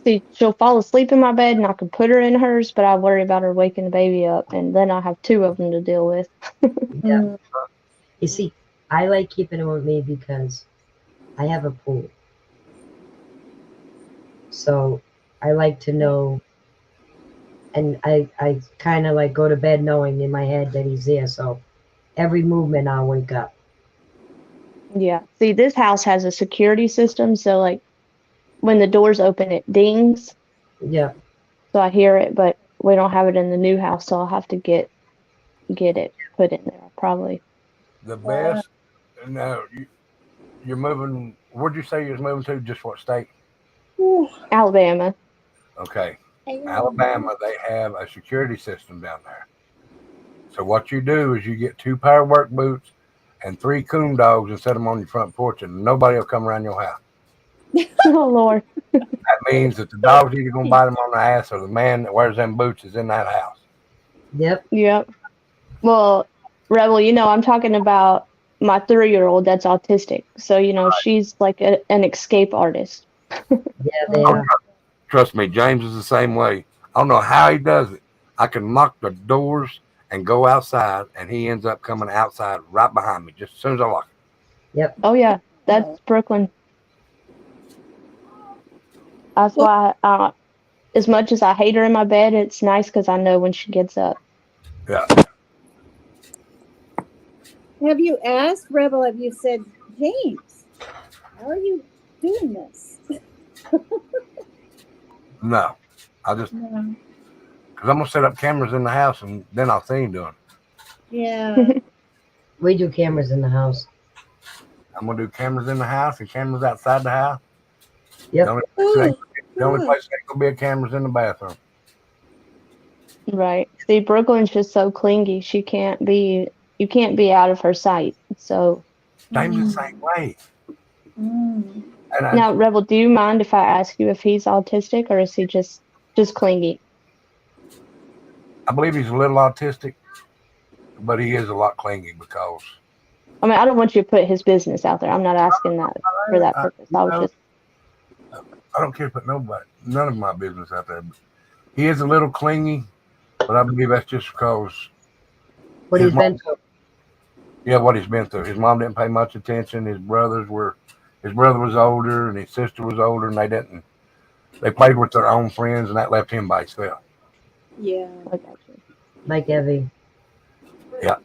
see, she'll fall asleep in my bed and I can put her in hers, but I worry about her waking the baby up and then I'll have 2 of them to deal with. Yeah. You see, I like keeping him with me because I have a pool. So I like to know, and I kind of like go to bed knowing in my head that he's there. So every movement I'll wake up. Yeah. See, this house has a security system, so like when the doors open, it dings. Yeah. So I hear it, but we don't have it in the new house, so I'll have to get it put in there probably. The best. No, you're moving. Where'd you say you was moving to? Just what state? Alabama. Okay. Alabama, they have a security system down there. So what you do is you get 2 pair of work boots and 3 coon dogs and set them on your front porch, and nobody will come around your house. Oh Lord. That means that the dog's either gonna bite them on the ass, or the man that wears them boots is in that house. Yep. Yep. Well, Rebel, you know, I'm talking about my 3-year-old that's autistic. So, you know, she's like an escape artist. Yeah, they are. Trust me, James is the same way. I don't know how he does it. I can lock the doors and go outside, and he ends up coming outside right behind me just as soon as I lock it. Yep. Oh yeah, that's Brooklyn. That's why, as much as I hate her in my bed, it's nice because I know when she gets up. Yeah. Have you asked Rebel? Have you said, James, how are you doing this? No, I just No. because I'm gonna set up cameras in the house, and then I'll see him doing it. Yeah. We do cameras in the house. I'm gonna do cameras in the house and cameras outside the house. Yep. The only place that ain't gonna be a camera's in the bathroom. Right. See, Brooklyn's just so clingy. You can't be out of her sight. So James the same way. Mm. And now, Rebel, do you mind if I ask you if he's autistic or is he just clingy? I believe he's a little autistic. but he is a lot clingy because I mean, I don't want you to put his business out there. I'm not asking that for that purpose. I was just. I don't care to put none of my business out there. But he is a little clingy, but I believe that's just because What he's been through. Yeah, what he's been through. His mom didn't pay much attention. His brother was older and his sister was older, and they played with their own friends, and that left him by himself. Yeah. I got you. Like Evie. Yeah.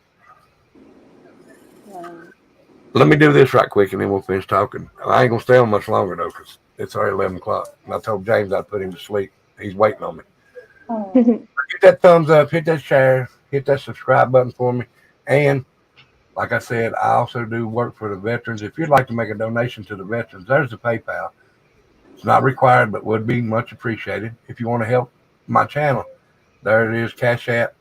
Let me do this right quick, and then we'll finish talking. I ain't gonna stay on much longer though, because it's already 11 o'clock. And I told James I'd put him to sleep. He's waiting on me. Hit that thumbs up, hit that share, hit that subscribe button for me. And like I said, I also do work for the veterans. If you'd like to make a donation to the veterans, there's the PayPal. It's not required, but would be much appreciated. If you want to help my channel, there it is, Cash App.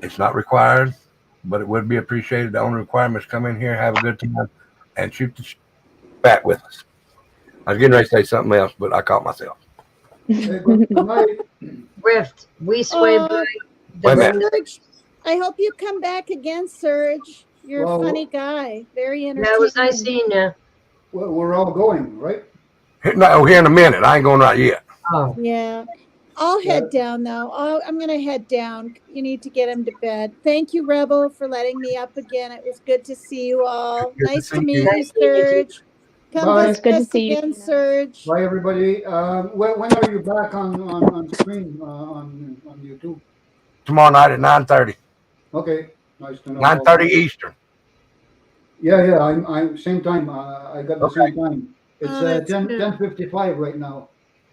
It's not required, but it would be appreciated. The only requirement is come in here, have a good time, and shoot the bat with us. I was getting ready to say something else, but I caught myself. Rift, we sway by Wait a minute. Serge, I hope you come back again, Serge. You're a funny guy. Very entertaining. That was nice seeing you. Well, we're all going, right? No, here in a minute. I ain't going right yet. Oh. Yeah. I'll head down though. I'm going to head down. You need to get him to bed. Thank you, Rebel, for letting me up again. It was good to see you all. Good to Nice see to meet you. you, Serge. Come Bye. visit us again, Serge. Bye, everybody. When are you back on screen on YouTube? Tomorrow night at 9:30. Okay, nice to know. 9:30 Eastern. Yeah, I'm same time. I got the same time. It's Oh, that's 10:55 right now.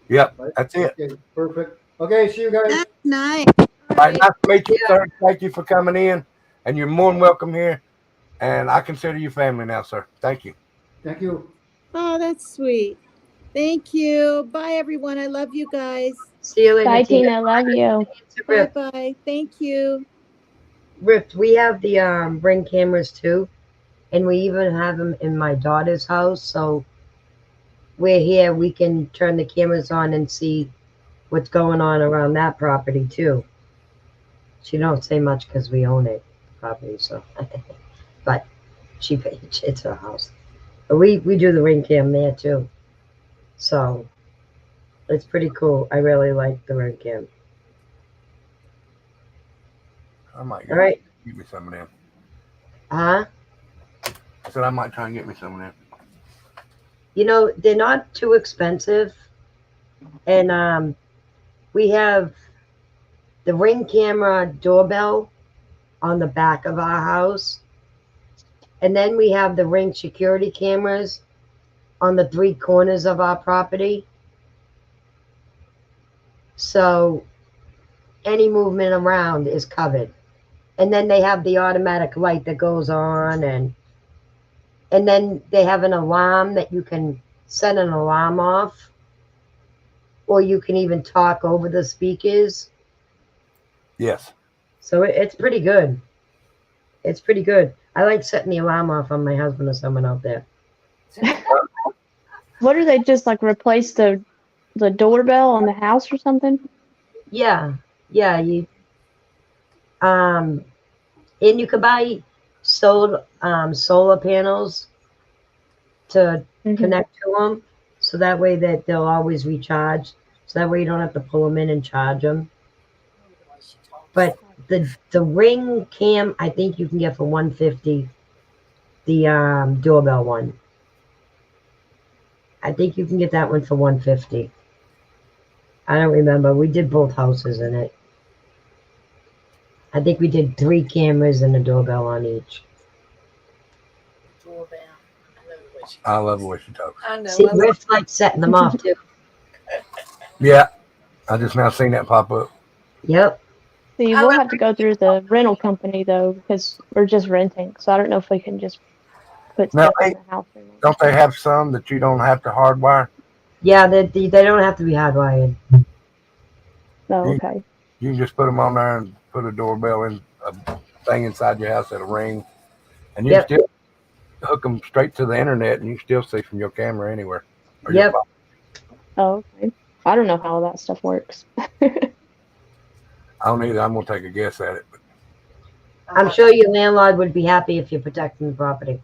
Yep, Right? that's it. Okay, perfect. Okay, see you guys. That's nice. All right, nice to meet you, sir. Thank you for coming in, and you're more than welcome here. And I consider you family now, sir. Thank you. Thank you. Oh, that's sweet. Thank you. Bye, everyone. I love you guys. See you later. Bye, Tina. Love you. Bye bye. Thank you. Rift, we have the Ring cameras too, and we even have them in my daughter's house. So we're here. We can turn the cameras on and see what's going on around that property too. She don't say much because we own it, property. So, but it's her house. But we do the Ring cam there too. So it's pretty cool. I really like the Ring cam. I might All right. get me some of them. Huh? I said I might try and get me some of them. You know, they're not too expensive. And we have the Ring camera doorbell on the back of our house. And then we have the Ring security cameras on the 3 corners of our property. So any movement around is covered. And then they have the automatic light that goes on, and then they have an alarm that you can set an alarm off, or you can even talk over the speakers. Yes. So it's pretty good. It's pretty good. I like setting the alarm off on my husband or someone out there. What are they, just like replace the doorbell on the house or something? Yeah, you and you can buy solar panels to connect to them, so that way that they'll always recharge. So that way you don't have to pull them in and charge them. But the Ring cam, I think you can get for $150. The doorbell one, I think you can get that one for $150. I don't remember. We did both houses in it. I think we did 3 cameras and a doorbell on each. I love the way she talks. I know. See, Rift likes setting them off too. Yeah, I just now seen that pop up. Yep. See, we'll have to go through the rental company though, because we're just renting. So I don't know if we can just put Now, stuff in the house. don't they have some that you don't have to hardwire? Yeah, they don't have to be hardwired. Oh, okay. You can just put them on there and put a doorbell in a thing inside your house that'll ring, and you can still hook them straight to the internet, and you can still see from your camera anywhere. Or your phone. Oh, okay. I don't know how all that stuff works. I don't either. I'm gonna take a guess at it. But I'm sure your landlord would be happy if you're protecting the property.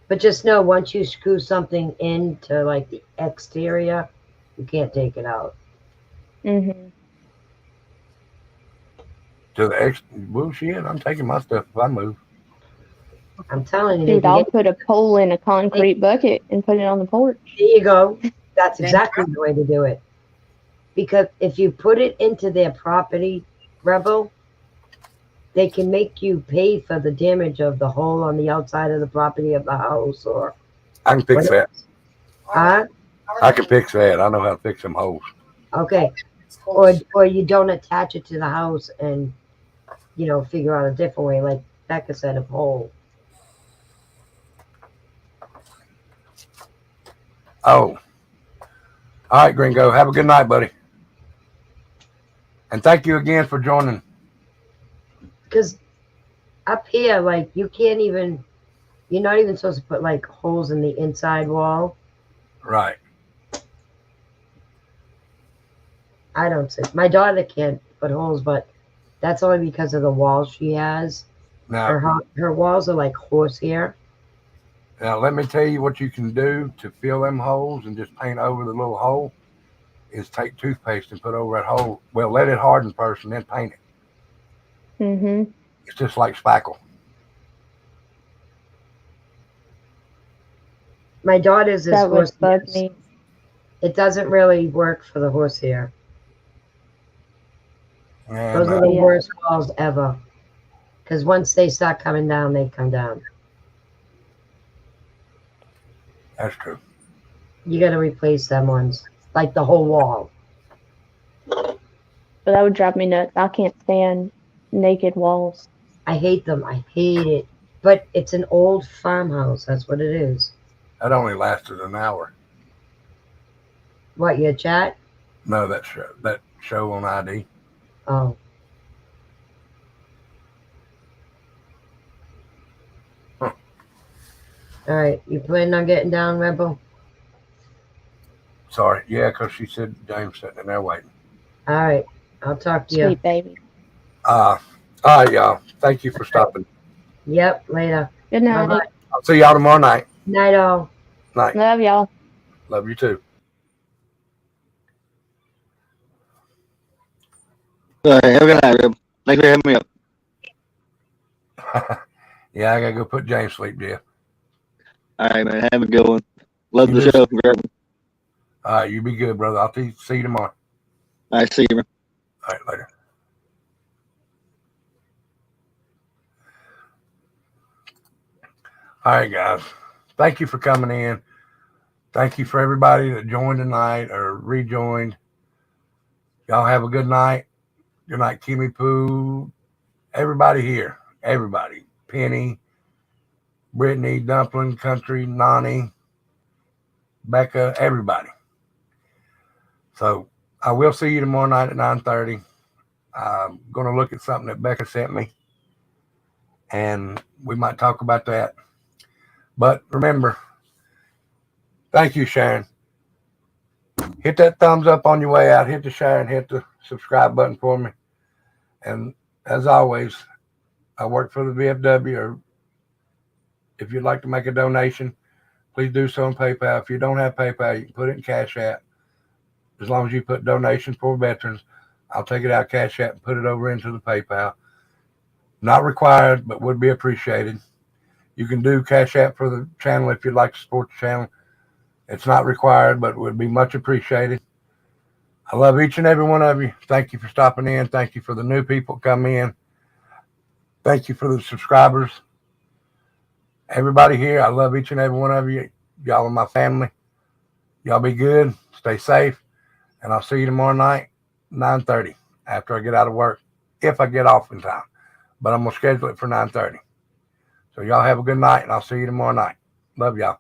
But just know, once you screw something into like the exterior, you can't take it out. Mm-hmm. To the bullshit. I'm taking my stuff if I move. I'm telling you, Dude, they I'll can put a pole in a concrete bucket and put it on the porch. there you go. That's exactly the way to do it. Because if you put it into their property, Rebel, they can make you pay for the damage of the hole on the outside of the property of the house, or I can fix that. huh? I can fix that. I know how to fix them holes. Okay. Or you don't attach it to the house and figure out a different way, like Becca said, of hole. Oh. All right, Gringo. Have a good night, buddy. And thank you again for joining. Because up here, like, you're not even supposed to put like holes in the inside wall. Right. I don't see. My daughter can't put holes, but that's only because of the walls she has. Now, her walls are like horsehair. Now, let me tell you what you can do to fill them holes and just paint over the little hole is take toothpaste and put over that hole. Well, let it harden first and then paint it. Mm-hmm. It's just like spackle. My daughter's is That would bug horsehair. me. It doesn't really work for the horsehair. Yeah, Those are no. the worst walls ever. Because once they start coming down, they come down. That's true. You got to replace them ones, like the whole wall. But that would drive me nuts. I can't stand naked walls. I hate them. I hate it. But it's an old farmhouse. That's what it is. That only lasted an hour. What, your chat? No, that show on ID. Oh. Huh. All right. You planning on getting down, Rebel? Sorry. Yeah, because she said James sitting in there waiting. All right. I'll talk to you. Sweet baby. All right, y'all. Thank you for stopping. Yep. Later. Good night. Bye-bye. I'll see y'all tomorrow night. Night all. Night. Love y'all. Love you too. All right, have a good night, Rib. Thanks for having me up. Yeah, I gotta go put James to sleep, Jeff. All right, man. Have a good one. Love You the just- show. Great. All right, you be good, brother. I'll see you tomorrow. All right, see you, man. All right, later. All right, guys. Thank you for coming in. Thank you for everybody that joined tonight or rejoined. Y'all have a good night. Good night, Kimmy Poo. Everybody here. Everybody. Penny, Brittany, Dumpling, Country, Nani, Becca, everybody. So I will see you tomorrow night at 9:30. I'm going to look at something that Becca sent me, and we might talk about that. But remember, thank you, Sharon. Hit that thumbs up on your way out. Hit the share and hit the subscribe button for me. And as always, I work for the VFW. Or if you'd like to make a donation, please do so on PayPal. If you don't have PayPal, you can put it in Cash App. As long as you put donations for veterans, I'll take it out Cash App and put it over into the PayPal. Not required, but would be appreciated. You can do Cash App for the channel if you'd like to support the channel. It's not required, but would be much appreciated. I love each and every one of you. Thank you for stopping in. Thank you for the new people come in. Thank you for the subscribers. Everybody here, I love each and every one of you. Y'all are my family. Y'all be good. Stay safe. And I'll see you tomorrow night, 9:30, after I get out of work, if I get off in time. But I'm going to schedule it for 9:30. So y'all have a good night, and I'll see you tomorrow night. Love y'all.